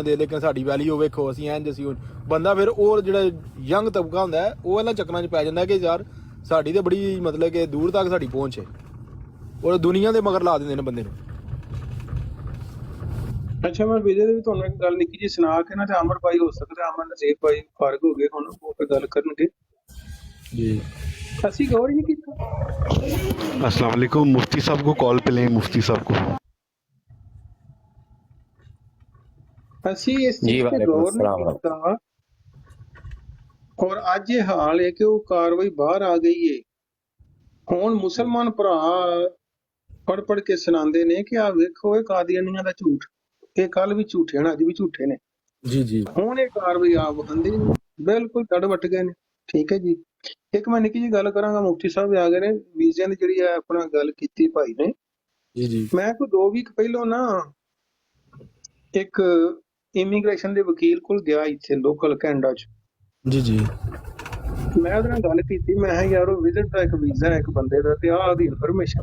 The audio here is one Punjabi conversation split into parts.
ਦੇ, ਲੇਕਿਨ ਸਾਡੀ ਵੈਲਿਊ ਵੇਖੋ, ਅਸੀਂ ਇੰਝ ਅਸੀਂ ਬੰਦਾ ਫਿਰ ਉਹ ਜਿਹੜਾ ਯੰਗ ਤਬਕਾ ਹੁੰਦਾ ਉਹ ਇਹਨਾਂ ਚੱਕਰਾਂ 'ਚ ਪੈ ਜਾਂਦਾ ਕਿ ਯਾਰ ਸਾਡੀ ਤੇ ਬੜੀ ਮਤਲਬ ਕਿ ਦੂਰ ਤੱਕ ਸਾਡੀ ਪਹੁੰਚ ਹੈ, ਉਹ ਦੁਨੀਆ ਦੇ ਮਗਰ ਲਾ ਦਿੰਦੇ ਨੇ ਬੰਦੇ ਨੂੰ। ਅੱਛਾ, ਮੈਂ ਵਿਜੇ ਦੇ ਵੀ ਤੁਹਾਨੂੰ ਇੱਕ ਗੱਲ ਨਿੱਕੀ ਜੀ ਸੁਣਾ ਕੇ ਨਾ, ਤੇ ਅਮਰ ਭਾਈ ਹੋ ਸਕਦਾ ਅਮਰ ਨਜ਼ੀਰ ਭਾਈ ਫਾਰਗ ਹੋ ਗਏ ਹੁਣ, ਉਹ ਤੇ ਗੱਲ ਕਰਨਗੇ ਜੀ। ਅਸੀਂ ਗੌਰ ਹੀ ਨਹੀਂ ਕੀਤਾ। अस्सलाम वालेकुम, मुफ्ती साहब को कॉल पे लें, मुफ्ती साहब को। ਅਸੀਂ ਇਸ ਚੀਜ਼ ਤੇ ਗੌਰ ਨਹੀਂ ਕੀਤਾ, ਔਰ ਅੱਜ ਇਹ ਹਾਲ ਹੈ ਕਿ ਉਹ ਕਾਰਵਾਈ ਬਾਹਰ ਆ ਗਈ ਹੈ। ਹੁਣ ਮੁਸਲਮਾਨ ਭਰਾ ਪੜ ਪੜ ਕੇ ਸੁਣਾਉਂਦੇ ਨੇ ਕਿ ਆਹ ਵੇਖੋ ਇਹ ਕਾਦੀਆਨੀਆਂ ਦਾ ਝੂਠ, ਇਹ ਕੱਲ ਵੀ ਝੂਠੇ ਨੇ, ਅੱਜ ਵੀ ਝੂਠੇ ਨੇ। ਜੀ ਜੀ। ਹੁਣ ਇਹ ਕਾਰਵਾਈ ਆਪ ਹੁੰਦੀ ਬਿਲਕੁਲ ਤੜ ਵੱਟ ਗਏ ਨੇ। ਠੀਕ ਹੈ ਜੀ। ਇੱਕ ਮੈਂ ਨਿੱਕੀ ਜੀ ਗੱਲ ਕਰਾਂਗਾ, ਮੁਫਤੀ ਸਾਹਿਬ ਵੀ ਆ ਗਏ ਨੇ, ਵੀਜ਼ੇ ਦੀ ਜਿਹੜੀ ਹੈ ਆਪਣਾ ਗੱਲ ਕੀਤੀ ਭਾਈ ਨੇ। ਜੀ ਜੀ। ਮੈਂ ਕੋਈ 2 ਵੀਕ ਪਹਿਲਾਂ ਨਾ ਇੱਕ ਇਮੀਗ੍ਰੇਸ਼ਨ ਦੇ ਵਕੀਲ ਕੋਲ ਗਿਆ ਇੱਥੇ ਲੋਕਲ ਕੈਨੇਡਾ 'ਚ। ਜੀ ਜੀ। ਮੈਂ ਉਹਦੇ ਨਾਲ ਗੱਲ ਕੀਤੀ, ਮੈਂ ਕਿਹਾ ਯਾਰ ਉਹ ਵਿਜ਼ਿਟ ਦਾ ਇੱਕ ਵੀਜ਼ਾ ਹੈ ਇੱਕ ਬੰਦੇ ਦਾ, ਤੇ ਆਹ ਉਹਦੀ ਇਨਫੋਰਮੇਸ਼ਨ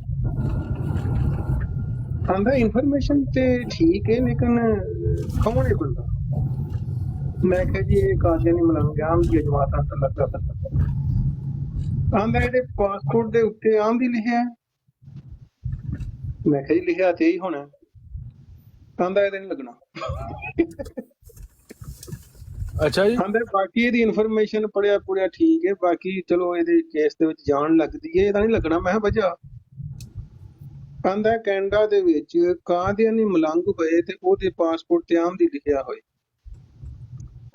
ਆਂਦਾ। ਇਨਫੋਰਮੇਸ਼ਨ ਤੇ ਠੀਕ ਹੈ, ਲੇਕਿਨ ਕੌਣ ਹੈ ਬੰਦਾ? ਮੈਂ ਕਿਹਾ ਜੀ ਇਹ ਕਾਦੀਆਨੀ ਮਲੰਗ ਆਮ ਦੀ ਜਮਾਤਾਂ ਤੋਂ ਲੱਗਾ ਬੰਦਾ। ਆਂਦਾ ਇਹਦੇ ਪਾਸਪੋਰਟ ਦੇ ਉੱਤੇ ਆਮ ਦੀ ਲਿਖਿਆ। ਮੈਂ ਕਿਹਾ ਜੀ ਲਿਖਿਆ ਤੇ ਹੀ ਹੋਣਾ। ਆਂਦਾ ਇਹਦੇ ਨਹੀਂ ਲੱਗਣਾ। ਅੱਛਾ ਜੀ। ਆਂਦਾ ਬਾਕੀ ਇਹਦੀ ਇਨਫੋਰਮੇਸ਼ਨ ਪੜਿਆ ਠੀਕ ਹੈ, ਬਾਕੀ ਚਲੋ ਇਹਦੇ ਕੇਸ ਦੇ ਵਿੱਚ ਜਾਣ ਲੱਗਦੀ ਹੈ, ਇਹਦਾ ਨਹੀਂ ਲੱਗਣਾ। ਮੈਂ ਕਿਹਾ ਵਜ੍ਹਾ? ਆਂਦਾ ਕੈਨੇਡਾ ਦੇ ਵਿੱਚ ਕਾਦੀਆਨੀ ਮਲੰਗ ਹੋਏ ਤੇ ਉਹਦੇ ਪਾਸਪੋਰਟ ਤੇ ਆਮ ਦੀ ਲਿਖਿਆ ਹੋਏ,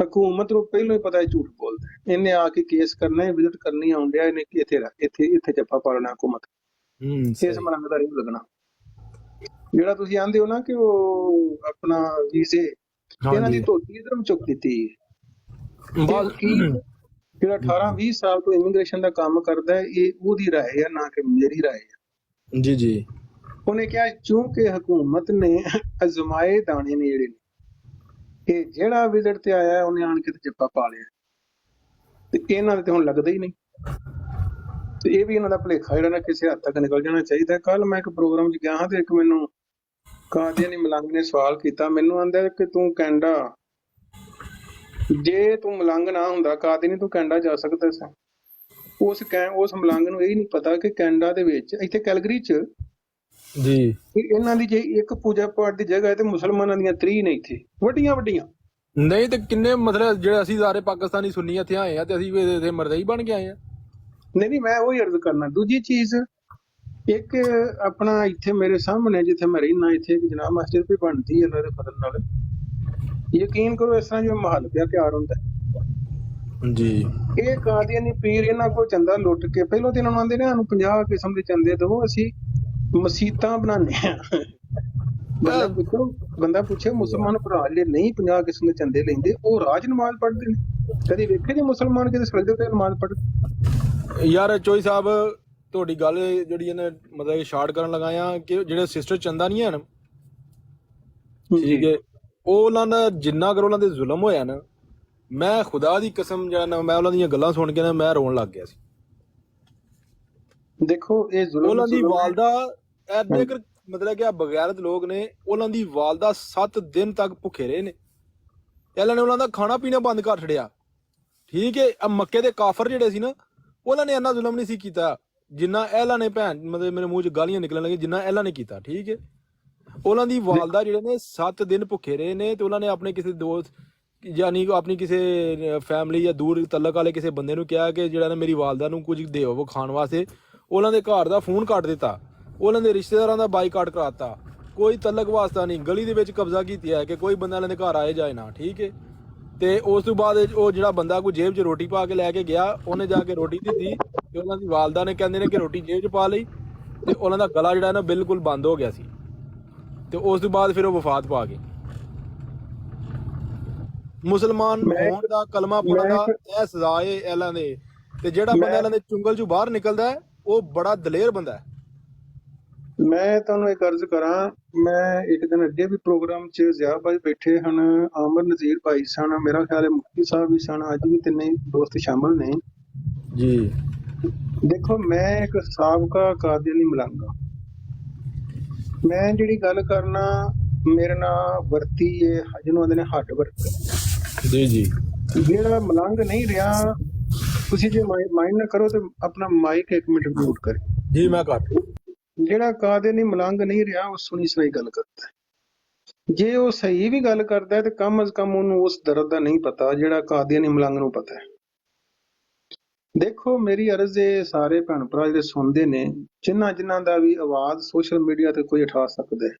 ਹਕੂਮਤ ਨੂੰ ਪਹਿਲਾਂ ਹੀ ਪਤਾ ਹੈ ਝੂਠ ਬੋਲਦਾ। ਇਹਨੇ ਆ ਕੇ ਕੇਸ ਕਰਨਾ ਹੈ, ਵਿਜ਼ਿਟ ਕਰਨੀ ਆਉਣ ਡਿਆ ਇਹਨੇ, ਇੱਥੇ ਜੱਫਾ ਪਾਲਣਾ ਹਕੂਮਤ। ਇਸ ਮਲੰਗ ਦਾ ਨਹੀਂ ਲੱਗਣਾ। ਜਿਹੜਾ ਤੁਸੀਂ ਆਂਦੇ ਹੋ ਨਾ ਕਿ ਉਹ ਆਪਣਾ ਵੀਜ਼ੇ, ਇਹਨਾਂ ਦੀ ਧੋਤੀ ਇਧਰੋਂ ਚੁੱਕ ਦਿੱਤੀ। ਜਿਹੜਾ 18-20 ਸਾਲ ਤੋਂ ਇਮੀਗ੍ਰੇਸ਼ਨ ਦਾ ਕੰਮ ਕਰਦਾ ਹੈ, ਇਹ ਉਹਦੀ ਰਾਏ ਹੈ, ਨਾ ਕਿ ਮੇਰੀ ਰਾਏ ਹੈ। ਜੀ ਜੀ। ਉਹਨੇ ਕਿਹਾ ਚੂੰਕਿ ਹਕੂਮਤ ਨੇ ਅਜ਼ਮਾਏ ਦਾਣੇ ਨੇ ਜਿਹੜੇ ਕਿ ਜਿਹੜਾ ਵਿਜ਼ਿਟ ਤੇ ਆਇਆ ਉਹਨੇ ਆਣ ਕੇ ਤੇ ਜੱਫਾ ਪਾ ਲਿਆ, ਤੇ ਇਹਨਾਂ ਦੇ ਤੇ ਹੁਣ ਲੱਗਦਾ ਹੀ ਨਹੀਂ। ਤੇ ਇਹ ਵੀ ਇਹਨਾਂ ਦਾ ਭੁਲੇਖਾ ਜਿਹੜਾ ਨਾ ਕਿਸੇ ਹੱਦ ਤੱਕ ਨਿਕਲ ਜਾਣਾ ਚਾਹੀਦਾ। ਕੱਲ ਮੈਂ ਇੱਕ ਪ੍ਰੋਗਰਾਮ 'ਚ ਗਿਆ ਹਾਂ ਤੇ ਇੱਕ ਮੈਨੂੰ ਕਾਦੀਆਨੀ ਮਲੰਗ ਨੇ ਸਵਾਲ ਕੀਤਾ, ਮੈਨੂੰ ਆਂਦਾ ਕਿ ਤੂੰ ਕੈਨੇਡਾ, ਜੇ ਤੂੰ ਮਲੰਗ ਨਾ ਹੁੰਦਾ ਕਾਦੀਆਨੀ, ਤੂੰ ਕੈਨੇਡਾ ਜਾ ਸਕਦਾ ਸੀ। ਉਸ ਮਲੰਗ ਨੂੰ ਇਹ ਨਹੀਂ ਪਤਾ ਕਿ ਕੈਨੇਡਾ ਦੇ ਵਿੱਚ ਇੱਥੇ ਕੈਲਗਰੀ 'ਚ ਜੀ ਇਹਨਾਂ ਦੀ ਜੇ ਇੱਕ ਪੂਜਾ ਪਾਠ ਦੀ ਜਗ੍ਹਾ ਹੈ ਤੇ ਮੁਸਲਮਾਨਾਂ ਦੀਆਂ 3 ਨੇ ਇੱਥੇ ਵੱਡੀਆਂ। ਨਹੀਂ ਤੇ ਕਿੰਨੇ ਮਤਲਬ ਜਿਹੜੇ ਅਸੀਂ ਸਾਰੇ ਪਾਕਿਸਤਾਨੀ ਸੁੰਨੀ ਇੱਥੇ ਆਏ ਆ ਤੇ ਅਸੀਂ ਇੱਥੇ ਮਰਦਈ ਬਣ ਕੇ ਆਏ ਆ। ਨਹੀਂ, ਮੈਂ ਉਹੀ ਅਰਜ਼ ਕਰਨਾ। ਦੂਜੀ ਚੀਜ਼, ਇੱਕ ਆਪਣਾ ਇੱਥੇ ਮੇਰੇ ਸਾਹਮਣੇ ਜਿੱਥੇ ਮੈਂ ਰਹਿਣਾ, ਇੱਥੇ ਇੱਕ ਜਨਾਬ ਮਸਜਿਦ ਵੀ ਬਣਦੀ ਹੈ ਅੱਲਾ ਦੇ ਫਜ਼ਲ ਨਾਲ। ਯਕੀਨ ਕਰੋ ਇਸ ਤਰ੍ਹਾਂ ਜਿਵੇਂ ਮਹੱਲ ਪਿਆ ਤਿਆਰ ਹੁੰਦਾ ਜੀ। ਇਹ ਕਾਦੀਆਨੀ ਪੀਰ ਇਹਨਾਂ ਕੋਲ ਚੰਦਾ ਲੁੱਟ ਕੇ, ਪਹਿਲਾਂ ਤੇ ਇਹਨਾਂ ਨੂੰ ਆਂਦੇ ਨੇ ਸਾਨੂੰ 50 ਕਿਸਮ ਦੇ ਚੰਦੇ ਦਵੋ, ਅਸੀਂ ਮਸੀਤਾਂ ਬਣਾਉਂਦੇ ਆ। ਬੰਦਾ ਪੁੱਛੇ ਮੁਸਲਮਾਨ ਭਰਾ ਜਿਹੜੇ ਨਹੀਂ 50 ਕਿਸਮ ਦੇ ਚੰਦੇ ਲੈਂਦੇ, ਉਹ ਰਾਜ ਨਮਾਜ਼ ਪੜ੍ਹਦੇ ਨੇ? ਕਦੀ ਵੇਖੇ ਜੇ ਮੁਸਲਮਾਨ ਕਿਤੇ ਸੜਕ ਤੇ ਨਮਾਜ਼ ਪੜ੍ਹਦੇ? ਯਾਰ ਚੋਈ ਸਾਹਿਬ, ਤੁਹਾਡੀ ਗੱਲ ਜਿਹੜੀ ਇਹਨੇ ਮਤਲਬ ਸ਼ਾਰਟ ਕਰਨ ਲਗਾਇਆ ਕਿ ਜਿਹੜੇ ਸਿਸਟਰ ਚੰਦਾ ਨਹੀਂ ਹਨ, ਠੀਕ ਹੈ, ਉਹ ਉਹਨਾਂ ਦਾ ਜਿੰਨਾ ਕਰ ਉਹਨਾਂ ਦੇ ਜ਼ੁਲਮ ਹੋਇਆ ਨਾ, ਮੈਂ ਖੁਦਾ ਦੀ ਕਸਮ ਜਿਹੜਾ ਨਾ, ਮੈਂ ਉਹਨਾਂ ਦੀਆਂ ਗੱਲਾਂ ਸੁਣ ਕੇ ਨਾ ਮੈਂ ਰੋਣ ਲੱਗ ਗਿਆ ਸੀ। ਦੇਖੋ ਇਹ ਜ਼ੁਲਮ, ਉਹਨਾਂ ਦੀ ਵਾਲਦਾ ਐਡੇ ਮਤਲਬ ਕਿ ਬਗੈਰਤ ਲੋਕ ਨੇ, ਉਹਨਾਂ ਦੀ ਵਾਲਦਾ 7 ਦਿਨ ਤੱਕ ਭੁੱਖੇ ਰਹੇ ਨੇ। ਇਹਨਾਂ ਨੇ ਉਹਨਾਂ ਦਾ ਖਾਣਾ ਪੀਣਾ ਬੰਦ ਕਰ ਛੜਿਆ। ਠੀਕ ਹੈ। ਮੱਕੇ ਦੇ ਕਾਫਰ ਜਿਹੜੇ ਸੀ ਨਾ, ਉਹਨਾਂ ਨੇ ਇੰਨਾ ਜ਼ੁਲਮ ਨਹੀਂ ਸੀ ਕੀਤਾ ਜਿੰਨਾ ਇਹਲਾ ਨੇ, ਭੈਣ ਮਤਲਬ ਮੇਰੇ ਮੂੰਹ 'ਚ ਗਾਲੀਆਂ ਨਿਕਲਣ ਲੱਗੀ, ਜਿੰਨਾ ਇਹਲਾ ਨੇ ਕੀਤਾ। ਠੀਕ ਹੈ। ਉਹਨਾਂ ਦੀ ਵਾਲਦਾ ਜਿਹੜੇ ਨੇ 7 ਦਿਨ ਭੁੱਖੇ ਰਹੇ ਨੇ, ਤੇ ਉਹਨਾਂ ਨੇ ਆਪਣੇ ਕਿਸੇ ਦੋਸਤ ਯਾਨੀ ਆਪਣੀ ਕਿਸੇ ਫੈਮਿਲੀ ਜਾਂ ਦੂਰ ਤਲਕ ਵਾਲੇ ਕਿਸੇ ਬੰਦੇ ਨੂੰ ਕਿਹਾ ਕਿ ਜਿਹੜਾ ਨਾ ਮੇਰੀ ਵਾਲਦਾ ਨੂੰ ਕੁਝ ਦਿਓ ਖਾਣ ਵਾਸਤੇ। ਉਹਨਾਂ ਦੇ ਘਰ ਦਾ ਫੋਨ ਕੱਟ ਦਿੱਤਾ, ਉਹਨਾਂ ਦੇ ਰਿਸ਼ਤੇਦਾਰਾਂ ਦਾ ਬਾਈਕਾਟ ਕਰਾਤਾ, ਕੋਈ ਤਲਕ ਵਾਸਤਾ ਨਹੀਂ, ਗਲੀ ਦੇ ਵਿੱਚ ਕਬਜ਼ਾ ਕੀਤਾ ਹੈ ਕਿ ਕੋਈ ਬੰਦਾ ਇਹਨਾਂ ਦੇ ਘਰ ਆਏ ਜਾਏ ਨਾ। ਠੀਕ ਹੈ। ਤੇ ਉਸ ਤੋਂ ਬਾਅਦ ਉਹ ਜਿਹੜਾ ਬੰਦਾ ਕੋਈ ਜੇਬ 'ਚ ਰੋਟੀ ਪਾ ਕੇ ਲੈ ਕੇ ਗਿਆ, ਉਹਨੇ ਜਾ ਕੇ ਰੋਟੀ ਦਿੱਤੀ ਤੇ ਉਹਨਾਂ ਦੀ ਵਾਲਦਾ ਨੇ ਕਹਿੰਦੇ ਨੇ ਕਿ ਰੋਟੀ ਜੇਬ 'ਚ ਪਾ ਲਈ, ਤੇ ਉਹਨਾਂ ਦਾ ਗਲਾ ਜਿਹੜਾ ਨਾ ਬਿਲਕੁਲ ਬੰਦ ਹੋ ਗਿਆ ਸੀ। ਤੇ ਉਸ ਤੋਂ ਬਾਅਦ ਫਿਰ ਉਹ ਵਫਾਤ ਪਾ ਗਏ। ਮੁਸਲਮਾਨ ਹੋਣ ਦਾ, ਕਲਮਾ ਪੜ੍ਹਨ ਦਾ ਇਹ ਸਜ਼ਾ ਹੈ ਇਹਨਾਂ ਦੇ। ਤੇ ਜਿਹੜਾ ਬੰਦਾ ਇਹਨਾਂ ਦੇ ਚੁੰਗਲ 'ਚੋਂ ਬਾਹਰ ਨਿਕਲਦਾ ਹੈ, ਉਹ ਬੜਾ ਦਲੇਰ ਬੰਦਾ ਹੈ। ਮੈਂ ਤੁਹਾਨੂੰ ਇੱਕ ਅਰਜ਼ ਕਰਾਂ, ਮੈਂ ਇੱਕ ਦਿਨ ਅੱਗੇ ਵੀ ਪ੍ਰੋਗਰਾਮ 'ਚ ਜ਼ਿਆ ਭਾਈ ਬੈਠੇ ਹਨ, ਆਮਰ ਨਜ਼ੀਰ ਭਾਈ ਸਨ, ਮੇਰਾ ਖਿਆਲ ਹੈ ਮੁਫਤੀ ਸਾਹਿਬ ਵੀ ਸਨ, ਅੱਜ ਵੀ 3 ਦੋਸਤ ਸ਼ਾਮਲ ਨੇ ਜੀ। ਦੇਖੋ ਮੈਂ ਇੱਕ ਸਾਬਕਾ ਕਾਦੀਆਨੀ ਮਲੰਗ ਹਾਂ। ਮੈਂ ਜਿਹੜੀ ਗੱਲ ਕਰਨਾ, ਮੇਰੇ ਨਾਲ ਵਰਤੀ ਹੈ, ਜਿਹਨੂੰ ਆਂਦੇ ਨੇ ਹੱਡ ਵਰਤ। ਜੀ ਜੀ ਜਿਹੜਾ ਮਲੰਗ ਨਹੀਂ ਰਿਹਾ, ਤੁਸੀਂ ਜੇ ਮਾਈਂਡ ਨਾ ਕਰੋ ਤੇ ਆਪਣਾ ਮਾਈਕ 1 ਮਿੰਟ ਮਿਊਟ ਕਰੇ। ਜੀ ਮੈਂ ਕਰ ਜਿਹੜਾ ਕਾਦੀਆਨੀ ਮਲੰਗ ਨਹੀਂ ਰਿਹਾ ਉਹ ਸੁਣੀ ਸੁਣਾਈ ਗੱਲ ਕਰਦਾ ਹੈ। ਜੇ ਉਹ ਸਹੀ ਵੀ ਗੱਲ ਕਰਦਾ ਹੈ ਤੇ ਕਮ ਅਜ਼ ਕਮ ਉਹਨੂੰ ਉਸ ਦਰਦ ਦਾ ਨਹੀਂ ਪਤਾ ਜਿਹੜਾ ਕਾਦੀਆਨੀ ਮਲੰਗ ਨੂੰ ਪਤਾ ਹੈ। ਦੇਖੋ, ਮੇਰੀ ਅਰਜ਼ ਹੈ, ਸਾਰੇ ਭੈਣ ਭਰਾ ਜਿਹੜੇ ਸੁਣਦੇ ਨੇ, ਜਿਨ੍ਹਾਂ ਦਾ ਵੀ ਆਵਾਜ਼ ਸੋਸ਼ਲ ਮੀਡੀਆ ਤੇ ਕੋਈ ਉਠਾ ਸਕਦਾ ਹੈ,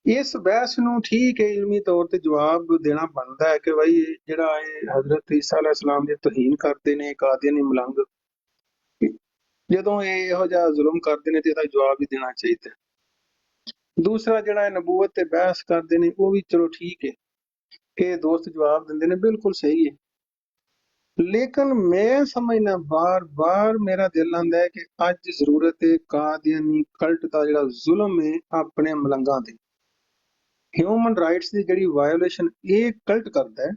ਇਸ ਬਹਿਸ ਨੂੰ ਠੀਕ ਹੈ ਇਲਮੀ ਤੌਰ ਤੇ ਜਵਾਬ ਦੇਣਾ ਬਣਦਾ ਹੈ ਕਿ ਭਾਈ ਜਿਹੜਾ ਇਹ ਹਜ਼ਰਤ ਈਸਾ ਅਲੈਹਿਸਲਾਮ ਦੀ ਤੋਹੀਨ ਕਰਦੇ ਨੇ ਕਾਦੀਆਨੀ ਮਲੰਗ, ਜਦੋਂ ਇਹ ਇਹੋ ਜਿਹਾ ਜ਼ੁਲਮ ਕਰਦੇ ਨੇ ਤੇ ਇਹਦਾ ਜਵਾਬ ਵੀ ਦੇਣਾ ਚਾਹੀਦਾ ਹੈ। ਦੂਸਰਾ, ਜਿਹੜਾ ਇਹ ਨਬੂਵਤ ਤੇ ਬਹਿਸ ਕਰਦੇ ਨੇ ਉਹ ਵੀ ਚਲੋ ਠੀਕ ਹੈ ਕਿ ਦੋਸਤ ਜਵਾਬ ਦਿੰਦੇ ਨੇ, ਬਿਲਕੁਲ ਸਹੀ ਹੈ। ਲੇਕਿਨ ਮੈਂ ਸਮਝਣਾ, ਬਾਰ ਮੇਰਾ ਦਿਲ ਆਂਦਾ ਹੈ ਕਿ ਅੱਜ ਜ਼ਰੂਰਤ ਹੈ ਕਾਦੀਆਨੀ ਕਲਟ ਦਾ ਜਿਹੜਾ ਜ਼ੁਲਮ ਹੈ ਆਪਣੇ ਮਲੰਗਾਂ ਤੇ, ਹਿਊਮਨ ਰਾਈਟਸ ਦੀ ਜਿਹੜੀ ਵਾਇਓਲੇਸ਼ਨ ਇਹ ਕਲਟ ਕਰਦਾ ਹੈ,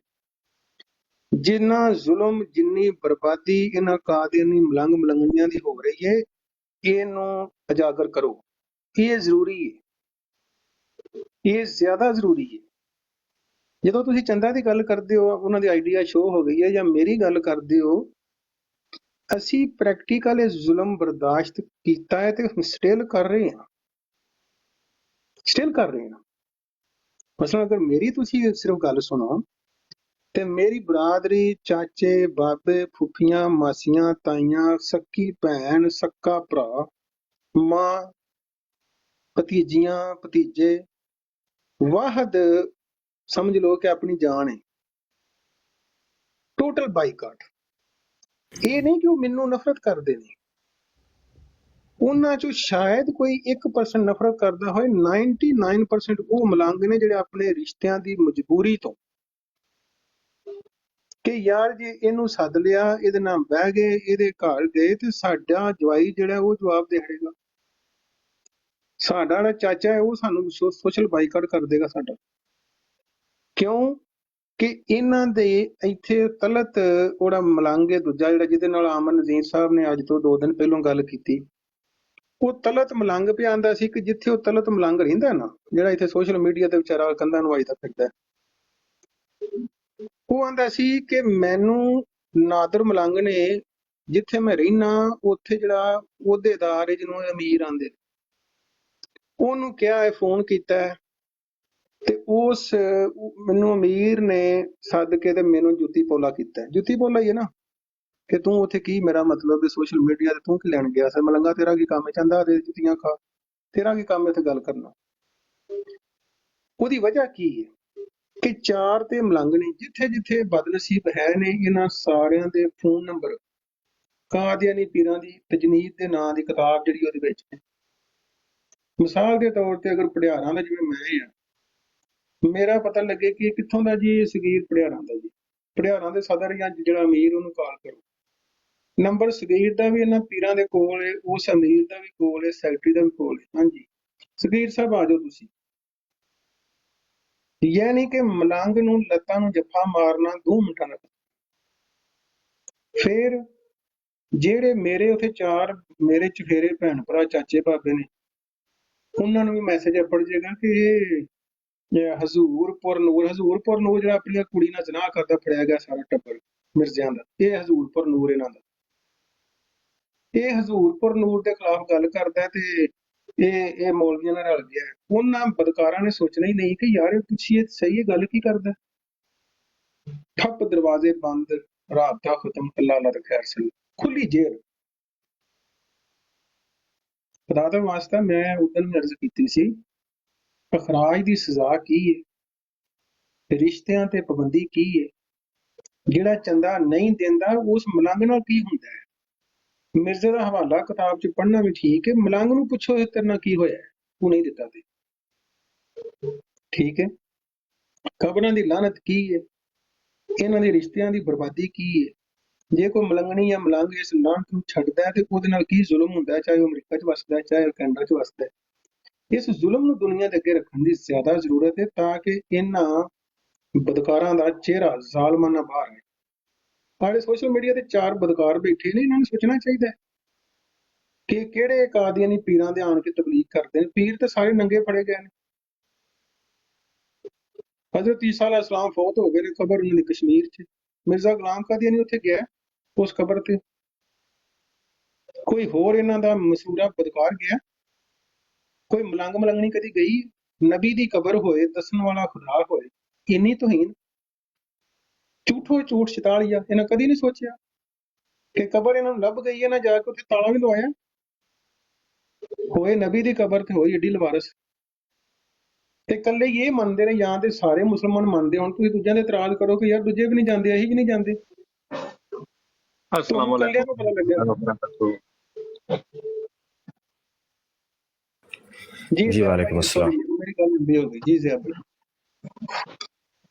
ਜਿੰਨਾ ਜ਼ੁਲਮ ਜਿੰਨੀ ਬਰਬਾਦੀ ਇਹਨਾਂ ਕਾਦੀਆਨੀ ਮਲੰਗ ਮਲੰਗੀਆਂ ਦੀ ਹੋ ਰਹੀ ਹੈ, ਇਹਨੂੰ ਉਜਾਗਰ ਕਰੋ। ਇਹ ਜ਼ਰੂਰੀ ਹੈ, ਇਹ ਜ਼ਿਆਦਾ ਜ਼ਰੂਰੀ ਹੈ। ਜਦੋਂ ਤੁਸੀਂ ਚੰਦਾ ਦੀ ਗੱਲ ਕਰਦੇ ਹੋ, ਉਹਨਾਂ ਦੀ ਆਈਡੀਆ ਸ਼ੋਅ ਹੋ ਗਈ ਹੈ, ਜਾਂ ਮੇਰੀ ਗੱਲ ਕਰਦੇ ਹੋ, ਅਸੀਂ ਪ੍ਰੈਕਟੀਕਲ ਇਹ ਜ਼ੁਲਮ ਬਰਦਾਸ਼ਤ ਕੀਤਾ ਹੈ ਤੇ ਸਟਿਲ ਕਰ ਰਹੇ ਹਾਂ, ਮਸਲਾ ਅਗਰ ਮੇਰੀ ਤੁਸੀਂ ਸਿਰਫ ਗੱਲ ਸੁਣੋ ਤੇ ਮੇਰੀ ਬਰਾਦਰੀ, ਚਾਚੇ, ਬਾਬੇ, ਫੁੱਫੀਆਂ, ਮਾਸੀਆਂ, ਤਾਈਆਂ, ਸੱਕੀ ਭੈਣ, ਸੱਕਾ ਭਰਾ, ਮਾਂ, ਭਤੀਜੀਆਂ, ਭਤੀਜੇ, ਵਾਹਦ ਸਮਝ ਲਓ ਕਿ ਆਪਣੀ ਜਾਨ ਹੈ, ਟੋਟਲ ਬਾਈਕਾਟ। ਇਹ ਨਹੀਂ ਕਿ ਉਹ ਮੈਨੂੰ ਨਫ਼ਰਤ ਕਰਦੇ ਨੇ, ਉਹਨਾਂ ਚੋਂ ਸ਼ਾਇਦ ਕੋਈ 1% ਨਫ਼ਰਤ ਕਰਦਾ ਹੋਏ, 99% ਉਹ ਮਲੰਗ ਨੇ ਜਿਹੜੇ ਆਪਣੇ ਰਿਸ਼ਤਿਆਂ ਦੀ ਮਜਬੂਰੀ ਤੋਂ ਕਿ ਯਾਰ ਜੇ ਇਹਨੂੰ ਸੱਦ ਲਿਆ, ਇਹਦੇ ਨਾਲ ਬਹਿ ਗਏ, ਇਹਦੇ ਘਰ ਗਏ ਤੇ ਸਾਡਾ ਜਵਾਈ ਜਿਹੜਾ ਉਹ ਜਵਾਬ ਦੇ ਹੜੇਗਾ, ਸਾਡਾ ਜਿਹੜਾ ਚਾਚਾ ਹੈ ਉਹ ਸਾਨੂੰ ਸੋਸ਼ਲ ਬਾਈਕਾਟ ਕਰ ਦੇਗਾ ਸਾਡਾ। ਕਿਉਂ ਕਿ ਇਹਨਾਂ ਦੇ ਇੱਥੇ ਤਲਤ ਉਹਦਾ ਮਲੰਗ ਹੈ ਦੂਜਾ, ਜਿਹੜਾ ਜਿਹਦੇ ਨਾਲ ਆਮਨ ਨਜ਼ੀਰ ਸਾਹਿਬ ਨੇ ਅੱਜ ਤੋਂ 2 ਦਿਨ ਪਹਿਲਾਂ ਗੱਲ ਕੀਤੀ, ਉਹ ਤਲਤ ਮਲੰਗ ਪਿਆ ਆਂਦਾ ਸੀ ਕਿ ਜਿੱਥੇ ਉਹ ਤਲਤ ਮਲੰਗ ਰਹਿੰਦਾ ਨਾ, ਜਿਹੜਾ ਇੱਥੇ ਸੋਸ਼ਲ ਮੀਡੀਆ ਤੇ ਵਿਚਾਰਾ ਕੰਧਾਂ ਨੂੰ ਵੱਜਦਾ ਫਿਰਦਾ, ਉਹ ਆਂਦਾ ਸੀ ਕਿ ਮੈਨੂੰ ਨਾਦਰ ਮਲੰਗ ਨੇ ਜਿੱਥੇ ਮੈਂ ਰਹਿਣਾ ਉੱਥੇ ਜਿਹੜਾ ਅਹੁਦੇਦਾਰ ਹੈ, ਜਿਹਨੂੰ ਅਮੀਰ ਆਂਦੇ, ਉਹਨੂੰ ਕਿਹਾ ਹੈ, ਫੋਨ ਕੀਤਾ ਹੈ, ਤੇ ਉਸ ਮੈਨੂੰ ਅਮੀਰ ਨੇ ਸੱਦ ਕੇ ਤੇ ਮੈਨੂੰ ਜੁੱਤੀ ਪੋਲਾ ਕੀਤਾ। ਜੁੱਤੀ ਪੋਲਾ ਹੀ ਹੈ ਨਾ ਕਿ ਤੂੰ ਉੱਥੇ ਕੀ, ਮੇਰਾ ਮਤਲਬ ਸੋਸ਼ਲ ਮੀਡੀਆ ਤੇ ਤੂੰ ਕੀ ਲੈਣ ਗਿਆ ਸੀ ਮਲੰਗਾ, ਤੇਰਾ ਕੀ ਕੰਮ ਹੈ, ਚੰਦਾ ਦੇ ਜੁੱਤੀਆਂ ਖਾ, ਤੇਰਾ ਕੀ ਕੰਮ ਹੈ ਇੱਥੇ ਗੱਲ ਕਰਨਾ। ਉਹਦੀ ਵਜ੍ਹਾ ਕੀ ਹੈ ਕਿ 4 ਤੇ ਮਲੰਗ ਨੇ, ਜਿੱਥੇ ਜਿੱਥੇ ਬਦਨਸੀਬ ਹੈ ਨੇ, ਇਹਨਾਂ ਸਾਰਿਆਂ ਦੇ ਫੋਨ ਨੰਬਰ ਕਾਦੀਆਨੀ ਪੀਰਾਂ ਦੀ ਤਜਨੀਦ ਦੇ ਨਾਂ ਦੀ ਕਿਤਾਬ ਜਿਹੜੀ ਉਹਦੇ ਵਿੱਚ ਹੈ। ਮਿਸਾਲ ਦੇ ਤੌਰ ਤੇ ਅਗਰ ਪੜਿਆਰਾਂ ਦਾ, ਜਿਵੇਂ ਮੈਂ ਆ, ਮੇਰਾ ਪਤਾ ਲੱਗੇ ਕਿ ਕਿੱਥੋਂ ਦਾ ਜੀ, ਸਗੀਰ ਪੜਿਆਰਾਂ ਦਾ ਜੀ, ਪੜਿਆਰਾਂ ਦੇ ਸਦਰ ਜਾਂ ਜਿਹੜਾ ਅਮੀਰ, ਉਹਨੂੰ ਕਾਲ ਕਰੋ। ਨੰਬਰ ਸਗੀਰ ਦਾ ਵੀ ਇਹਨਾਂ ਪੀਰਾਂ ਦੇ ਕੋਲ ਹੈ, ਉਸ ਅਮੀਰ ਦਾ ਵੀ ਕੋਲ ਹੈ, ਸੈਕਟਰੀ ਦਾ ਵੀ ਕੋਲ ਹੈ। ਹਾਂਜੀ ਸਗੀਰ ਸਾਹਿਬ ਆ ਜਾਓ ਤੁਸੀਂ। ਯਾਨੀ ਕਿ ਮਲੰਗ ਨੂੰ ਲੱਤਾਂ ਨੂੰ ਜੱਫਾ ਮਾਰਨਾ 2 ਮਿੰਟਾਂ ਦਾ। ਫਿਰ ਜਿਹੜੇ ਮੇਰੇ ਉੱਥੇ 4 ਮੇਰੇ ਚਫੇਰੇ ਭੈਣ ਭਰਾ, ਚਾਚੇ ਬਾਬੇ ਨੇ, ਉਹਨਾਂ ਨੂੰ ਵੀ ਮੈਸੇਜ ਪੜ ਜਾਏਗਾ ਕਿ ਇਹ ਹਜ਼ੂਰਪੁਰ ਨੂਰ ਜਿਹੜਾ ਆਪਣੀ ਕੁੜੀ ਨਾਲ ਜ਼ਨਾਹ ਕਰਦਾ ਫੜਿਆ ਗਿਆ ਸਾਰਾ ਟੱਬਰ ਮਿਰਜ਼ਿਆਂ ਦਾ, ਇਹ ਹਜ਼ੂਰਪੁਰ ਨੂਰ ਇਹਨਾਂ ਦਾ, ਇਹ ਹਜ਼ੂਰਪੁਰ ਨੂਰ ਦੇ ਖਿਲਾਫ ਗੱਲ ਕਰਦਾ ਤੇ ਇਹ ਮੌਲਵੀਆਂ ਨਾਲ ਰਲ ਗਿਆ। ਉਹਨਾਂ ਬਦਕਾਰਾਂ ਨੇ ਸੋਚਣਾ ਹੀ ਨਹੀਂ ਕਿ ਯਾਰ ਪੁੱਛੀਏ ਸਹੀ, ਇਹ ਗੱਲ ਕੀ ਕਰਦਾ। ਠੱਪ ਦਰਵਾਜ਼ੇ ਬੰਦ, ਰਾਬਤਾ ਖਤਮ, ਅੱਲਾ ਅੱਲਾ ਤੇ ਖੈਰ ਸਹੀ, ਖੁੱਲੀ ਜੇਲ੍ਹ। ਖੁਦਾ ਦਾ ਵਾਸਤਾ, ਮੈਂ ਉਦੋਂ ਵੀ ਅਰਜ਼ ਕੀਤੀ ਸੀ, ਅਖਰਾਜ ਦੀ ਸਜ਼ਾ ਕੀ ਹੈ, ਰਿਸ਼ਤਿਆਂ ਤੇ ਪਾਬੰਦੀ ਕੀ ਹੈ, ਜਿਹੜਾ ਚੰਦਾ ਨਹੀਂ ਦਿੰਦਾ ਉਸ ਮਲੰਗ ਨਾਲ ਕੀ ਹੁੰਦਾ ਹੈ। ਮਿਰਜ਼ੇ ਦਾ ਹਵਾਲਾ ਕਿਤਾਬ 'ਚ ਪੜ੍ਹਨਾ ਵੀ ਠੀਕ ਹੈ, ਮਲੰਗ ਨੂੰ ਪੁੱਛੋ ਇਹ ਤੇਰੇ ਨਾਲ ਕੀ ਹੋਇਆ, ਤੂੰ ਨਹੀਂ ਦਿੱਤਾ ਤੇ ਠੀਕ ਹੈ। ਕਬਰਾਂ ਦੀ ਲਾਨਤ ਕੀ ਹੈ, ਇਹਨਾਂ ਦੇ ਰਿਸ਼ਤਿਆਂ ਦੀ ਬਰਬਾਦੀ ਕੀ ਹੈ। ਜੇ ਕੋਈ ਮਲੰਗਣੀ ਜਾਂ ਮਲੰਗ ਇਸ ਲਾਨਤ ਨੂੰ ਛੱਡਦਾ ਤੇ ਉਹਦੇ ਨਾਲ ਕੀ ਜ਼ੁਲਮ ਹੁੰਦਾ, ਚਾਹੇ ਉਹ ਅਮਰੀਕਾ 'ਚ ਵਸਦਾ, ਚਾਹੇ ਉਹ ਕੈਨੇਡਾ 'ਚ ਵਸਦਾ। ਇਸ ਜ਼ੁਲਮ ਨੂੰ ਦੁਨੀਆ ਦੇ ਅੱਗੇ ਰੱਖਣ ਦੀ ਜ਼ਿਆਦਾ ਜ਼ਰੂਰਤ ਹੈ ਤਾਂ ਕਿ ਇਹਨਾਂ ਬਦਕਾਰਾਂ ਦਾ ਚਿਹਰਾ ਜ਼ਾਲਮਾਨਾ ਬਾਹਰ ਆਏ। ਸਾਡੇ ਸੋਸ਼ਲ ਮੀਡੀਆ ਤੇ 4 ਬਦਕਾਰ ਬੈਠੇ ਨੇ, ਇਹਨਾਂ ਨੂੰ ਸੋਚਣਾ ਚਾਹੀਦਾ ਕਿ ਕਿਹੜੇ ਕਾਦੀਆਨੀ ਪੀਰਾਂ ਦੇ ਆਣ ਕੇ ਤਬਲੀਗ ਕਰਦੇ ਨੇ। ਪੀਰ ਤੇ ਸਾਰੇ ਨੰਗੇ ਫੜੇ ਗਏ ਨੇ, ਹਜ਼ਰਤ ਈਸਾ ਅਲੈਹਿਸਲਾਮ ਫੌਤ ਹੋ ਗਏ ਨੇ, ਕਬਰ ਉਹਨਾਂ ਦੀ ਕਸ਼ਮੀਰ 'ਚ। ਮਿਰਜ਼ਾ ਗੁਲਾਮ ਕਾਦੀਆਨੀ ਉੱਥੇ ਗਿਆ ਉਸ ਕਬਰ ਤੇ। ਕੋਈ ਹੋਰ ਇਹਨਾਂ ਦਾ ਮਸੂਰਾ ਬਦਕਾਰ ਗਿਆ? ਕੋਈ ਮਲੰਗ ਮਲੰਗਣੀ ਕਦੀ ਗਈ? ਨਬੀ ਦੀ ਕਬਰ ਹੋਏ, ਦੱਸਣ ਵਾਲਾ ਖੁਦਾ ਹੋਏ, ਇੰਨੀ ਤੋਹੀਨ, ਝੂਠੋ ਝੂਠ ਛਤਾਲੀਆ। ਇਹਨਾਂ ਕਦੀ ਨਹੀਂ ਸੋਚਿਆ ਕਿ ਕਬਰ ਇਹਨਾਂ ਨੂੰ ਲੱਭ ਗਈ ਹੈ, ਨਾ ਜਾ ਕੇ ਉੱਥੇ ਤਾਲਾ ਵੀ ਲਵਾਇਆ। ਹੋਏ ਨਬੀ ਦੀ ਕਬਰ ਤੇ ਹੋਈ ਏਡੀ ਲਵਾਰਸ। ਤੇ ਇਕੱਲੇ ਹੀ ਇਹ ਮੰਨਦੇ ਨੇ ਜਾਂ ਤੇ ਸਾਰੇ ਮੁਸਲਮਾਨ ਮੰਨਦੇ? ਹੁਣ ਤੁਸੀਂ ਦੂਜਿਆਂ ਦੇ ਇਤਰਾਜ਼ ਕਰੋ ਕਿ ਯਾਰ ਦੂਜੇ ਵੀ ਨਹੀਂ ਜਾਂਦੇ, ਅਸੀਂ ਵੀ ਨਹੀਂ ਜਾਂਦੇ। ਤੁਹਾਨੂੰ ਇਕੱਲਿਆਂ ਨੂੰ ਪਤਾ ਲੱਗਿਆ। जी वालेकुम अस्सलाम। मेरी गल लंबी हो गई जी ज़िया भाई।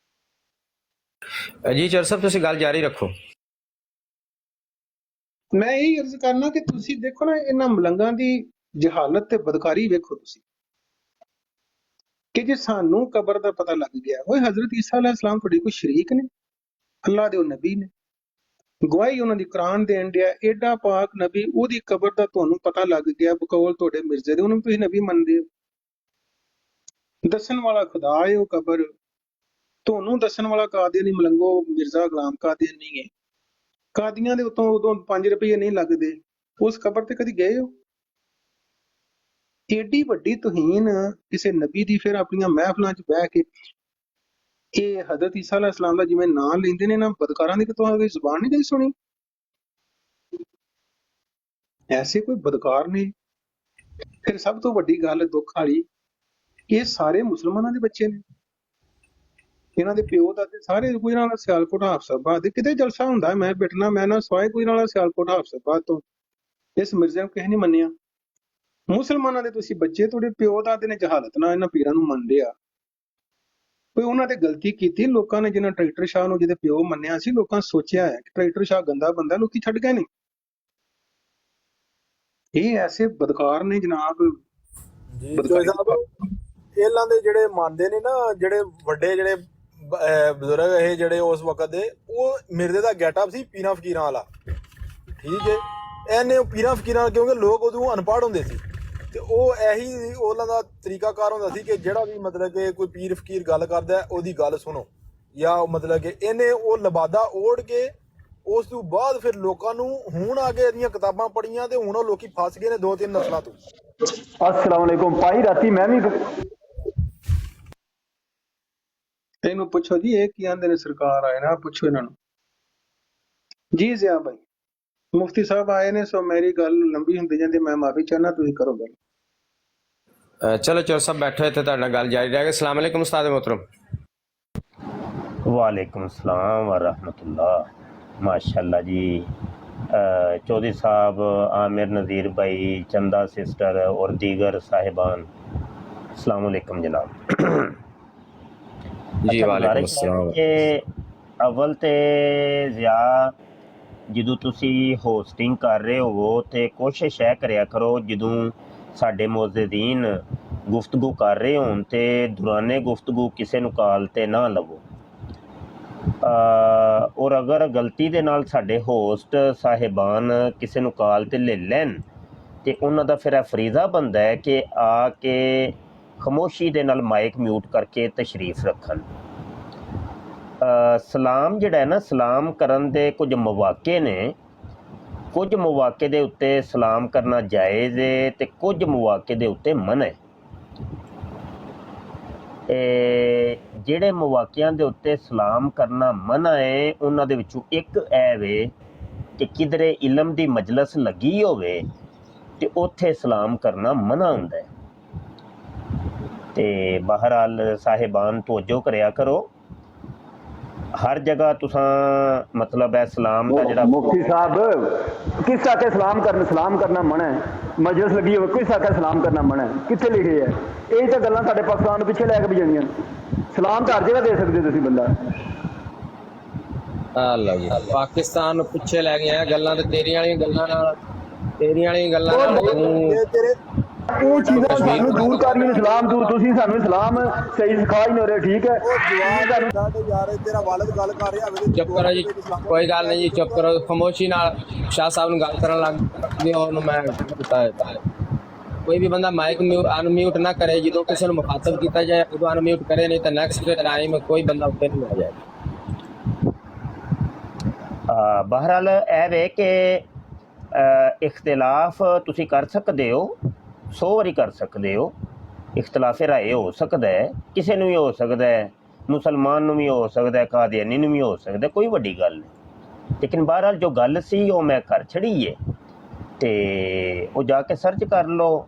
जी चर साहब ਤੁਸੀਂ ਗੱਲ ਜਾਰੀ ਰੱਖੋ। ਮੈਂ ਇਹ ਅਰਜ਼ ਕਰਨਾ ਕਿ ਤੁਸੀਂ ਦੇਖੋ ਨਾ ਇਹਨਾਂ ਮਲੰਗਾਂ ਦੀ ਜਹਾਲਤ ਤੇ ਬਦਕਾਰੀ ਵੇਖੋ ਤੁਸੀਂ, ਕਿ ਜੇ ਸਾਨੂੰ ਕਬਰ ਦਾ ਪਤਾ ਲੱਗ ਗਿਆ, ਓਏ ਹਜ਼ਰਤ ਈਸਾ ਅਲੈਹਿਸਲਾਮ ਤੁਹਾਡੀ ਕੋਈ ਸ਼ਰੀਕ ਨੇ? ਅੱਲਾਹ ਦੇ ਉਹ ਨਬੀ ਨੇ, ਗਵਾਹੀ ਉਹਨਾਂ ਦੀ ਕੁਰਾਨ ਦੇਣ ਡਿਆ। ਏਡਾ ਪਾਕ ਨਬੀ, ਉਹਦੀ ਕਬਰ ਦਾ ਤੁਹਾਨੂੰ ਪਤਾ ਲੱਗ ਗਿਆ ਬਕੌਲ ਤੁਹਾਡੇ ਮਿਰਜ਼ੇ ਦੇ, ਉਹਨੂੰ ਤੁਸੀਂ ਨਬੀ ਮੰਨਦੇ ਹੋ। ਦੱਸਣ ਵਾਲਾ ਖੁਦਾ ਹੈ ਉਹ ਕਬਰ, ਤੁਹਾਨੂੰ ਦੱਸਣ ਵਾਲਾ ਕਾਦੀਆਨੀ ਮਲੰਗੋ ਮਿਰਜ਼ਾ ਗੁਲਾਮ ਕਾਦੀਆਨੀ ਹੈ। ਕਾਦੀਆਂ ਦੇ ਉਤੋਂ ਉਦੋਂ 5 ਰੁਪਏ ਨਹੀਂ ਲੱਗਦੇ, ਉਸ ਕਬਰ ਤੇ ਕਦੀ ਗਏ ਹੋ? ਏਡੀ ਵੱਡੀ ਤੁਹੀਨ ਕਿਸੇ ਨਬੀ ਦੀ, ਫਿਰ ਆਪਣੀਆਂ ਮਹਿਫਲਾਂ 'ਚ ਬਹਿ ਕੇ ਇਹ ਹਜ਼ਰਤ ਈਸਾ ਅਲੈਹਿਸਲਾਮ ਦਾ ਜਿਵੇਂ ਨਾਂ ਲੈਂਦੇ ਨੇ ਨਾ ਬਦਕਾਰਾਂ ਦੀ, ਕਿ ਤੁਹਾਡੀ ਜ਼ੁਬਾਨ ਨਹੀਂ ਕਦੀ ਸੁਣੀ? ਐਸੇ ਕੋਈ ਬਦਕਾਰ ਨੇ। ਫਿਰ ਸਭ ਤੋਂ ਵੱਡੀ ਗੱਲ ਦੁੱਖ ਵਾਲੀ, ਇਹ ਸਾਰੇ ਮੁਸਲਮਾਨਾਂ ਦੇ ਬੱਚੇ ਨੇ। ਇਹਨਾਂ ਦੇ ਪਿਓ ਦਾਦੇ ਸਾਰੇ ਕੋਈ ਨਾਲ ਸਿਆਲਕੋਟ ਹਾਫਸਾਬਾਦ ਦੇ। ਕਿਤੇ ਜਲਸਾ ਹੁੰਦਾ ਮੈਂ ਬਿਠਣਾ, ਮੈਂ ਨਾ ਸਵਾਏ ਕੋਈ ਨਾਲ ਸਿਆਲਕੋਟ ਹਾਫਸਾਬਾਦ ਤੋਂ। ਇਸ ਮਿਰਜ਼ੇ ਨੂੰ ਕਿਸੇ ਨੇ ਮੰਨਿਆ। ਮੁਸਲਮਾਨਾਂ ਦੇ ਤੁਸੀਂ ਬੱਚੇ, ਤੁਹਾਡੇ ਪਿਓ ਦਾਦੇ ਨੇ ਜਹਾਲਤ ਨਾਲ ਇਹਨਾਂ ਪੀਰਾਂ ਨੂੰ ਮੰਨਦੇ ਆ। ਕੋਈ ਉਹਨਾਂ ਤੇ ਗਲਤੀ ਕੀਤੀ ਲੋਕਾਂ ਨੇ, ਜਿਹਨਾਂ ਟਰੈਕਟਰ ਸ਼ਾਹ ਨੂੰ ਜਿਹਦੇ ਪਿਓ ਮੰਨਿਆ ਸੀ, ਲੋਕਾਂ ਸੋਚਿਆ ਹੈ ਕਿ ਟਰੈਕਟਰ ਸ਼ਾਹ ਗੰਦਾ ਬੰਦਾ, ਲੋਕੀ ਛੱਡ ਗਏ ਨੇ। ਇਹ ਐਸੇ ਬਦਕਾਰ ਨੇ ਜਨਾਬ। ਜੀ ਇਹਨਾਂ ਦੇ ਜਿਹੜੇ ਮੰਨਦੇ ਨੇ ਨਾ, ਜਿਹੜੇ ਵੱਡੇ ਜਿਹੜੇ ਬਜ਼ੁਰਗ ਇਹ ਜਿਹੜੇ ਉਸ ਵਕਤ ਦੇ, ਉਹ ਮਿਰਜ਼ੇ ਦਾ ਗੈਟਅਪ ਸੀ ਪੀਰਾਂ ਫਕੀਰਾਂ ਵਾਲਾ। ਠੀਕ ਹੈ, ਇਹਨੇ ਪੀਰਾਂ ਫਕੀਰਾਂ, ਕਿਉਂਕਿ ਲੋਕ ਉਦੋਂ ਅਨਪੜ੍ਹ ਹੁੰਦੇ ਸੀ, ਤੇ ਉਹ ਇਹੀ ਉਹਨਾਂ ਦਾ ਤਰੀਕਾਕਾਰ ਹੁੰਦਾ ਸੀ ਕਿ ਜਿਹੜਾ ਵੀ ਮਤਲਬ ਕਿ ਕੋਈ ਪੀਰ ਫਕੀਰ ਗੱਲ ਕਰਦਾ ਉਹਦੀ ਗੱਲ ਸੁਣੋ, ਜਾਂ ਮਤਲਬ ਕਿ ਇਹਨੇ ਉਹ ਲਬਾਦਾ ਓੜ ਕੇ ਉਸ ਤੋਂ ਬਾਅਦ ਫਿਰ ਲੋਕਾਂ ਨੂੰ ਹੁਣ ਆ ਕੇ ਇਹਦੀਆਂ ਕਿਤਾਬਾਂ ਪੜ੍ਹੀਆਂ, ਤੇ ਹੁਣ ਉਹ ਲੋਕੀ ਫਸ ਗਏ ਨੇ 2-3 ਨਸਲਾਂ ਤੋਂ। अस्सलाम वालेकुम भाई, राती मैं भी ਇਹਨੂੰ ਪੁੱਛੋ ਜੀ ਇਹ ਕੀ ਆਂਦੇ ਨੇ, ਸਰਕਾਰ ਆਏ ਨਾ, ਪੁੱਛੋ ਇਹਨਾਂ ਨੂੰ ਜੀ। ਜ਼ਿਆ ਭਾਈ ਮੁਫਤੀ ਸਾਹਿਬ ਆਏ ਨੇ, ਸੋ ਮੇਰੀ ਗੱਲ ਲੰਬੀ ਹੁੰਦੀ ਜਾਂਦੀ, ਮੈਂ ਮਾਫੀ ਚਾਹਨਾ, ਤੁਸੀਂ ਕਰੋ ਗੱਲ। ਚਲੋ ਚਰ ਸਾਹਿਬ ਬੈਠੋ ਇੱਥੇ, ਤੁਹਾਡਾ ਗੱਲ ਜਾਰੀ ਰਹੇਗਾ। अस्सलाम वालेकुम उस्ताद मोहतरम। वालेकुम सलाम व रहमतुल्लाह। माशाल्लाह जी। चौधरी साहब, आमिर नज़ीर भाई, चंदा सिस्टर और दीगर साहिबान, अस्सलाम वालेकुम जनाब। जी वालेकुम अस्सलाम। कि अव्वल ते ज़िया ਜਦੋਂ ਤੁਸੀਂ ਹੋਸਟਿੰਗ ਕਰ ਰਹੇ ਹੋਵੋ ਤੇ ਕੋਸ਼ਿਸ਼ ਇਹ ਕਰਿਆ ਕਰੋ ਜਦੋਂ ਸਾਡੇ ਮੁਅੱਜ਼ਿਜ਼ੀਨ ਗੁਫ਼ਤਗੂ ਕਰ ਰਹੇ ਹੋਣ ਤੇ ਦੌਰਾਨੇ ਗੁਫ਼ਤਗੂ ਕਿਸੇ ਨੂੰ ਕਾਲ ਤੇ ਨਾ ਲਵੋ। ਔਰ ਅਗਰ ਗਲਤੀ ਦੇ ਨਾਲ ਸਾਡੇ ਹੋਸਟ ਸਾਹਿਬਾਨ ਕਿਸੇ ਨੂੰ ਕਾਲ ਤੇ ਲੈ ਲੈਣ ਤੇ ਉਹਨਾਂ ਦਾ ਫਿਰ ਇਹ ਫਰੀਜ਼ਾ ਬਣਦਾ ਹੈ ਕਿ ਆ ਕੇ ਖਾਮੋਸ਼ੀ ਦੇ ਨਾਲ ਮਾਈਕ ਮਿਊਟ ਕਰਕੇ ਤਸ਼ਰੀਫ ਰੱਖਣ। ਸਲਾਮ ਜਿਹੜਾ ਹੈ ਨਾ, ਸਲਾਮ ਕਰਨ ਦੇ ਕੁਝ ਮੌਕੇ ਨੇ। ਕੁਝ ਮੌਕੇ ਦੇ ਉੱਤੇ ਸਲਾਮ ਕਰਨਾ ਜਾਇਜ਼ ਹੈ ਤੇ ਕੁਝ ਮੌਕੇ ਦੇ ਉੱਤੇ ਮਨ੍ਹਾ ਹੈ। ਜਿਹੜੇ ਮੌਕਿਆਂ ਦੇ ਉੱਤੇ ਸਲਾਮ ਕਰਨਾ ਮਨ੍ਹਾ ਹੈ, ਉਹਨਾਂ ਦੇ ਵਿੱਚੋਂ ਇੱਕ ਇਹ ਵੇ ਕਿ ਕਿਧਰੇ ਇਲਮ ਦੀ ਮਜਲਿਸ ਲੱਗੀ ਹੋਵੇ ਤੇ ਉੱਥੇ ਸਲਾਮ ਕਰਨਾ ਮਨ੍ਹਾ ਹੁੰਦਾ ਹੈ। ਤੇ ਬਹਰਹਾਲ ਸਾਹਿਬਾਨ ਤਵੱਜੋ ਕਰਿਆ ਕਰੋ, हर जगह तुसां मतलब है सलाम का जड़ा मुफ्ती साहब किस आके सलाम करना मना है, मजलिस लगी हो किस आके सलाम करना मना है, कितने लिखे है? यही तो गल्लां साडे पाकिस्तान नूं पिछे लैके भी जांदियां। सलाम तो हर जगह दे सकदे तुसीं बंदा। ਅੱਲਾ ਜੀ, ਪਾਕਿਸਤਾਨ ਨੂੰ ਪਿੱਛੇ ਲੈ ਗਏ ਆ ਗੱਲਾਂ, ਤੇ ਤੇਰੀਆਂ ਵਾਲੀਆਂ ਗੱਲਾਂ ਨਾਲ ਤੇਰੇ ਇਹ ਚੀਜ਼ਾਂ ਸਾਨੂੰ ਦੂਰ ਕਰੀਏ। ਇਸਲਾਮ ਤੋਂ ਤੁਸੀਂ ਸਾਨੂੰ ਇਸਲਾਮ ਸਹੀ ਸਿਖਾ ਹੀ ਨਹੀਂ ਰਹੇ। ਠੀਕ ਹੈ, ਯਾਰ ਤੇਰਾ ਵਾਲਿਦ ਗੱਲ ਕਰ ਰਿਹਾ ਹੋਵੇ, ਚੁੱਪ ਕਰੋ ਜੀ, ਕੋਈ ਗੱਲ ਨਹੀਂ ਜੀ, ਚੁੱਪ ਕਰੋ। ਖਾਮੋਸ਼ੀ ਨਾਲ ਸ਼ਾਹ ਸਾਹਿਬ ਨੂੰ ਗੱਲ ਕਰਨ ਲੱਗ ਗਏ, ਉਹਨੂੰ ਮੈਂ ਬਤਾਇਆ। ਕੋਈ ਵੀ ਬੰਦਾ ਮਾਈਕ ਅਨਮਿਊਟ ਨਾ ਕਰੇ, ਜਦੋਂ ਕਿਸੇ ਨੂੰ ਮੁਖਾਤਬ ਕੀਤਾ ਜਾਏ ਉਦੋਂ ਅਨਮਿਊਟ ਕਰੇ, ਨਹੀਂ ਤਾਂ ਨੈਕਸਟ ਦੇ ਟਾਈਮ ਕੋਈ ਬੰਦਾ ਉੱਤੇ ਨਹੀਂ ਆ ਜਾਏ। ਬਹਰਾਲ ਇਹ ਵੇ ਕਿ ਇਖਤਲਾਫ ਤੁਸੀਂ ਕਰ ਸਕਦੇ ਹੋ, 100 ਵਾਰੀ ਕਰ ਸਕਦੇ ਹੋ। ਇਖਤਲਾਫ ਰਾਏ ਹੋ ਸਕਦਾ ਹੈ, ਕਿਸੇ ਨੂੰ ਵੀ ਹੋ ਸਕਦਾ ਹੈ, ਮੁਸਲਮਾਨ ਨੂੰ ਵੀ ਹੋ ਸਕਦਾ ਹੈ, ਕਾਦੀਆਨੀ ਨੂੰ ਵੀ ਹੋ ਸਕਦਾ, ਕੋਈ ਵੱਡੀ ਗੱਲ ਨਹੀਂ। ਲੇਕਿਨ ਬਹਰਾਲ ਜੋ ਗੱਲ ਸੀ ਉਹ ਮੈਂ ਕਰ ਛੜੀ ਹੈ, ਤੇ ਉਹ ਜਾ ਕੇ ਸਰਚ ਕਰ ਲਓ।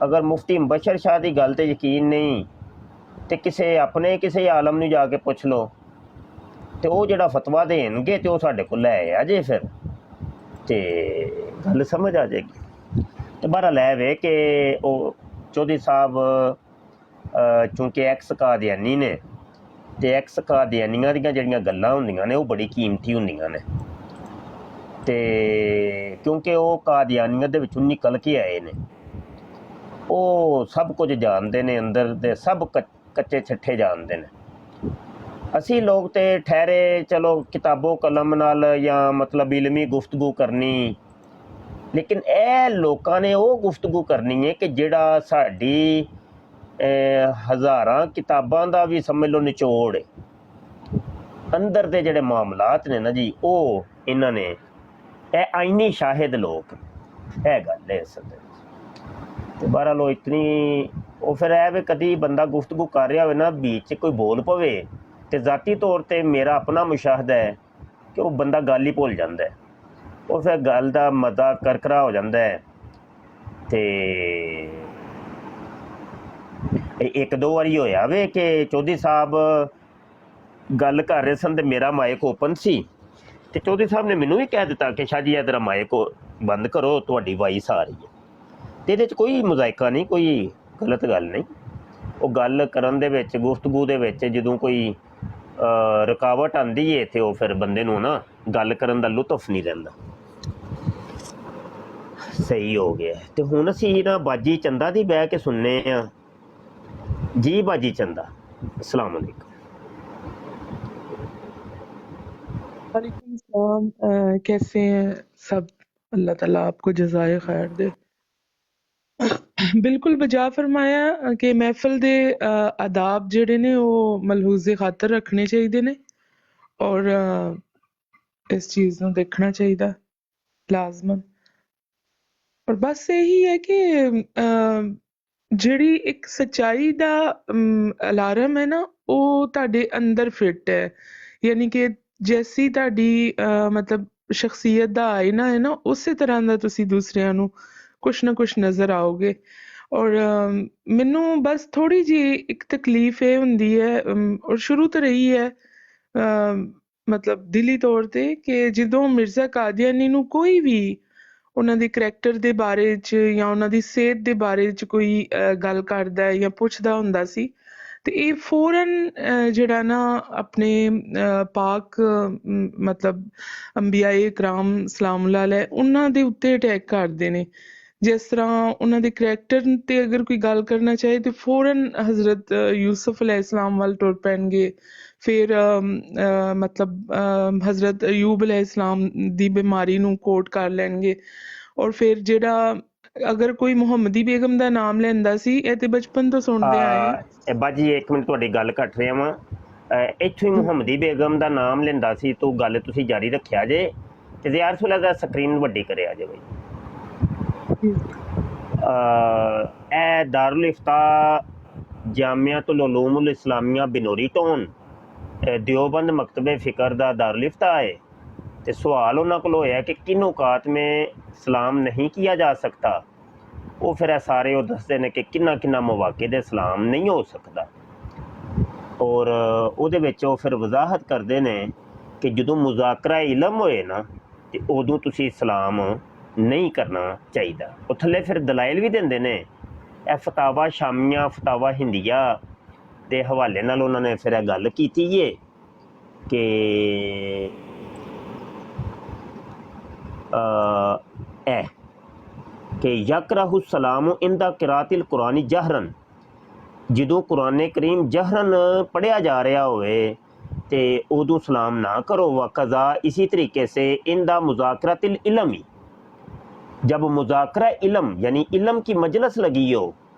ਅਗਰ ਮੁਫਤੀ ਮੁਬਸ਼ਰ ਸ਼ਾਹ ਦੀ ਗੱਲ 'ਤੇ ਯਕੀਨ ਨਹੀਂ ਤੇ ਕਿਸੇ ਕਿਸੇ ਆਲਮ ਨੂੰ ਜਾ ਕੇ ਪੁੱਛ ਲਓ, ਤੇ ਉਹ ਜਿਹੜਾ ਫਤਵਾ ਦੇਣਗੇ ਤੇ ਉਹ ਸਾਡੇ ਕੋਲ ਲੈ ਆ ਜੇ ਫਿਰ, ਤੇ ਗੱਲ ਸਮਝ ਆ ਜਾਏਗੀ। ਤੇ ਬਹਰਾਲ ਲੈ ਵੇ ਕਿ ਉਹ ਚੌਧਰੀ ਸਾਹਿਬ ਚੂੰਕਿ ਐਕਸ ਕਾਦੀਆਨੀ ਨੇ, ਤੇ ਐਕਸ ਕਾਦੀਆਨੀਆਂ ਦੀਆਂ ਜਿਹੜੀਆਂ ਗੱਲਾਂ ਹੁੰਦੀਆਂ ਨੇ ਉਹ ਬੜੀ ਕੀਮਤੀ ਹੁੰਦੀਆਂ ਨੇ, ਤੇ ਕਿਉਂਕਿ ਉਹ ਕਾਦੀਆਨੀਅਤ ਦੇ ਵਿੱਚੋਂ ਨਿਕਲ ਕੇ ਆਏ ਨੇ, ਉਹ ਸਭ ਕੁਝ ਜਾਣਦੇ ਨੇ, ਅੰਦਰ ਦੇ ਸਭ ਕੱਚੇ ਛੱਠੇ ਜਾਣਦੇ ਨੇ। ਅਸੀਂ ਲੋਕ ਤੇ ਠਹਿਰੇ ਚਲੋ ਕਿਤਾਬੋ ਕਲਮ ਨਾਲ ਜਾਂ ਮਤਲਬ ਇਲਮੀ ਗੁਫ਼ਤਗੂ ਕਰਨੀ, ਲੇਕਿਨ ਇਹ ਲੋਕਾਂ ਨੇ ਉਹ ਗੁਫ਼ਤਗੂ ਕਰਨੀ ਹੈ ਕਿ ਜਿਹੜਾ ਸਾਡੀ ਹਜ਼ਾਰਾਂ ਕਿਤਾਬਾਂ ਦਾ ਵੀ ਸਮਝ ਲਓ ਨਿਚੋੜ ਹੈ। ਅੰਦਰ ਦੇ ਜਿਹੜੇ ਮਾਮਲਾਤ ਨੇ ਨਾ ਜੀ, ਉਹ ਇਹਨਾਂ ਨੇ, ਇਹ ਆਈਨੀ ਸ਼ਾਹਿਦ ਲੋਕ, ਇਹ ਗੱਲ ਹੈ ਇਸ ਦੇ। ਤੇ ਬਹਰਾਲ ਉਹ ਇਤਨੀ, ਉਹ ਫਿਰ ਇਹ ਵੀ ਕਦੀ ਬੰਦਾ ਗੁਫ਼ਤਗੂ ਕਰ ਰਿਹਾ ਹੋਵੇ ਨਾ, ਵਿੱਚ 'ਚ ਕੋਈ ਬੋਲ ਪਵੇ, ਤੇ ਜ਼ਾਤੀ ਤੌਰ 'ਤੇ ਮੇਰਾ ਆਪਣਾ ਮੁਸ਼ਾਹਦਾ ਹੈ ਕਿ ਉਹ ਬੰਦਾ ਗੱਲ ਹੀ ਭੁੱਲ ਜਾਂਦਾ ਹੈ, ਉਹ ਫਿਰ ਗੱਲ ਦਾ ਮਜ਼ਾ ਕਰਕਰਾ ਹੋ ਜਾਂਦਾ ਹੈ। ਤੇ ਇੱਕ ਦੋ ਵਾਰੀ ਹੋਇਆ ਵੇ ਕਿ ਚੌਧਰੀ ਸਾਹਿਬ ਗੱਲ ਕਰ ਰਹੇ ਸਨ ਤੇ ਮੇਰਾ ਮਾਈਕ ਓਪਨ ਸੀ, ਤੇ ਚੌਧਰੀ ਸਾਹਿਬ ਨੇ ਮੈਨੂੰ ਵੀ ਕਹਿ ਦਿੱਤਾ ਕਿ ਸ਼ਾਹ ਜੀ ਇਹ ਤੇਰਾ ਮਾਈਕ ਬੰਦ ਕਰੋ, ਤੁਹਾਡੀ ਵਾਇਸ ਆ ਰਹੀ ਹੈ। ਤੇ ਇਹਦੇ 'ਚ ਕੋਈ ਮੁਜ਼ਾਇਕਾ ਨਹੀਂ, ਕੋਈ ਗਲਤ ਗੱਲ ਨਹੀਂ। ਉਹ ਗੱਲ ਕਰਨ ਦੇ ਵਿੱਚ, ਗੁਫ਼ਤਗੂ ਦੇ ਵਿੱਚ ਜਦੋਂ ਕੋਈ ਰੁਕਾਵਟ ਆਉਂਦੀ ਹੈ ਤੇ ਉਹ ਫਿਰ ਬੰਦੇ ਨੂੰ ਨਾ ਗੱਲ ਕਰਨ ਦਾ ਲੁਤਫ ਨਹੀਂ ਰਹਿੰਦਾ। ਸਹੀ ਹੋ ਗਿਆ। ਤੇ ਹੁਣ ਅਸੀਂ ਨਾ ਬਾਜੀ ਚੰਦਾ ਦੀ ਬਹਿ ਕੇ ਸੁਣਨੇ ਆ ਜੀ। ਬਾਜੀ चंदा, अस्सलाम वालेकुम। वालेकुम सलाम। कैसे हैं सब? अल्लाह ताला आपको जज़ाए खैर दे। बिल्कुल बजा फरमाया कि महफिल दे आदाब जेह्ड़े ने ओह् मलहूज़े खातर रखने चाहिए ने, और इस चीज़ नूं देखना चाहिए लाजमन। और बस यही है कि ਜਿਹੜੀ ਇੱਕ ਸੱਚਾਈ ਦਾ ਅਲਾਰਮ ਹੈ ਨਾ, ਉਹ ਤੁਹਾਡੇ ਅੰਦਰ ਫਿੱਟ ਹੈ। ਯਾਨੀ ਕਿ ਜੈਸੀ ਤੁਹਾਡੀ ਮਤਲਬ ਸ਼ਖਸੀਅਤ ਦਾ ਆਇਨਾ ਹੈ ਨਾ, ਉਸੇ ਤਰ੍ਹਾਂ ਦਾ ਤੁਸੀਂ ਦੂਸਰਿਆਂ ਨੂੰ ਕੁਛ ਨਾ ਕੁਛ ਨਜ਼ਰ ਆਓਗੇ। ਔਰ ਮੈਨੂੰ ਬਸ ਥੋੜ੍ਹੀ ਜਿਹੀ ਇੱਕ ਤਕਲੀਫ ਇਹ ਹੁੰਦੀ ਹੈ, ਔਰ ਸ਼ੁਰੂ ਤੋਂ ਰਹੀ ਹੈ ਮਤਲਬ ਦਿਲੀ ਤੌਰ 'ਤੇ, ਕਿ ਜਦੋਂ ਮਿਰਜ਼ਾ ਕਾਦੀਆਨੀ ਨੂੰ ਕੋਈ ਵੀ ਉਹਨਾਂ ਦੇ ਕਰੈਕਟਰ ਦੇ ਬਾਰੇ 'ਚ ਜਾਂ ਉਹਨਾਂ ਦੀ ਸਿਹਤ ਦੇ ਬਾਰੇ 'ਚ ਕੋਈ ਗੱਲ ਕਰਦਾ ਜਾਂ ਪੁੱਛਦਾ ਹੁੰਦਾ ਸੀ, ਤੇ ਇਹ ਫੌਰਨ ਜਿਹੜਾ ਨਾ ਆਪਣੇ ਪਾਕ ਮਤਲਬ ਅੰਬੀਆਏ ਇਕਰਾਮ ਸਲਾਮੁੱਲਾਹ ਅਲੈਹ ਉਹਨਾਂ ਦੇ ਉੱਤੇ ਅਟੈਕ ਕਰਦੇ ਨੇ। ਜਿਸ ਤਰ੍ਹਾਂ ਉਹਨਾਂ ਦੇ ਕਰੈਕਟਰ 'ਤੇ ਅਗਰ ਕੋਈ ਗੱਲ ਕਰਨਾ ਚਾਹੇ ਤੇ ਫੌਰਨ ਹਜ਼ਰਤ ਯੂਸਫ ਅਲੈਹਿਸਲਾਮ ਵੱਲ ਟੁਰ ਪੈਣਗੇ, ਫਿਰ ਮਤਲਬ ਹਜ਼ਰਤ ਅਯੂਬ ਅਲੈਹਿਸਲਾਮ ਦੀ ਬਿਮਾਰੀ ਨੂੰ ਕੋਟ ਕਰ ਲੈਣਗੇ। ਔਰ ਫਿਰ ਜਿਹੜਾ ਅਗਰ ਕੋਈ ਮੁਹੰਮਦੀ ਬੇਗਮ ਦਾ ਨਾਮ ਲੈਂਦਾ ਸੀ, ਇਹ ਤੇ ਬਚਪਨ ਤੋਂ ਸੁਣਦੇ ਆਏ। ਬਾਜੀ ਇੱਕ ਮਿੰਟ ਤੁਹਾਡੀ ਗੱਲ ਕੱਟ ਰਿਹਾ ਵਾਂ, ਇੱਥੋਂ ਹੀ ਮੁਹੰਮਦੀ ਬੇਗਮ ਦਾ ਨਾਮ ਲੈਂਦਾ ਸੀ, ਤੂੰ ਗੱਲ ਤੁਸੀਂ ਜਾਰੀ ਰੱਖਿਆ ਜੇ, ਤੇ ਯਾਰ ਸੁਲਾ ਦਾ ਸਕਰੀਨ ਵੱਡੀ ਕਰਿਆ ਜੇ ਬਈ। ਇਹ ਦਾਰੁਲ ਇਫਤਾ ਜਾਮਿਆਤੁਲ ਉਲੂਮੁਲ ਇਸਲਾਮੀਆ ਬਿਨੋਰੀ ਟੋਨ ਦਿਓਬੰਦ ਮਕਤਬੇ ਫਿਕਰ ਦਾ ਦਾਰੁਲ ਇਫਤਾ ਹੈ। ਤੇ ਸਵਾਲ ਉਹਨਾਂ ਕੋਲ ਹੋਇਆ ਕਿ ਕਿਨ ਔਕਾਤ में सलाम नहीं किया जा सकता। ਉਹ ਫਿਰ ਇਹ ਸਾਰੇ ਉਹ ਦੱਸਦੇ ਨੇ ਕਿ ਕਿੰਨਾ ਕਿੰਨਾ ਮੌਕੇ ਦੇ ਸਲਾਮ ਨਹੀਂ ਹੋ ਸਕਦਾ, ਔਰ ਉਹਦੇ ਵਿੱਚ ਉਹ ਫਿਰ ਵਜ਼ਾਹਤ ਕਰਦੇ ਨੇ ਕਿ ਜਦੋਂ ਮੁਜ਼ਾਕਰਾ ਇਲਮ ਹੋਏ ਨਾ, ਤੇ ਉਦੋਂ ਤੁਸੀਂ ਸਲਾਮ ਨਹੀਂ ਕਰਨਾ ਚਾਹੀਦਾ। ਉਹ ਥੱਲੇ ਫਿਰ ਦਲਾਇਲ ਵੀ ਦਿੰਦੇ ਨੇ, ਇਹ ਫਤਾਵਾ ਸ਼ਾਮੀਆ ਫਤਾਵਾ ਹਿੰਦੀਆ ਦੇ ਹਵਾਲੇ ਨਾਲ ਉਹਨਾਂ ਨੇ ਫਿਰ ਇਹ ਗੱਲ ਕੀਤੀ ਹੈ ਕਿ کہ یکرہ السلام عند قراءۃ القرآن جہرن، جدوں قرآن کریم جہرن پڑھیا جا رہا ہوئے تے ادوں سلام نہ کرو۔ وقضا اسی طریقے سے عند مذاکرۃ العلم، जब मुज़ाकरा इल्म यानी इल्म की मजलिस लगी हो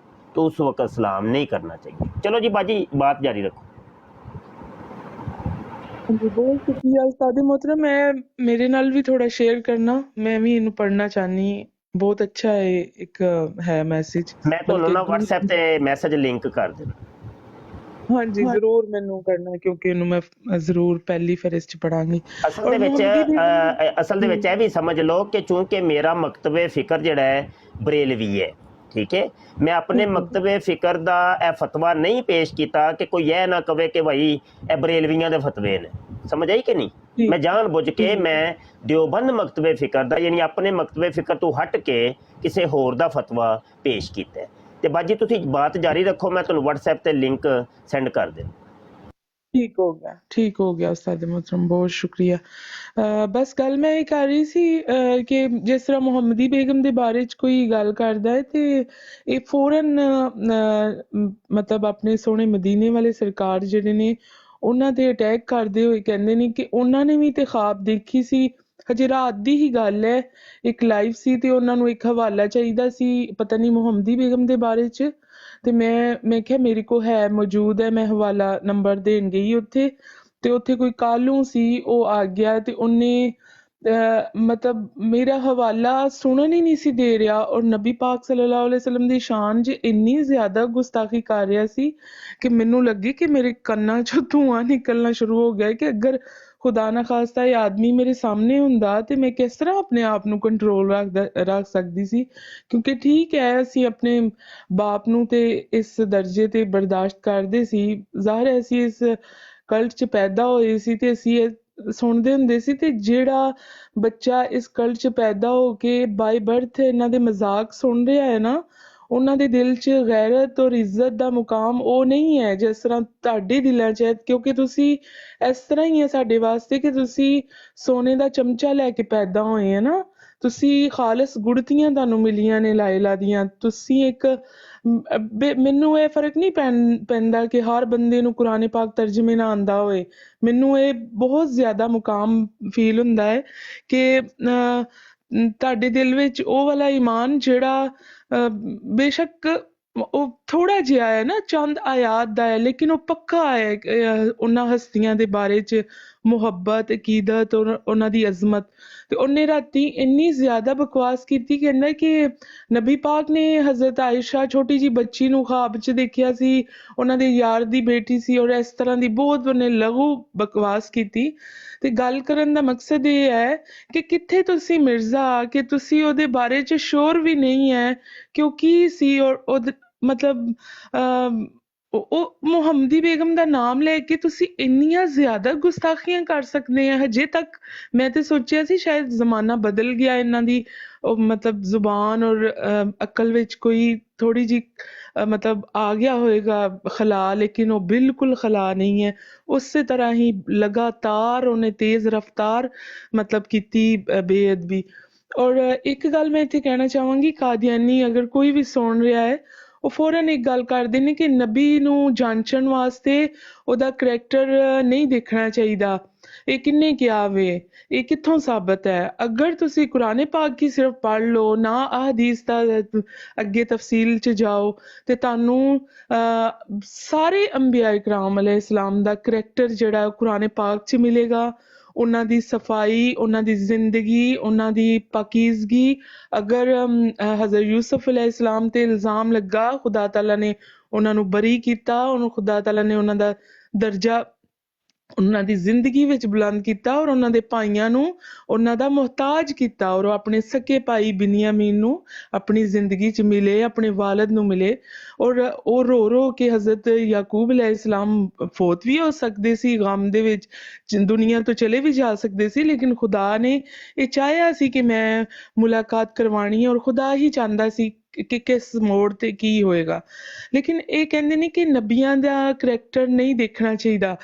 तो उस वक्त सलाम नहीं करना चाहिए। चलो जी बाजी बात जारी रखो। जी बहुत शुक्रिया उस्ताद मोहतरम। मैं मेरे नाल भी थोड़ा शेयर करना, मैं भी इनू पढ़ना चाहनी। बहुत अच्छा है, एक है मैसेज, मैं ਤੁਹਾਨੂੰ बल्कि ਨਾ WhatsApp ਤੇ ਮੈਸੇਜ ਲਿੰਕ ਕਰ ਦੇਣਾ। हाँ जी जरूर मैनू करना, क्योंकि इनू मैं जरूर पहली फेरे च पढ़ांगी। ਅਸਲ और ਦੇ ਵਿੱਚ मोहम्मदी बेगम ਅਸਲ ਦੇ ਵਿੱਚ ਇਹ ਵੀ ਸਮਝ ਲਓ ਕਿ ਚੂੰਕਿ ਮੇਰਾ ਮਕਤਬੇ ਫਿਕਰ ਜਿਹੜਾ ਹੈ ਬਰੇਲਵੀ ਹੈ, ਠੀਕ ਹੈ, ਮੈਂ ਆਪਣੇ ਮਕਤਬੇ ਫਿਕਰ ਦਾ ਇਹ ਫਤਵਾ ਨਹੀਂ ਪੇਸ਼ ਕੀਤਾ ਕਿ ਕੋਈ ਇਹ ਨਾ ਕਵੇ ਕਿ ਭਾਈ ਇਹ ਬਰੇਲਵੀਆਂ ਦੇ ਫਤਵੇ ਨੇ, ਸਮਝ ਆਈ ਕਿ ਨਹੀਂ। ਮੈਂ ਜਾਣ ਬੁੱਝ ਕੇ ਮੈਂ ਦਿਓਬੰਦ ਮਕਤਬੇ ਫਿਕਰ ਦਾ ਯਾਨੀ ਆਪਣੇ ਮਕਤਬੇ ਫਿਕਰ ਤੋਂ ਹਟ ਕੇ ਕਿਸੇ ਹੋਰ ਦਾ ਫਤਵਾ ਪੇਸ਼ ਕੀਤਾ। ਤੇ ਬਾਜੀ ਤੁਸੀਂ ਬਾਤ ਜਾਰੀ ਰੱਖੋ, ਮੈਂ ਤੁਹਾਨੂੰ WhatsApp ਤੇ ਲਿੰਕ ਸੈਂਡ ਕਰ ਦੇਣਾ। ठीक हो गया उस्ताद मोहतरम, बहुत शुक्रिया। बस गल मैं ये कर रही सी कि जिस तरह मुहम्मदी बेगम दे बारे च कोई गल करदा है ते ये फौरन मतलब अपने सोहने मदीने वाले सरकार ਜਿਹੜੇ ਨੇ ਉਹਨਾਂ ਤੇ ਅਟੈਕ ਕਰਦੇ ਹੋਏ ਕਹਿੰਦੇ ਨੇ ਕਿ ਉਹਨਾਂ ਨੇ ਵੀ ਤੇ ख्वाब ਦੇਖੀ ਸੀ। ਹਜੇ ਰਾਤ ਦੀ ਹੀ ਗੱਲ ਹੈ, ਇੱਕ ਲਾਈਵ ਸੀ ਤੇ ਉਹਨਾਂ ਨੂੰ ਇੱਕ ਹਵਾਲਾ ਚਾਹੀਦਾ ਸੀ ਪਤਾ ਨਹੀਂ ਮੁਹੰਮਦੀ ਬੇਗਮ ਦੇ ਬਾਰੇ ਚ, ਤੇ ਮੈਂ ਕਿਹਾ ਮੇਰੇ ਕੋਲ ਹੈ ਮੌਜੂਦ ਹੈ, ਮੈਂ ਹਵਾਲਾ ਨੰਬਰ ਦੇਣ ਗਈ ਉੱਥੇ, ਤੇ ਉੱਥੇ ਕੋਈ ਕਾਲੂ ਸੀ ਉਹ ਆ ਗਿਆ ਤੇ ਉਹਨੇ ਮਤਲਬ ਮੇਰਾ ਹਵਾਲਾ ਸੁਣਨ ਹੀ ਨਹੀਂ ਸੀ ਦੇ ਰਿਹਾ, ਔਰ ਨਬੀ ਪਾਕ ਸੱਲੱਲਾਹੁ ਅਲੈਹਿ ਵਸੱਲਮ ਦੀ ਸ਼ਾਨ 'ਚ ਇੰਨੀ ਜ਼ਿਆਦਾ ਗੁਸਤਾਖੀ ਕਰ ਰਿਹਾ ਸੀ ਕਿ ਮੈਨੂੰ ਲੱਗੀ ਕਿ ਮੇਰੇ ਕੰਨਾਂ 'ਚੋਂ ਧੂੰਆਂ ਨਿਕਲਣਾ ਸ਼ੁਰੂ ਹੋ ਗਿਆ ਕਿ ਅਗਰ ਖੁਦਾ ਨਾ ਖਾਸਤਾ ਇਹ ਆਦਮੀ ਮੇਰੇ ਸਾਹਮਣੇ ਹੁੰਦਾ ਤੇ ਮੈਂ ਕਿਸ ਤਰ੍ਹਾਂ ਆਪਣੇ ਆਪ ਨੂੰ ਕੰਟਰੋਲ ਰੱਖ ਸਕਦੀ ਸੀ। ਕਿਉਂਕਿ ਠੀਕ ਹੈ ਅਸੀਂ ਆਪਣੇ ਬਾਪ ਨੂੰ ਤੇ ਇਸ ਦਰਜੇ ਤੇ ਬਰਦਾਸ਼ਤ ਕਰਦੇ ਸੀ, ਜ਼ਾਹਿਰ ਹੈ ਅਸੀਂ ਇਸ ਕਲਟ 'ਚ ਪੈਦਾ ਹੋਏ ਸੀ ਤੇ ਅਸੀਂ ਇਹ ਸੁਣਦੇ ਹੁੰਦੇ ਸੀ, ਤੇ ਜਿਹੜਾ ਬੱਚਾ ਇਸ ਕਲਟ 'ਚ ਪੈਦਾ ਹੋ ਕੇ ਬਾਈ ਬਰਥ ਇਹਨਾਂ ਦੇ ਮਜ਼ਾਕ ਸੁਣ ਰਿਹਾ ਹੈ ਨਾ, ਉਹਨਾਂ ਦੇ ਦਿਲ 'ਚ ਗੈਰਤ ਔਰ ਇੱਜ਼ਤ ਦਾ ਮੁਕਾਮ ਉਹ ਨਹੀਂ ਹੈ ਜਿਸ ਤਰ੍ਹਾਂ ਤੁਹਾਡੇ ਦਿਲਾਂ 'ਚ ਹੈ, ਕਿਉਂਕਿ ਤੁਸੀਂ ਇਸ ਤਰ੍ਹਾਂ ਹੀ ਹੈ ਸਾਡੇ ਵਾਸਤੇ ਕਿ ਤੁਸੀਂ ਸੋਨੇ ਦਾ ਚਮਚਾ ਲੈ ਕੇ ਪੈਦਾ ਹੋਏ ਹੈ ਨਾ, ਤੁਸੀਂ ਖਾਲਸ ਗੁੜਤੀਆਂ ਤੁਹਾਨੂੰ ਮਿਲੀਆਂ ਨੇ ਲਾਇਲਾ ਦੀਆਂ, ਤੁਸੀਂ ਇੱਕ ਮੈਨੂੰ ਇਹ ਫਰਕ ਨਹੀਂ ਪੈਂਦਾ ਕਿ ਹਰ ਬੰਦੇ ਨੂੰ ਕੁਰਾਨ ਪਾਕ ਤਰਜਮੇ ਨਾ ਆਉਂਦਾ ਹੋਏ, ਮੈਨੂੰ ਇਹ ਬਹੁਤ ਜ਼ਿਆਦਾ ਮੁਕਾਮ ਫੀਲ ਹੁੰਦਾ ਹੈ ਕਿ ਤੁਹਾਡੇ ਦਿਲ ਵਿੱਚ ਉਹ ਵਾਲਾ ਈਮਾਨ ਜਿਹੜਾ ਬੇਸ਼ੱਕ ਉਹ ਥੋੜਾ ਜਿਹਾ ਹੈ ਨਾ, ਚੰਦ ਆਯਾਤ ਦਾ ਹੈ, ਲੇਕਿਨ ਉਹ ਪੱਕਾ ਹੈ ਉਹਨਾਂ ਹਸਤੀਆਂ ਦੇ ਬਾਰੇ 'ਚ ਮੁਹੱਬਤ, ਅਕੀਦਤ ਔਰ ਉਹਨਾਂ ਦੀ ਅਜ਼ਮਤ। ਤੇ ਉਹਨੇ ਰਾਤੀ ਇੰਨੀ ਜ਼ਿਆਦਾ ਬਕਵਾਸ ਕੀਤੀ, ਕਹਿੰਦਾ ਕਿ ਨਬੀ ਪਾਕ ਨੇ ਹਜ਼ਰਤ ਆਇਸ਼ਾ ਛੋਟੀ ਜਿਹੀ ਬੱਚੀ ਨੂੰ ख्वाब 'ਚ ਦੇਖਿਆ ਸੀ, ਉਹਨਾਂ ਦੇ ਯਾਰ ਦੀ ਬੇਟੀ ਸੀ, ਔਰ ਇਸ ਤਰ੍ਹਾਂ ਦੀ ਬਹੁਤ ਉਹਨੇ ਲਘੂ ਬਕਵਾਸ ਕੀਤੀ। ਤੇ ਗੱਲ ਕਰਨ ਦਾ ਮਕਸਦ ਇਹ ਹੈ ਕਿ ਕਿੱਥੇ ਤੁਸੀਂ ਮਿਰਜ਼ਾ ਕਿ ਤੁਸੀਂ ਉਹਦੇ ਬਾਰੇ 'ਚ ਸ਼ੋਰ ਵੀ ਨਹੀਂ ਹੈ ਕਿ ਉਹ ਕੀ ਸੀ, ਔਰ ਮਤਲਬ ਉਹ ਮੁਹੰਮਦੀ ਬੇਗਮ ਦਾ ਨਾਮ ਲੈ ਕੇ ਤੁਸੀਂ ਇੰਨੀਆਂ ਜ਼ਿਆਦਾ ਗੁਸਤਾਖੀਆਂ ਕਰ ਸਕਦੇ ਆ। ਹਜੇ ਤੱਕ ਮੈਂ ਤੇ ਸੋਚਿਆ ਸੀ ਸ਼ਾਇਦ ਜ਼ਮਾਨਾ ਬਦਲ ਗਿਆ, ਇਹਨਾਂ ਦੀ ਉਹ ਮਤਲਬ ਜ਼ੁਬਾਨ ਔਰ ਅਕਲ ਵਿੱਚ ਕੋਈ ਥੋੜੀ ਜਿਹੀ ਮਤਲਬ ਆ ਗਿਆ ਹੋਏਗਾ ਖਲਾ, ਲੇਕਿਨ ਉਹ ਬਿਲਕੁਲ ਖਲਾ ਨਹੀਂ ਹੈ। ਉਸੇ ਤਰ੍ਹਾਂ ਹੀ ਲਗਾਤਾਰ ਉਹਨੇ ਤੇਜ਼ ਰਫ਼ਤਾਰ ਮਤਲਬ ਕੀਤੀ ਬੇਅਦਬੀ। ਔਰ ਇੱਕ ਗੱਲ ਮੈਂ ਇੱਥੇ ਕਹਿਣਾ ਚਾਹਾਂਗੀ, ਕਾਦੀਆਨੀ ਅਗਰ ਕੋਈ ਵੀ ਸੁਣ ਰਿਹਾ ਹੈ ਉਹ ਫੌਰਨ ਇੱਕ ਗੱਲ ਕਰਦੇ ਨੇ ਕਿ ਨਬੀ ਨੂੰ ਜਾਂਚਣ ਵਾਸਤੇ ਉਹਦਾ ਕਰੈਕਟਰ ਨਹੀਂ ਦੇਖਣਾ ਚਾਹੀਦਾ। ਇਹ ਕਿਹਨੇ ਕਿਹਾ ਵੇ, ਇਹ ਕਿੱਥੋਂ ਸਾਬਤ ਹੈ? ਅਗਰ ਤੁਸੀਂ ਕੁਰਾਨ ਪਾਕ ਹੀ ਸਿਰਫ ਪੜ੍ਹ ਲਓ, ਨਾ ਹਦੀਸ ਦਾ ਅੱਗੇ ਤਫਸੀਲ 'ਚ ਜਾਓ, ਤੇ ਤੁਹਾਨੂੰ ਸਾਰੇ ਅੰਬੀਆ ਇਕਰਾਮ ਅਲੈਹਿ ਸਲਾਮ ਦਾ ਕਰੈਕਟਰ ਜਿਹੜਾ ਕੁਰਾਨ ਪਾਕ 'ਚ ਮਿਲੇਗਾ, ਉਹਨਾਂ ਦੀ ਸਫਾਈ, ਉਹਨਾਂ ਦੀ ਜ਼ਿੰਦਗੀ, ਉਹਨਾਂ ਦੀ ਪਾਕੀਜ਼ਗੀ। ਅਗਰ ਹਜ਼ਰਤ ਯੂਸਫ ਅਲੈਹਿ ਸਲਾਮ ਤੇ ਇਲਜ਼ਾਮ ਲੱਗਾ, ਖੁਦਾ ਤਾਲਾ ਨੇ ਉਹਨਾਂ ਨੂੰ ਬਰੀ ਕੀਤਾ, ਉਹਨੂੰ ਖੁਦਾ ਤਾਲਾ ਨੇ ਉਹਨਾਂ ਦਾ ਦਰਜਾ ਉਹਨਾਂ ਦੀ ਜ਼ਿੰਦਗੀ ਵਿੱਚ ਬੁਲੰਦ ਕੀਤਾ, ਔਰ ਉਹਨਾਂ ਦੇ ਭਾਈਆਂ ਨੂੰ ਉਹਨਾਂ ਦਾ ਮੁਹਤਾਜ ਕੀਤਾ, ਔਰ ਉਹ ਆਪਣੇ ਸਕੇ ਭਾਈ ਬਿਨਯਾਮੀਨ ਨੂੰ ਆਪਣੀ ਜ਼ਿੰਦਗੀ 'ਚ ਮਿਲੇ, ਆਪਣੇ ਵਾਲਿਦ ਨੂੰ ਮਿਲੇ। ਔਰ ਉਹ ਰੋ ਰੋ ਕੇ ਹਜ਼ਰਤ ਯਾਕੂਬ ਅਲੈਹਿ ਸਲਾਮ ਫੌਤ ਵੀ ਹੋ ਸਕਦੇ ਸੀ ਗਮ ਦੇ ਵਿੱਚ, ਦੁਨੀਆ ਤੋਂ ਚਲੇ ਵੀ ਜਾ ਸਕਦੇ ਸੀ, ਲੇਕਿਨ ਖੁਦਾ ਨੇ ਇਹ ਚਾਹਿਆ ਸੀ ਕਿ ਮੈਂ ਮੁਲਾਕਾਤ ਕਰਵਾਉਣੀ ਹੈ, ਔਰ ਖੁਦਾ ਹੀ ਚਾਹੁੰਦਾ ਸੀ ਕਿ ਕਿਸ ਮੋੜ ਤੇ ਕੀ ਹੋਏਗਾ। ਲੇਕਿਨ ਇਹ ਕਹਿੰਦੇ ਨੇ ਕਿ ਨਬੀਆਂ ਦਾ ਕਰੈਕਟਰ ਨਹੀਂ ਦੇਖਣਾ ਚਾਹੀਦਾ,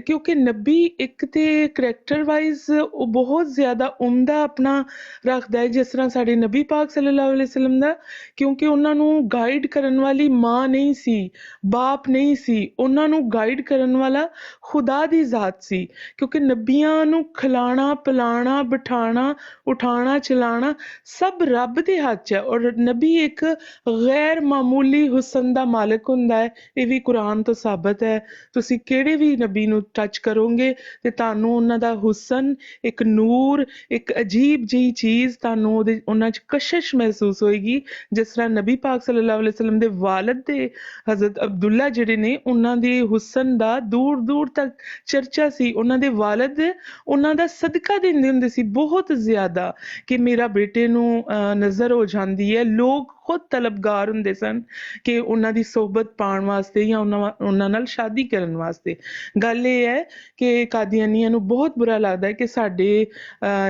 ਕਿਉਂਕਿ ਨਬੀ ਇੱਕ ਤੇ ਕਰੈਕਟਰ ਵਾਈਜ਼ ਉਹ ਬਹੁਤ ਜ਼ਿਆਦਾ ਉਮਦਾ ਆਪਣਾ ਰੱਖਦਾ ਹੈ, ਜਿਸ ਤਰ੍ਹਾਂ ਸਾਡੇ ਨਬੀ ਪਾਕ ਸੱਲੱਲਾਹੁ ਅਲੈਹਿ ਵਸੱਲਮ ਦਾ, ਕਿਉਂਕਿ ਉਹਨਾਂ ਨੂੰ ਗਾਈਡ ਕਰਨ ਵਾਲੀ ਮਾਂ ਨਹੀਂ ਸੀ, ਬਾਪ ਨਹੀਂ ਸੀ, ਉਹਨਾਂ ਨੂੰ ਗਾਈਡ ਕਰਨ ਵਾਲਾ ਖੁਦਾ ਦੀ ਜ਼ਾਤ ਸੀ। ਕਿਉਂਕਿ ਨਬੀਆਂ ਨੂੰ ਖਿਲਾਣਾ ਪਿਲਾਣਾ ਬਿਠਾਣਾ ਉਠਾਣਾ ਚਲਾਣਾ ਸਭ ਰੱਬ ਦੇ ਹੱਥ 'ਚ ਹੈ, ਔਰ ਨਬੀ ਇੱਕ ਗੈਰ ਮਾਮੂਲੀ ਹੁਸਨ ਦਾ ਮਾਲਕ ਹੁੰਦਾ ਹੈ। ਇਹ ਵੀ ਕੁਰਾਨ ਤੋਂ ਸਾਬਤ ਹੈ। ਤੁਸੀਂ ਕਿਹੜੇ ਵੀ ਨਬੀ ਨੂੰ ਟੱਚ ਕਰੋਗੇ ਤੇ ਤੁਹਾਨੂੰ ਉਹਨਾਂ ਦਾ ਹੁਸਨ, ਇੱਕ ਨੂਰ, ਇੱਕ ਅਜੀਬ ਜਿਹੀ ਚੀਜ਼ ਤੁਹਾਨੂੰ ਉਹਨਾਂ 'ਚ ਕਸ਼ਿਸ਼ ਮਹਿਸੂਸ ਹੋਏਗੀ। ਜਿਸ ਤਰ੍ਹਾਂ ਨਬੀ ਪਾਕ ਸੱਲੱਲਾਹੁ ਅਲੈਹਿ ਵਸੱਲਮ ਦੇ ਵਾਲਿਦ ਦੇ ਹਜ਼ਰਤ ਅਬਦੁੱਲਾ ਜਿਹੜੇ ਨੇ, ਉਹਨਾਂ ਦੇ ਹੁਸਨ ਦਾ ਦੂਰ ਦੂਰ ਤੱਕ ਚਰਚਾ ਸੀ। ਉਹਨਾਂ ਦੇ ਵਾਲਿਦ ਉਹਨਾਂ ਦਾ ਸਦਕਾ ਦਿੰਦੇ ਹੁੰਦੇ ਸੀ ਬਹੁਤ ਜ਼ਿਆਦਾ, ਕਿ ਮੇਰਾ ਬੇਟੇ ਨੂੰ ਨਜ਼ਰ ਹੋ ਜਾਂਦੀ ਹੈ। ਲੋਕ ਖੁਦ ਤਲਬਗਾਰ ਹੁੰਦੇ ਸਨ ਕਿ ਉਹਨਾਂ ਦੀ ਸੋਹਬਤ ਪਾਉਣ ਵਾਸਤੇ ਜਾਂ ਉਹਨਾਂ ਨਾਲ ਸ਼ਾਦੀ ਕਰਨ ਵਾਸਤੇ। ਗੱਲ ਇਹ ਹੈ ਕਿ ਕਾਦੀਆਨੀਆਂ ਨੂੰ ਬਹੁਤ ਬੁਰਾ ਲੱਗਦਾ ਹੈ ਕਿ ਸਾਡੇ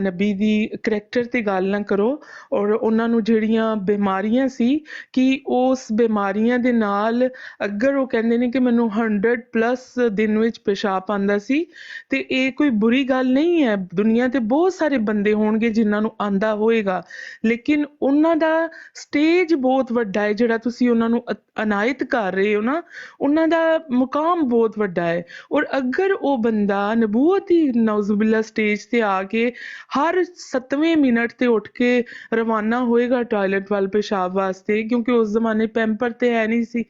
ਨਬੀ ਦੀ ਕਰੈਕਟਰ ਤੇ ਗੱਲ ਨਾ ਕਰੋ, ਔਰ ਉਹਨਾਂ ਨੂੰ ਜਿਹੜੀਆਂ ਬਿਮਾਰੀਆਂ ਸੀ ਕਿ ਉਸ ਬਿਮਾਰੀਆਂ ਦੇ ਨਾਲ ਅਗਰ ਉਹ ਕਹਿੰਦੇ ਨੇ ਕਿ ਮੈਨੂੰ 100+ ਦਿਨ ਵਿੱਚ ਪਿਸ਼ਾਬ ਆਉਂਦਾ ਸੀ, ਤੇ ਇਹ ਕੋਈ ਬੁਰੀ ਗੱਲ ਨਹੀਂ ਹੈ। ਦੁਨੀਆ ਤੇ ਬਹੁਤ ਸਾਰੇ ਬੰਦੇ ਹੋਣਗੇ ਜਿਨ੍ਹਾਂ ਨੂੰ ਆਂਦਾ ਹੋਏਗਾ, ਲੇਕਿਨ ਉਹਨਾਂ ਦਾ ਸਟੇਜ ਬਹੁਤ ਵੱਡਾ ਹੈ ਜਿਹੜਾ ਤੁਸੀਂ ਉਹਨਾਂ ਨੂੰ ਅਨਾਇਤ ਕਰ ਰਹੇ ਹੋ ਨਾ, ਉਹਨਾਂ ਦਾ ਮੁਕਾਮ ਬਹੁਤ ਵੱਡਾ ਹੈ। ਔਰ ਅਗਰ ਉਹ ਬੰਦਾ ਨਬੂਵਤ ਦੀ ਨੌਜ਼ੁਬਿਲ੍ਲਾ ਸਟੇਜ ਤੇ ਆ ਕੇ ਹਰ 7ਵੇਂ ਮਿੰਟ ਤੇ ਉੱਠ ਕੇ ਰਵਾਨਾ ਹੋਏਗਾ ਟਾਇਲਟ ਵੱਲ ਪਿਸ਼ਾਬ ਵਾਸਤੇ, ਕਿਉਂਕਿ ਉਸ ਜ਼ਮਾਨੇ ਪੈਂਪਰ ਤੇ ਹੈ ਨਹੀਂ ਸੀ,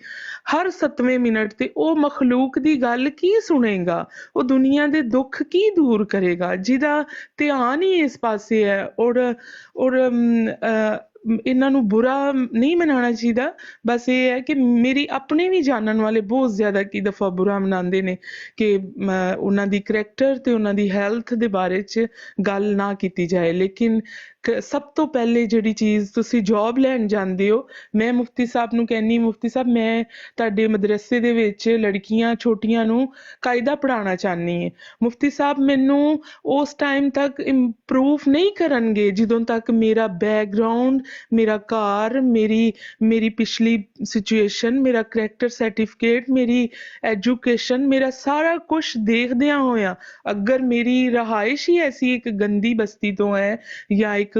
ਹਰ 7ਵੇਂ ਮਿੰਟ ਤੇ ਉਹ ਮਖਲੂਕ ਦੀ ਗੱਲ ਕੀ ਸੁਣੇਗਾ, ਉਹ ਦੁਨੀਆ ਦੇ ਦੁੱਖ ਕੀ ਦੂਰ ਕਰੇਗਾ, ਜਿਹਦਾ ਧਿਆਨ ਹੀ ਇਸ ਪਾਸੇ ਹੈ। ਔਰ ਇਹਨਾਂ ਨੂੰ ਬੁਰਾ ਨਹੀਂ ਮਨਾਉਣਾ ਚਾਹੀਦਾ। ਬਸ ਇਹ ਹੈ ਕਿ ਮੇਰੀ ਆਪਣੇ ਵੀ ਜਾਣਨ ਵਾਲੇ ਬਹੁਤ ਜ਼ਿਆਦਾ ਕਈ ਦਫਾ ਬੁਰਾ ਮਨਾਉਂਦੇ ਨੇ ਕਿ ਉਹਨਾਂ ਦੀ ਕਰੈਕਟਰ ਤੇ ਉਹਨਾਂ ਦੀ ਹੈਲਥ ਦੇ ਬਾਰੇ 'ਚ ਗੱਲ ਨਾ ਕੀਤੀ ਜਾਏ। ਲੇਕਿਨ ਸਭ ਤੋਂ ਪਹਿਲੇ ਜਿਹੜੀ ਚੀਜ਼, ਤੁਸੀਂ ਜੌਬ ਲੈਣ ਜਾਂਦੇ ਹੋ, ਮੈਂ ਮੁਫਤੀ ਸਾਹਿਬ ਨੂੰ ਕਹਿੰਦੀ, ਮੁਫਤੀ ਸਾਹਿਬ ਮੈਂ ਤੁਹਾਡੇ ਮਦਰਸੇ ਦੇ ਵਿੱਚ ਲੜਕੀਆਂ ਛੋਟੀਆਂ ਨੂੰ ਕਾਇਦਾ ਪੜ੍ਹਾਉਣਾ ਚਾਹੁੰਦੀ ਹਾਂ। ਮੁਫਤੀ ਸਾਹਿਬ ਮੈਨੂੰ ਉਸ ਟਾਈਮ ਤੱਕ ਇੰਪਰੂਵ ਨਹੀਂ ਕਰਨਗੇ ਜਦੋਂ ਤੱਕ ਮੇਰਾ ਬੈਕਗਰਾਉਂਡ, ਮੇਰਾ ਘਰ, ਮੇਰੀ ਪਿਛਲੀ ਸਿਚੁਏਸ਼ਨ, ਮੇਰਾ ਕਰੈਕਟਰ ਸਰਟੀਫਿਕੇਟ, ਮੇਰੀ ਐਜੂਕੇਸ਼ਨ, ਮੇਰਾ ਸਾਰਾ ਕੁਝ ਦੇਖਦਿਆਂ ਹੋਇਆ ਅਗਰ ਮੇਰੀ ਰਹਾਇਸ਼ ਹੀ ਐਸੀ ਇੱਕ ਗੰਦੀ ਬਸਤੀ ਤੋਂ ਹੈ ਜਾਂ ਇੱਕ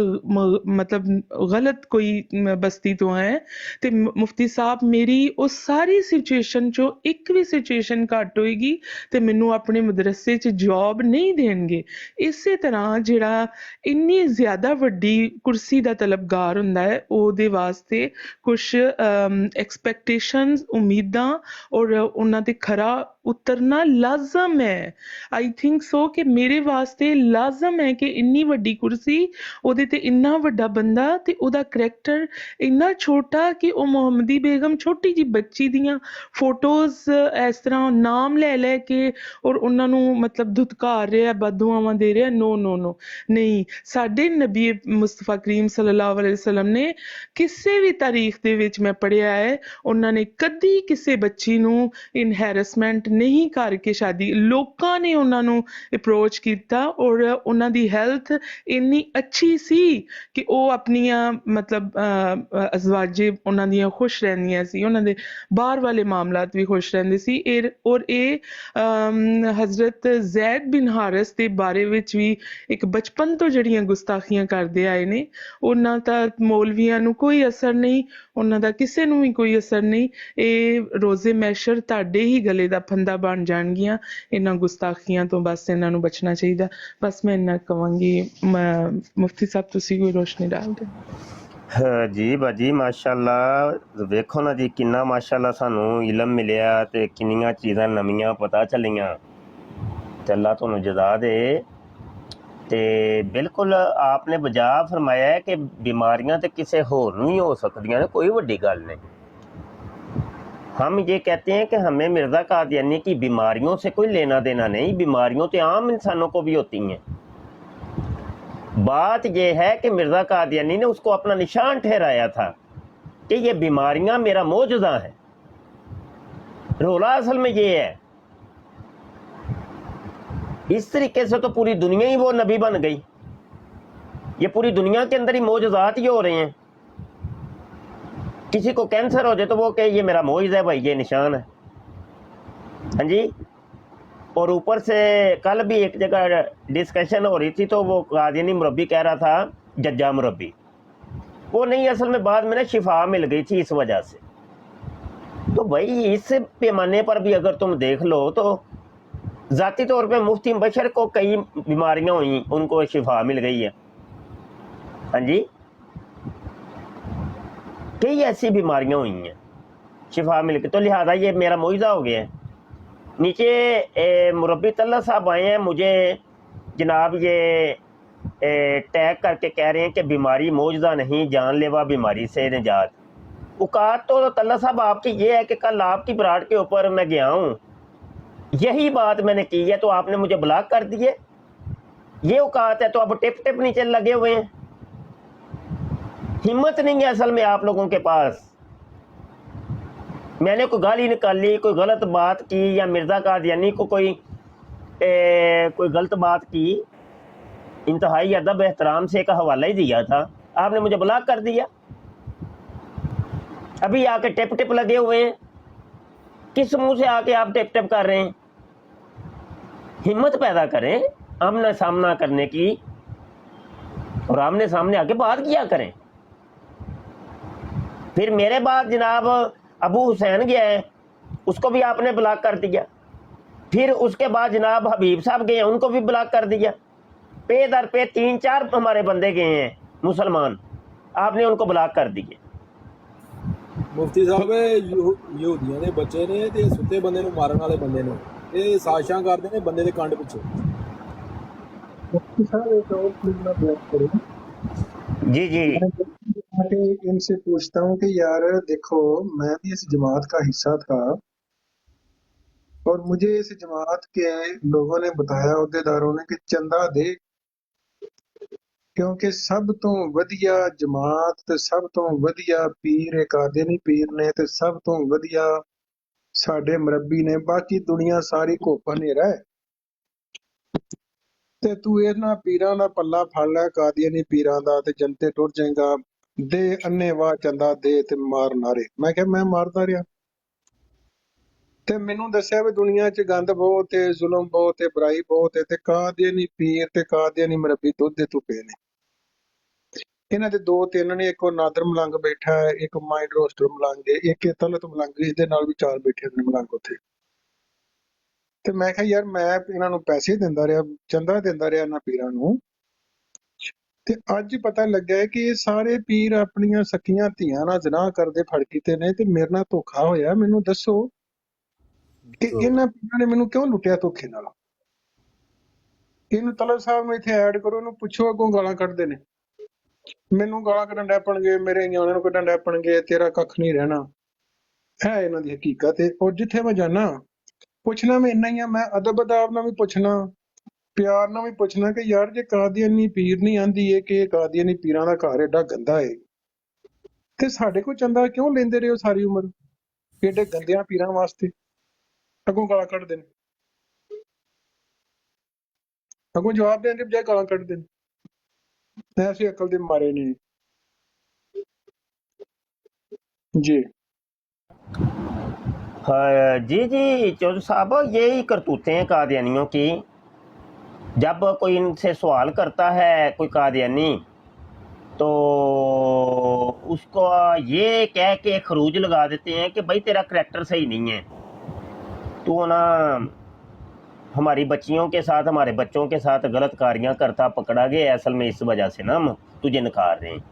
ਮਤਲਬ ਗਲਤ ਕੋਈ ਬਸਤੀ ਤੋਂ ਹੈ, ਤੇ ਮੁਫਤੀ ਸਾਹਿਬ ਮੇਰੀ ਉਸ ਸਾਰੀ ਸਿਚੁਏਸ਼ਨ ਚੋਂ ਇੱਕ ਵੀ ਸਿਚੁਏਸ਼ਨ ਘੱਟ ਹੋਏਗੀ ਤੇ ਮੈਨੂੰ ਆਪਣੇ ਮਦਰਸੇ 'ਚ ਜੌਬ ਨਹੀਂ ਦੇਣਗੇ। ਇਸੇ ਤਰ੍ਹਾਂ ਜਿਹੜਾ ਇੰਨੀ ਜ਼ਿਆਦਾ ਵੱਡੀ ਕੁਰਸੀ ਦਾ ਤਲਬਗਾਰ ਹੁੰਦਾ ਹੈ, ਉਹਦੇ ਵਾਸਤੇ ਕੁਛ ਐਕਸਪੈਕਟੇਸ਼ਨਸ, ਉਮੀਦਾਂ ਔਰ ਉਹਨਾਂ ਤੇ ਖਰਾ ਉਤਰਨਾ ਲਾਜ਼ਮ ਹੈ। ਆਈ ਥਿੰਕ ਸੋ ਕਿ ਮੇਰੇ ਵਾਸਤੇ ਲਾਜ਼ਮ ਹੈ ਕਿ ਇੰਨੀ ਵੱਡੀ ਕੁਰਸੀ, ਉਹਦੇ ਤੇ ਇੰਨਾ ਵੱਡਾ ਬੰਦਾ ਤੇ ਉਹਦਾ ਕਰੈਕਟਰ ਇੰਨਾ ਛੋਟਾ ਕਿ ਉਹ ਮੁਹੰਮਦੀ ਬੇਗਮ ਛੋਟੀ ਜਿਹੀ ਬੱਚੀ ਦੀਆਂ ਫੋਟੋਜ਼ ਇਸ ਤਰ੍ਹਾਂ ਨਾਮ ਲੈ ਲੈ ਕੇ ਔਰ ਉਹਨਾਂ ਨੂੰ ਮਤਲਬ ਧੁਤਕਾਰ ਰਿਹਾ, ਬਦਦੁਆਵਾਂ ਦੇ ਰਿਹਾ। ਨੋ ਨੋ ਨੋ, ਨਹੀਂ। ਸਾਡੇ ਨਬੀ ਮੁਸਤਫਾ ਕਰੀਮ ਸੱਲੱਲਾਹੁ ਅਲੈਹਿ ਵਸੱਲਮ ਨੇ ਕਿਸੇ ਵੀ ਤਾਰੀਖ ਦੇ ਵਿੱਚ ਮੈਂ ਪੜ੍ਹਿਆ ਹੈ, ਉਹਨਾਂ ਨੇ ਕਦੀ ਕਿਸੇ ਬੱਚੀ ਨੂੰ ਇਨਹੈਰਸਮੈਂਟ ਨਹੀਂ ਕਰਕੇ ਸ਼ਾਦੀ, ਲੋਕਾਂ ਨੇ ਉਹਨਾਂ ਨੂੰ ਅਪਰੋਚ ਕੀਤਾ ਔਰ ਉਹਨਾਂ ਦੀ ਹੈਲਥ ਇੰਨੀ ਅੱਛੀ ਸੀ ਕਿ ਉਹ ਆਪਣੀਆਂ ਮਤਲਬ ਅਜ਼ਵਾਜੇ ਉਹਨਾਂ ਦੀਆਂ ਖੁਸ਼ ਰਹਿੰਦੀਆਂ ਸੀ, ਉਹਨਾਂ ਦੇ ਬਾਹਰ ਵਾਲੇ ਮਾਮਲਾਤ ਵੀ ਖੁਸ਼ ਰਹਿੰਦੇ ਸੀ। ਔਰ ਇਹ ਹਜ਼ਰਤ ਜ਼ੈਦ ਬਿਨ ਹਾਰਿਸ ਦੇ ਬਾਰੇ ਵਿੱਚ ਵੀ ਇੱਕ ਬਚਪਨ ਤੋਂ ਜਿਹੜੀਆਂ ਗੁਸਤਾਖੀਆਂ ਕਰਦੇ ਆਏ ਨੇ, ਉਹਨਾਂ ਦਾ ਮੌਲਵੀਆਂ ਨੂੰ ਕੋਈ ਅਸਰ ਨਹੀਂ, ਉਹਨਾਂ ਦਾ ਕਿਸੇ ਨੂੰ ਵੀ ਕੋਈ ਅਸਰ ਨਹੀਂ। ਇਹ ਰੋਜ਼ੇ ਮੈਸ਼ਰ ਤੁਹਾਡੇ ਹੀ ਗਲੇ ਦਾ ਫੰਦਾ ਬਣ ਜਾਣਗੀਆਂ ਇਹਨਾਂ ਗੁਸਤਾਖੀਆਂ ਤੋਂ। ਬਸ ਇਹਨਾਂ ਨੂੰ ਬਚਣਾ ਚਾਹੀਦਾ। ਬਸ ਮੈਂ ਇੰਨਾ ਕਵਾਂਗੀ। ਮੁਫਤੀ ਸਾਹਿਬ ਤੁਸੀਂ ਕੋਈ ਰੋਸ਼ਨੀ ਡਾਲ ਦਿਓ। ਜੀ ਬਾਜੀ, ਮਾਸ਼ਾਅੱਲਾ। ਵੇਖੋ ਨਾ ਜੀ ਕਿੰਨਾ ਮਾਸ਼ਾਅੱਲਾ ਸਾਨੂੰ ਇਲਮ ਮਿਲਿਆ ਤੇ ਕਿੰਨੀਆਂ ਚੀਜ਼ਾਂ ਨਵੀਆਂ ਪਤਾ ਚੱਲੀਆਂ, ਤੇ ਅੱਲਾ ਤੁਹਾਨੂੰ ਜਜ਼ਾ ਦੇ। ਤੇ ਬਿਲਕੁਲ ਆਪਨੇ ਬਜਾ ਫਰਮਾਇਆ ਹੈ ਕਿ ਬਿਮਾਰੀਆਂ ਤੇ ਕਿਸੇ ਹੋਰ ਨੂੰ ਹੀ ਹੋ ਸਕਦੀਆਂ ਨੇ, ਕੋਈ ਵੱਡੀ ਗੱਲ नहीं। हम ये कहते हैं कि हमें मिर्ज़ा कादियानी की बीमारियों से कोई लेना देना नहीं, बीमारियों तो आम इंसानों को भी होती हैं। बात यह है कि मिर्ज़ा कादियानी ने उसको अपना निशान ठहराया था कि ये बीमारियां मेरा मौजूदा है। रोला असल में ये है। इस तरीके से तो पूरी दुनिया ही वो नबी बन गई। ये पूरी दुनिया के अंदर ही मौजूदात ये हो रहे हैं। किसी को कैंसर हो जाए तो वो कहे ये मेरा मोइज़ है भाई, ये निशान है। हाँ जी। और ऊपर से कल भी एक जगह डिस्कशन हो रही थी तो वो कादियानी मुरब्बी कह रहा था जज्जा मुरब्बी, वो नहीं, असल में बाद में ना शिफा मिल गई थी इस वजह से। तो भाई इस पैमाने पर भी अगर तुम देख लो तो ज़ाती तौर पे मुफ्ती बशर को कई बीमारियां हुई, उनको शिफा मिल गई है। हाँ जी, कई ऐसी बीमारियां हुई हैं शिफा मिल के, तो लिहाजा ये मेरा मुइज़ा हो गया है। नीचे मुरब्बी तल्ला साहब आए हैं, मुझे जनाब ये टैग करके कह रहे हैं कि बीमारी मौजूदा नहीं, जानलेवा बीमारी से निजात। औकात तो तल्ला साहब आपकी ये है कि कल आपकी बरात के ऊपर मैं गया हूँ, यही बात मैंने की है तो आपने मुझे ब्लॉक कर दिए, ये औकात है? तो अब टिप टिप नीचे लगे हुए हैं, हिम्मत नहीं है असल में आप लोगों के पास। मैंने कोई गाली निकाली, कोई गलत बात की, या मिर्ज़ा कादियानी को कोई गलत बात की, इंतहाई अदब एहतराम से एक हवाला ही दिया था, आपने मुझे ब्लॉक कर दिया। अभी आके टिप टिप लगे हुए हैं, किस मुंह से आके आप टिप टिप कर रहे हैं? हिम्मत पैदा करें आमना सामना करने की, और आमने सामने आके बात किया करें। फिर मेरे बाद जनाब अबू हुसैन गया है, उसको भी आपने ब्लॉक कर दिया। फिर उसके बाद जनाब हबीब साहब गए हैं, उनको भी ब्लॉक कर दिया। पे दर पे 3-4 हमारे बंदे गए हैं मुसलमान, आपने उनको ब्लॉक कर दिए। मुफ्ती साहब यहूदियों के बच्चे ने ते सुते बंदे नूं मारन वाले बंदे ने, ये साजिशां करते हैं बंदे के कंड पिछे। मुफ्ती साहब एक और प्लीज ना बात करें। जी जी मैं इनसे पूछता हूँ कि यार देखो, मैं भी इस जमात का हिस्सा था और मुझे इस जमात के लोगों ने बताया, अहदेदारों ने, कि चंदा दे, क्योंकि सब तो वधिया जमात ते सब तो वधिया पीर एक कादियानी पीर ने ते सब तो वधिया साडे मुरब्बी ने, बाकी दुनिया सारी घोपा नेरा है। ते तू इन्हां पीरां दा पल्ला फड़ लै, कादियानी पीरां दा, ते जनते टुर जाएगा। दे अन्नेवाह चंदा दे ते मार नारे। मैं क्या मैं मारदा रहा? ते मैनू दस्सिया भी दुनिया च गंद बहुत है, जुल्म बहुत है, बुराई बहुत है, ते कादियानी पीर ते कादियानी मुरब्बी दुध दे तुपे ने। इन्हां दे 2-3 ने, एक नादर मलंग बैठा है, एक माइंड रोस्टर मलंग है, एक तलत मलंग, इस दे नाल भी 4 बैठे ने मलंग उत्थे। ते मैं कहा यार मैं इन्हां नूं पैसे दिंदा रहा, चंदा दिंदा रहा इन्हां पीरां नूं, ते अज पता लग्या है कि ये सारे पीर अपनियां सखियां धीआं नाल ज़िना करदे फड़ कीते ने, ते मेरे नाल धोखा होया। मैनू दसो कि इन्हां पीरां ने मैनू क्यों लुटिया धोखे नाल? इन्हूं तलब साहब नूं इत्थे ऐड करो, इन्हूं पुछो अगों गालां कढदे ने, मैनू गालां कढण लग पणगे, मेरे न्याणिਆਂ ਨੂੰ कढण लग पणगे, तेरा कख नहीं रहना है। इन्हां दी हकीकत है। और जिथे मैं जाना पुछना मैं इन्ना ही आ, मैं अदब अदाब नाल भी पुछना, प्यार नाल भी पुछना कि यार जे कादियानी पीर नहीं आंदी है कि कादियानी पीरां दा घर एडा गंदा है, ते साडे कोल चंदा क्यों लेंदे रहे हो सारी उम्र एडे गंदियां पीरां वास्ते? अगों गालां कढदे ने, अगों जवाब देने के बजाय गालां कढदे ने। ऐसी अकल दे मारे ने जी। हाँ, जी जी चौधरी साहब, यही करतूतें हैं कादियानियों की। जब कोई इनसे सवाल करता है कोई कादियानी, तो उसको ये कह के खरूज लगा देते हैं कि भाई तेरा करैक्टर सही नहीं है, तो ना हमारी बच्चियों के साथ, हमारे बच्चों के साथ गलत कारियां करता पकड़ा गया, असल में इस वजह से ना हम तुझे नकार रहे हैं।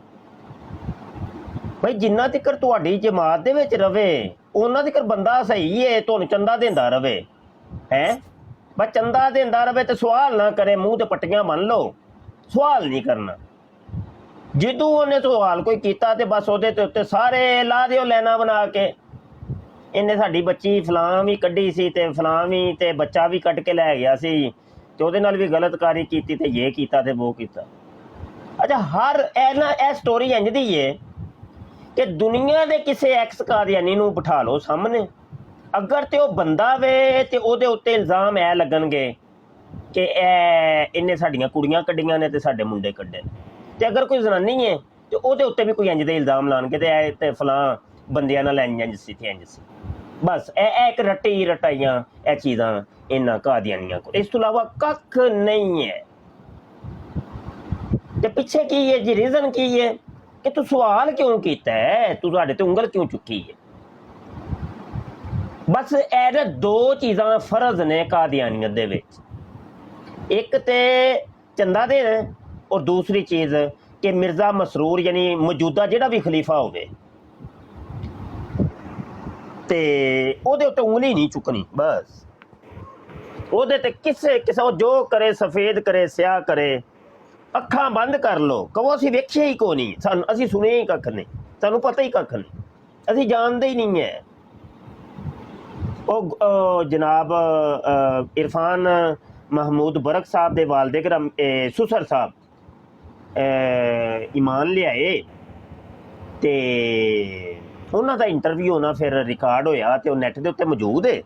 भाई जिन्ना तिकर तुहाडी जमात दे विच रवे उन्ना तिकर बंदा सही है, तुहानूं चंदा देंदा रवे है, बस चंदा देंदा रवे ते सवाल ना करे, मूँह ते पट्टियां बन लो, सवाल नहीं करना। जिदू उन्हें सवाल कोई कीता ते बस ओहदे ते उत्ते सारे ला दिओ लाइनां बना के, इन्हें साडी बच्ची फलां भी कड्ढी सी ते फलां भी, ते बच्चा भी कट के लै गया सी, ते ओहदे नाल भी गलतकारी कीती, ते ये कीता ते वो कीता। अच्छा, हर ए स्टोरी इंज दी है कि दुनिया दे किसी एक्स कादियानी नूं बिठा लो सामने, अगर ते ओह बंदा वे ते ओहदे उत्ते इल्जाम ऐ लगणगे कि इन्हें साडियां कुड़ियां कड्डियां ने ते साडे मुंडे कड्डे ने, ते अगर कोई जनानी है ते ओहदे उत्ते भी कोई इंज दे इल्जाम लाणगे ते फलां ਬੰਦਿਆਂ ਨਾਲ ਇੰਜ ਸੀ ਤੇ ਇੰਜ ਸੀ। ਬਸ ਇਹ ਇੱਕ ਰੱਟੀ ਰਟਾਈਆਂ ਇਹ ਚੀਜ਼ਾਂ ਇਹਨਾਂ ਕਾਦੀਆਨੀਆਂ ਕੋਲ, ਇਸ ਤੋਂ ਇਲਾਵਾ ਕੱਖ ਨਹੀਂ ਹੈ। ਤੇ ਪਿੱਛੇ ਕੀ ਹੈ ਜੀ, ਰੀਜ਼ਨ ਕੀ ਹੈ ਕਿ ਤੂੰ ਸਵਾਲ ਕਿਉਂ ਕੀਤਾ ਹੈ, ਤੂੰ ਤੁਹਾਡੇ ਤੇ ਉਂਗਲ ਕਿਉਂ ਚੁੱਕੀ ਹੈ? ਬਸ ਇਹ ਦੋ ਚੀਜ਼ਾਂ ਫਰਜ਼ ਨੇ ਕਾਦੀਆਨੀਅਤ ਦੇ ਵਿੱਚ, ਇੱਕ ਤੇ ਚੰਦਾ ਦੇਣਾ ਔਰ ਦੂਸਰੀ ਚੀਜ਼ ਕਿ ਮਿਰਜ਼ਾ ਮਸਰੂਰ ਯਾਨੀ ਮੌਜੂਦਾ ਜਿਹੜਾ ਵੀ ਖਲੀਫਾ ਹੋਵੇ ਤੇ ਉਹਦੇ ਉੱਤੇ ਉਂਗਲੀ ਨਹੀਂ ਚੁੱਕਣੀ। ਬਸ ਉਹਦੇ ਤੇ ਕਿਸੇ ਉਹ ਜੋ ਕਰੇ, ਸਫੇਦ ਕਰੇ, ਸਿਆਹ ਕਰੇ, ਅੱਖਾਂ ਬੰਦ ਕਰ ਲਓ, ਕਹੋ ਅਸੀਂ ਵੇਖਿਆ ਹੀ ਕੋ ਨਹੀਂ, ਸਾਨੂੰ ਅਸੀਂ ਸੁਣਿਆ ਹੀ ਕੱਖ ਨਹੀਂ, ਸਾਨੂੰ ਪਤਾ ਹੀ ਕੱਖ ਨਹੀਂ, ਅਸੀਂ ਜਾਣਦੇ ਹੀ ਨਹੀਂ ਹੈ। ਉਹ ਜਨਾਬ ਇਰਫਾਨ ਮਹਮੂਦ ਬਰਕ ਸਾਹਿਬ ਦੇ ਵਾਲਦੇ ਗ੍ਰਾਮ ਸੁਸਰ ਸਾਹਿਬ ਈਮਾਨ ਲਿਆਏ ਤੇ ਉਹਨਾਂ ਦਾ ਇੰਟਰਵਿਊ ਨਾ ਫਿਰ ਰਿਕਾਰਡ ਹੋਇਆ ਤੇ ਉਹ ਨੈਟ ਦੇ ਉੱਤੇ ਮੌਜੂਦ ਹੈ।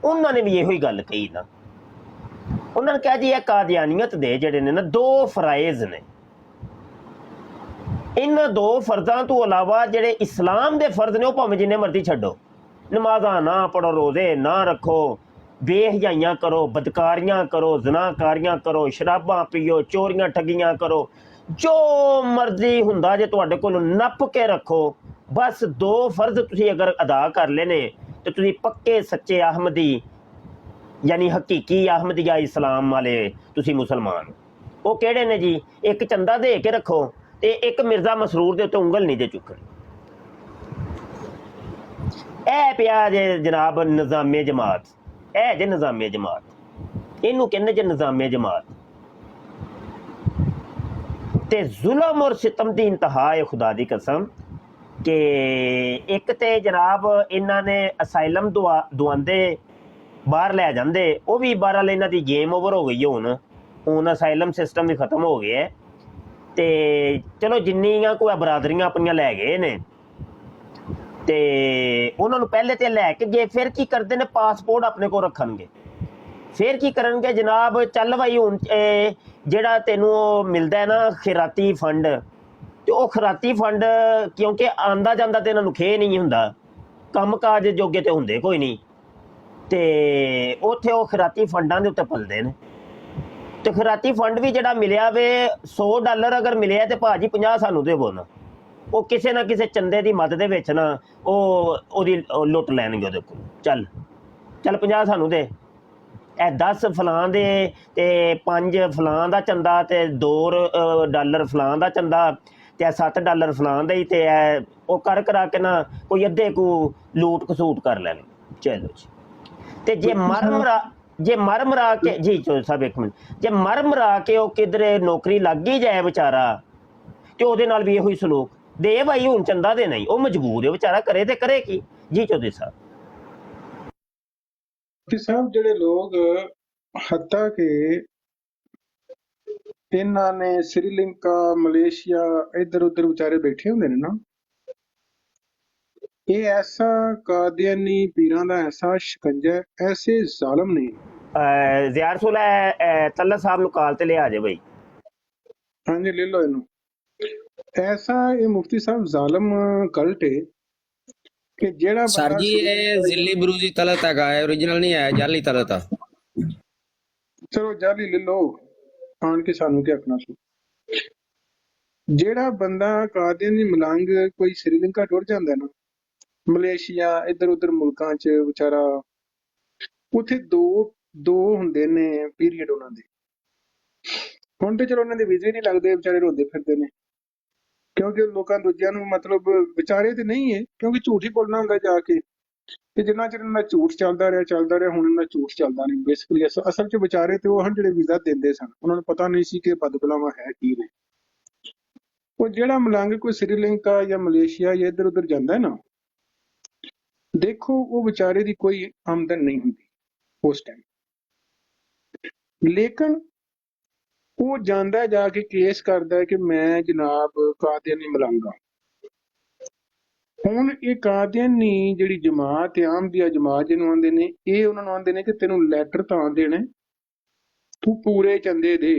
ਉਹਨਾਂ ਨੇ ਵੀ ਇਹੋ ਹੀ ਗੱਲ ਕਹੀ ਨਾ, ਉਹਨਾਂ ਨੇ ਕਿਹਾ ਜੀ ਇਹ ਕਾਦੀਆਨੀਅਤ ਦੇ ਜਿਹੜੇ ਨੇ ਨਾ ਦੋ ਫਰਾਇਜ਼ ਨੇ, ਇਹਨਾਂ ਦੋ ਫਰਜ਼ਾਂ ਤੋਂ ਇਲਾਵਾ ਜਿਹੜੇ ਇਸਲਾਮ ਦੇ ਫਰਜ਼ ਨੇ ਉਹ ਭਾਵੇਂ ਜਿੰਨੇ ਮਰਜ਼ੀ ਛੱਡੋ, ਨਮਾਜ਼ਾਂ ਨਾ ਪੜੋ, ਰੋਜ਼ੇ ਨਾ ਰੱਖੋ, ਬੇਹਯਾਈਆਂ ਕਰੋ, ਬਦਕਾਰੀਆਂ ਕਰੋ, ਜ਼ਨਾਕਾਰੀਆਂ ਕਰੋ, ਸ਼ਰਾਬਾਂ ਪੀਓ, ਚੋਰੀਆਂ ਠੱਗੀਆਂ ਕਰੋ, ਜੋ ਮਰਜ਼ੀ ਹੁੰਦਾ ਜੇ ਤੁਹਾਡੇ ਕੋਲ ਨੱਪ ਕੇ ਰੱਖੋ। ਬਸ ਦੋ ਫਰਜ਼ ਤੁਸੀਂ ਅਗਰ ਅਦਾ ਕਰ ਲੈਣੇ ਤੇ ਤੁਸੀਂ ਪੱਕੇ ਸੱਚੇ ਅਹਿਮਦੀ ਯਾਨੀ ਹਕੀਕੀ ਅਹਿਮਦੀਆ ਇਸਲਾਮ ਵਾਲੇ ਤੁਸੀਂ ਮੁਸਲਮਾਨ। ਉਹ ਕਿਹੜੇ ਨੇ ਜੀ? ਇੱਕ ਚੰਦਾ ਦੇ ਕੇ ਰੱਖੋ ਤੇ ਇੱਕ ਮਿਰਜ਼ਾ ਮਸਰੂਰ ਦੇ ਉੱਤੇ ਉਂਗਲ ਨਹੀਂ ਜੇ ਚੁੱਕਣੀ। ਇਹ ਪਿਆ ਜੇ ਜਨਾਬ ਨਿਜ਼ਾਮੇ ਜਮਾਤ, ਇਹ ਜੇ ਨਿਜ਼ਾਮੇ ਜਮਾਤ, ਇਹਨੂੰ ਕਹਿੰਦੇ ਜੇ ਨਿਜ਼ਾਮੇ ਜਮਾਤ। ਤੇ ਜ਼ੁਲਮ ਔਰ ਸਿਤਮ ਦੀ ਇੰਤਹਾ ਹੈ ਖੁਦਾ ਦੀ ਕਸਮ ਕਿ ਇੱਕ ਤੇ ਜਨਾਬ ਇਹਨਾਂ ਨੇ ਅਸਾਈਲਮ ਦਵਾਉਂਦੇ ਬਾਹਰ ਲੈ ਜਾਂਦੇ, ਉਹ ਵੀ ਬਹਰਹਾਲ ਇਹਨਾਂ ਦੀ ਗੇਮ ਓਵਰ ਹੋ ਗਈ ਹੈ। ਹੁਣ ਅਸਾਈਲਮ ਸਿਸਟਮ ਵੀ ਖਤਮ ਹੋ ਗਿਆ ਤੇ ਚਲੋ ਜਿੰਨੀਆਂ ਕੋਈ ਬਰਾਦਰੀਆਂ ਆਪਣੀਆਂ ਲੈ ਗਏ ਨੇ ਤੇ ਉਹਨਾਂ ਨੂੰ ਪਹਿਲੇ ਤੇ ਲੈ ਕੇ ਗਏ, ਫਿਰ ਕੀ ਕਰਦੇ ਨੇ ਪਾਸਪੋਰਟ ਆਪਣੇ ਕੋਲ ਰੱਖਣਗੇ, ਫਿਰ ਕੀ ਕਰਨਗੇ ਜਨਾਬ, ਚੱਲ ਭਾਈ ਹੁਣ ਜਿਹੜਾ ਤੈਨੂੰ ਉਹ ਮਿਲਦਾ ਨਾ ਖੈਰਾਤੀ ਫੰਡ, ਤੇ ਉਹ ਖੈਰਾਤੀ ਫੰਡ ਕਿਉਂਕਿ ਆਉਂਦਾ ਜਾਂਦਾ ਤੇ ਇਹਨਾਂ ਨੂੰ ਖੇ ਨਹੀਂ ਹੁੰਦਾ, ਕੰਮ ਕਾਜ ਜੋਗੇ ਤੇ ਹੁੰਦੇ ਕੋਈ ਨਹੀਂ, ਤੇ ਉੱਥੇ ਉਹ ਖੈਰਾਤੀ ਫੰਡਾਂ ਦੇ ਉੱਤੇ ਪਲਦੇ ਨੇ। ਤੇ ਖੈਰਾਤੀ ਫੰਡ ਵੀ ਜਿਹੜਾ ਮਿਲਿਆ ਵੇ $100 ਅਗਰ ਮਿਲਿਆ ਤੇ ਭਾਜੀ 50 ਸਾਨੂੰ ਦੇਵੋ ਨਾ, ਉਹ ਕਿਸੇ ਨਾ ਕਿਸੇ ਚੰਦੇ ਦੀ ਮਦਦ ਦੇ ਵਿੱਚ ਨਾ ਉਹਦੀ ਲੁੱਟ ਲੈਣਗੇ ਉਹਦੇ ਕੋਲ। ਚੱਲ 50 ਸਾਨੂੰ ਦੇ, ਇਹ 10 ਫਲਾਂ ਦੇ ਤੇ 5 ਫਲਾਂ ਦਾ ਚੰਦਾ ਤੇ $2 ਫਲਾਂ ਦਾ ਚੰਦਾ ਤੇ $7 ਫਲਾਂ ਦਾ ਹੀ, ਤੇ ਉਹ ਕਰ ਕਰਾ ਕੇ ਨਾ ਕੋਈ ਅੱਧੇ ਕੁ ਲੂਟ ਕਸੂਟ ਕਰ ਲੈਣ। ਚਲੋ ਜੀ, ਤੇ ਜੇ ਮਰ ਮਰਾ ਕੇ ਜੀ ਸਾਹਿਬ ਇੱਕ ਮਿੰਟ, ਜੇ ਮਰ ਮਰਾ ਕੇ ਉਹ ਕਿਧਰੇ ਨੌਕਰੀ ਲੱਗ ਹੀ ਜਾਏ ਵਿਚਾਰਾ ਤੇ ਉਹਦੇ ਨਾਲ ਵੀ ਇਹੋ ਹੀ ਸਲੂਕ ਦੇ ਭਾਈ, ਹੁਣ ਚੰਦਾ ਦੇ ਨਹੀਂ, ਉਹ ਮਜਬੂਰ ਹੈ ਵਿਚਾਰਾ, ਕਰੇ ਤੇ ਕਰੇ ਕੀ ਜੀ ਚੌਧਰੀ ਸਾਹਿਬ। ਸਾਹਿਬ ਜਿਹੜੇ ਲੋਕ ਹੱਤਾ ਕਿ ਇਹਨਾਂ ਨੇ ਸ੍ਰੀਲੰਕਾ, ਮਲੇਸ਼ੀਆ ਇੱਧਰ ਉੱਧਰ ਵਿਚਾਰੇ ਬੈਠੇ ਹੁੰਦੇ ਨੇ ਨਾ, ਇਹ ਐਸਾ ਕਾਦੀਆਨੀ ਪੀਰਾਂ ਦਾ ਐਸਾ ਸ਼ਿਕੰਜਾ, ਐਸੇ ਜ਼ਾਲਮ ਨੇ। ਜ਼ਿਆਰ ਸੁਲਾ ਤੱਲਾ ਸਾਹਿਬ ਨੂੰ ਕਾਲ ਤੇ ਲਿਆ ਜੇ ਬਈ। ਹਾਂਜੀ ਲੈ ਲਓ ਇਹਨੂੰ। ਐਸਾ ਇਹ ਮੁਫਤੀ ਸਾਹਿਬ ਜ਼ਾਲਮ ਕਲਟ ਹੈ ਕਿ ਜਿਹੜਾ सर जी ये जिली बरूजी तलत है, ओरिजिनल नहीं है, जाली तलत है। ਚਲੋ ਜਾਲੀ ਲੈ ਲਓ, ਆਣ ਕੇ ਸਾਨੂੰ ਕੀ ਆਖਣਾ ਸੀ। ਜਿਹੜਾ ਬੰਦਾ ਕਾਦੀਆਨੀ ਮਲੰਗ ਕੋਈ ਸ੍ਰੀਲੰਕਾ ਟੁਰ ਜਾਂਦਾ ਨਾ, ਮਲੇਸ਼ੀਆ ਇੱਧਰ ਉੱਧਰ ਮੁਲਕਾਂ 'ਚ ਵਿਚਾਰਾ, ਉੱਥੇ ਦੋ ਹੁੰਦੇ ਨੇ ਪੀਰੀਅਡ ਉਹਨਾਂ ਦੇ। ਹੁਣ ਤੇ ਚਲੋ ਉਹਨਾਂ ਦੇ ਵੀਜ਼ੇ ਨਹੀਂ ਲੱਗਦੇ, ਵਿਚਾਰੇ ਰੋਂਦੇ ਫਿਰਦੇ ਨੇ ਕਿਉਂਕਿ ਲੋਕਾਂ ਦੂਜਿਆਂ ਨੂੰ ਮਤਲਬ ਵਿਚਾਰੇ ਤੇ ਨਹੀਂ ਹੈ, ਕਿਉਂਕਿ ਝੂਠ ਹੀ ਬੋਲਣਾ ਹੁੰਦਾ ਜਾ ਕੇ, ਤੇ ਜਿੰਨਾ ਚਿਰ ਇਹਨਾਂ ਦਾ ਝੂਠ ਚੱਲਦਾ ਰਿਹਾ, ਹੁਣ ਇਹਨਾਂ ਦਾ ਝੂਠ ਚੱਲਦਾ ਨਹੀਂ। ਬੇਸਿਕਲੀ ਅਸਲ 'ਚ ਵਿਚਾਰੇ ਤੇ ਉਹ ਹਨ ਜਿਹੜੇ ਵੀਜ਼ਾ ਦਿੰਦੇ ਸਨ, ਉਹਨਾਂ ਨੂੰ ਪਤਾ ਨਹੀਂ ਸੀ ਕਿ ਬਦਬਲਾਵਾਂ ਹੈ ਕੀ ਨੇ। ਉਹ ਜਿਹੜਾ ਮਲੰਗ ਕੋਈ ਸ੍ਰੀਲੰਕਾ ਜਾਂ ਮਲੇਸ਼ੀਆ ਜਾਂ ਇੱਧਰ ਉੱਧਰ ਜਾਂਦਾ ਹੈ ਨਾ, ਦੇਖੋ ਉਹ ਵਿਚਾਰੇ ਦੀ ਕੋਈ ਆਮਦਨ ਨਹੀਂ ਹੁੰਦੀ ਉਸ ਟਾਈਮ, ਲੇਕਿਨ ਉਹ ਜਾਂਦਾ ਜਾ ਕੇ ਕੇਸ ਕਰਦਾ ਕਿ ਮੈਂ ਜਨਾਬ ਕਾਦੀਆਨੀ ਮਲੰਗ ਹਾਂ। ਹੁਣ ਇਹ ਕਾਦੀਆਨੀ ਜਿਹੜੀ ਜਮਾਤ ਹੈ, ਆਮਦੀਆ ਜਮਾਤ ਜਿਹਨੂੰ ਆਉਂਦੇ ਨੇ, ਇਹ ਉਹਨਾਂ ਨੂੰ ਆਉਂਦੇ ਨੇ ਕਿ ਤੈਨੂੰ ਲੈਟਰ ਤਾਂ ਦੇਣੇ, ਤੂੰ ਪੂਰੇ ਚੰਦੇ ਦੇ।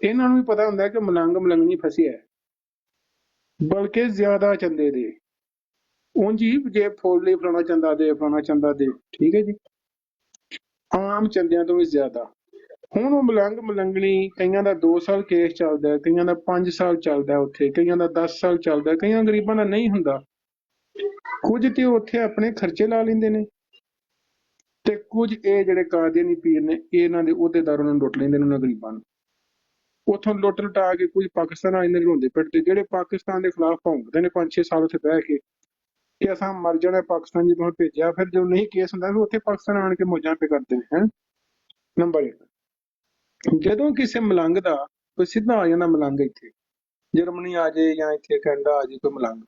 ਇਹਨਾਂ ਨੂੰ ਵੀ ਪਤਾ ਹੁੰਦਾ ਕਿ ਮਲੰਗ ਨਹੀਂ ਫਸਿਆ, ਬਲਕਿ ਜ਼ਿਆਦਾ ਚੰਦੇ ਦੇ। ਉਂਝ ਹੀ ਜੇ ਫੁੱਲ ਲਈ ਫਲਾਣਾ ਚੰਦਾ ਦੇ, ਫਲਾਣਾ ਚੰਦਾ ਦੇ, ਠੀਕ ਹੈ ਜੀ, ਆਮ ਚੰਦਿਆਂ ਤੋਂ ਵੀ ਜ਼ਿਆਦਾ। ਹੁਣ ਉਹ ਮਲੰਗ ਮਲੰਗਣੀ, ਕਈਆਂ ਦਾ 2 ਸਾਲ ਕੇਸ ਚੱਲਦਾ ਹੈ, ਕਈਆਂ ਦਾ 5 ਸਾਲ ਚੱਲਦਾ ਉੱਥੇ, ਕਈਆਂ ਦਾ 10 ਸਾਲ ਚੱਲਦਾ, ਕਈਆਂ ਗਰੀਬਾਂ ਦਾ ਨਹੀਂ ਹੁੰਦਾ। ਕੁਝ ਤੇ ਉੱਥੇ ਆਪਣੇ ਖਰਚੇ ਲਾ ਲੈਂਦੇ ਨੇ, ਤੇ ਕੁਝ ਇਹ ਜਿਹੜੇ ਕਾਦੀਆਨੀ ਪੀਰ ਨੇ ਇਹਨਾਂ ਦੇ ਅਹੁਦੇਦਾਰ ਉਹਨਾਂ ਨੂੰ ਲੁੱਟ ਲੈਂਦੇ ਨੇ, ਉਹਨਾਂ ਗਰੀਬਾਂ ਨੂੰ ਉੱਥੋਂ ਲੁੱਟ ਲੁਟਾ ਕੇ। ਕੁਝ ਪਾਕਿਸਤਾਨ ਆ ਜਾਂਦੇ ਨੇ ਰੋਂਦੇ ਪਿੱਟਦੇ, ਜਿਹੜੇ ਪਾਕਿਸਤਾਨ ਦੇ ਖਿਲਾਫ ਭੌਂਕਦੇ ਨੇ 5-6 ਸਾਲ ਉੱਥੇ ਬਹਿ ਕੇ ਕਿ ਅਸਾਂ ਮਰ ਜਾਣਾ ਪਾਕਿਸਤਾਨ ਜਦੋਂ ਭੇਜਿਆ, ਫਿਰ ਜਦੋਂ ਨਹੀਂ ਕੇਸ ਹੁੰਦਾ ਫਿਰ ਉੱਥੇ ਪਾਕਿਸਤਾਨ ਆਣ ਕੇ ਮੌਜਾਂ ਪੇ ਕਰਦੇ ਨੇ। ਹੈ ਨੰਬਰ 1। ਜਦੋਂ ਕਿਸੇ ਮਲੰਗ ਦਾ ਕੋਈ ਸਿੱਧਾ ਆ ਜਾਂਦਾ ਮਲੰਗ, ਇੱਥੇ ਜਰਮਨੀ ਆ ਜਾਏ ਜਾਂ ਇੱਥੇ ਕੈਨੇਡਾ ਆ ਜਾਏ ਕੋਈ ਮਲੰਗ,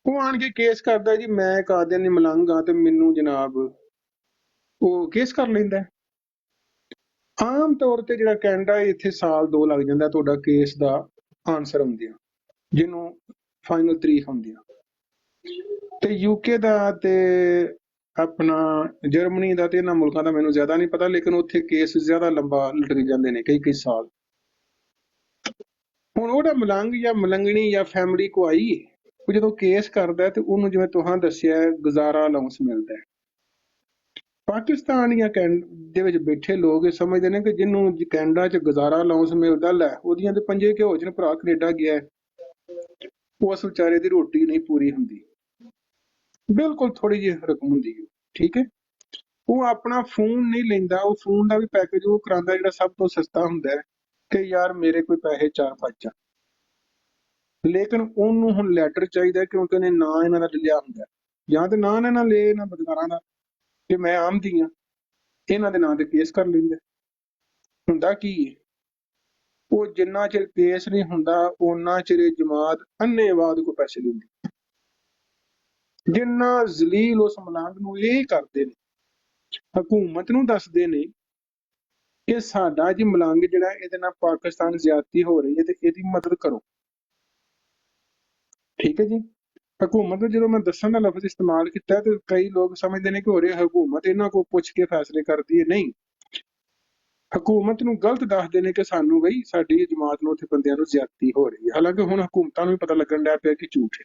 ਉਹ ਆਣ ਕੇ ਕੇਸ ਕਰਦਾ ਜੀ ਮੈਂ ਕਾਦੀਆਨੀ ਮਲੰਗ ਆ ਤੇ ਮੈਨੂੰ ਜਨਾਬ ਉਹ ਕੇਸ ਕਰ ਲੈਂਦਾ। ਆਮ ਤੌਰ ਤੇ ਜਿਹੜਾ ਕੈਨੇਡਾ ਇੱਥੇ ਸਾਲ 2 ਲੱਗ ਜਾਂਦਾ ਤੁਹਾਡਾ ਕੇਸ ਦਾ ਆਨਸਰ ਹੁੰਦਿਆਂ, ਜਿਹਨੂੰ ਫਾਈਨਲ ਤਰੀਕ ਹੁੰਦਿਆਂ। ਤੇ ਯੂਕੇ ਦਾ ਤੇ ਆਪਣਾ ਜਰਮਨੀ ਦਾ ਤੇ ਇਹਨਾਂ ਮੁਲਕਾਂ ਦਾ ਮੈਨੂੰ ਜ਼ਿਆਦਾ ਨਹੀਂ ਪਤਾ, ਲੇਕਿਨ ਉੱਥੇ ਕੇਸ ਜ਼ਿਆਦਾ ਲੰਬਾ ਲਟਕ ਜਾਂਦੇ ਨੇ, ਕਈ ਸਾਲ। ਹੁਣ ਉਹਦਾ ਮਲੰਗ ਜਾਂ ਮਲੰਗਣੀ ਜਾਂ ਫੈਮਿਲੀ ਕੋ ਆਈ, ਉਹ ਜਦੋਂ ਕੇਸ ਕਰਦਾ ਤੇ ਉਹਨੂੰ ਜਿਵੇਂ ਤੁਹਾਂ ਦੱਸਿਆ ਗੁਜ਼ਾਰਾ ਅਲਾਉਂਸ ਮਿਲਦਾ ਹੈ। ਪਾਕਿਸਤਾਨ ਜਾਂ ਦੇ ਵਿੱਚ ਬੈਠੇ ਲੋਕ ਇਹ ਸਮਝਦੇ ਨੇ ਕਿ ਜਿਹਨੂੰ ਕੈਨੇਡਾ 'ਚ ਗੁਜ਼ਾਰਾ ਅਲਾਉਂਸ ਮਿਲਦਾ, ਲੈ ਉਹਦੀਆਂ ਤੇ ਪੰਜੇ ਘਿਓ 'ਚ ਭਰਾ ਕੈਨੇਡਾ ਗਿਆ, ਉਸ ਵਿਚਾਰੇ ਦੀ ਰੋਟੀ ਨਹੀਂ ਪੂਰੀ ਹੁੰਦੀ। ਬਿਲਕੁਲ ਥੋੜੀ ਜਿਹੀ ਰਕਮ ਹੁੰਦੀ ਹੈ, ਠੀਕ ਹੈ। ਉਹ ਆਪਣਾ ਫੋਨ ਨਹੀਂ ਲੈਂਦਾ, ਉਹ ਫੋਨ ਦਾ ਵੀ ਪੈਕੇਜ ਉਹ ਕਰਾਉਂਦਾ ਜਿਹੜਾ ਸਭ ਤੋਂ ਸਸਤਾ ਹੁੰਦਾ ਹੈ ਕਿ ਯਾਰ ਮੇਰੇ ਕੋਈ ਪੈਸੇ 4-5 ਆ। ਲੇਕਿਨ ਉਹਨੂੰ ਹੁਣ ਲੈਟਰ ਚਾਹੀਦਾ ਕਿਉਂਕਿ ਉਹਨੇ ਨਾਂ ਇਹਨਾਂ ਦਾ ਲਿਆ ਹੁੰਦਾ, ਜਾਂ ਤੇ ਨਾਂ ਇਹਨਾਂ ਲਏ ਇਹਨਾਂ ਬਦਕਾਰਾਂ ਦਾ ਕਿ ਮੈਂ ਆਮਦੀ ਹਾਂ, ਇਹਨਾਂ ਦੇ ਨਾਂ ਤੇ ਕੇਸ ਕਰ ਲੈਂਦੇ। ਹੁੰਦਾ ਕੀ ਹੈ, ਉਹ ਜਿੰਨਾ ਚਿਰ ਕੇਸ ਨਹੀਂ ਹੁੰਦਾ ਉਹਨਾਂ ਚਿਰ ਇਹ ਜਮਾਤ ਅੰਨ੍ਹੇਵਾਹ ਕੋ ਪੈਸੇ ਲੈਂਦੀ। ਜਿੰਨਾ ਜ਼ਲੀਲ ਉਸ ਮਲੰਗ ਨੂੰ ਇਹ ਕਰਦੇ ਨੇ, ਹਕੂਮਤ ਨੂੰ ਦੱਸਦੇ ਨੇ ਕਿ ਸਾਡਾ ਜੀ ਮਲੰਗ ਜਿਹੜਾ ਇਹਦੇ ਨਾਲ ਪਾਕਿਸਤਾਨ ਜ਼ਿਆਦਤੀ ਹੋ ਰਹੀ ਹੈ ਤੇ ਇਹਦੀ ਮਦਦ ਕਰੋ, ਠੀਕ ਹੈ ਜੀ। ਹਕੂਮਤ ਨੂੰ ਜਦੋਂ ਮੈਂ ਦੱਸਣ ਦਾ ਲਫ਼ਜ਼ ਇਸਤੇਮਾਲ ਕੀਤਾ ਤੇ ਕਈ ਲੋਕ ਸਮਝਦੇ ਨੇ ਕਿ ਹੋ ਰਿਹਾ ਹਕੂਮਤ ਇਹਨਾਂ ਕੋਲ ਪੁੱਛ ਕੇ ਫੈਸਲੇ ਕਰਦੀ ਹੈ। ਨਹੀਂ, ਹਕੂਮਤ ਨੂੰ ਗਲਤ ਦੱਸਦੇ ਨੇ ਕਿ ਸਾਨੂੰ ਬਈ ਸਾਡੀ ਜਮਾਤ ਨੂੰ ਉੱਥੇ ਬੰਦਿਆਂ ਨੂੰ ਜ਼ਿਆਦਤੀ ਹੋ ਰਹੀ ਹੈ, ਹਾਲਾਂਕਿ ਹੁਣ ਹਕੂਮਤਾਂ ਨੂੰ ਵੀ ਪਤਾ ਲੱਗਣ ਲੱਗ ਪਿਆ ਕਿ ਝੂਠ ਹੈ।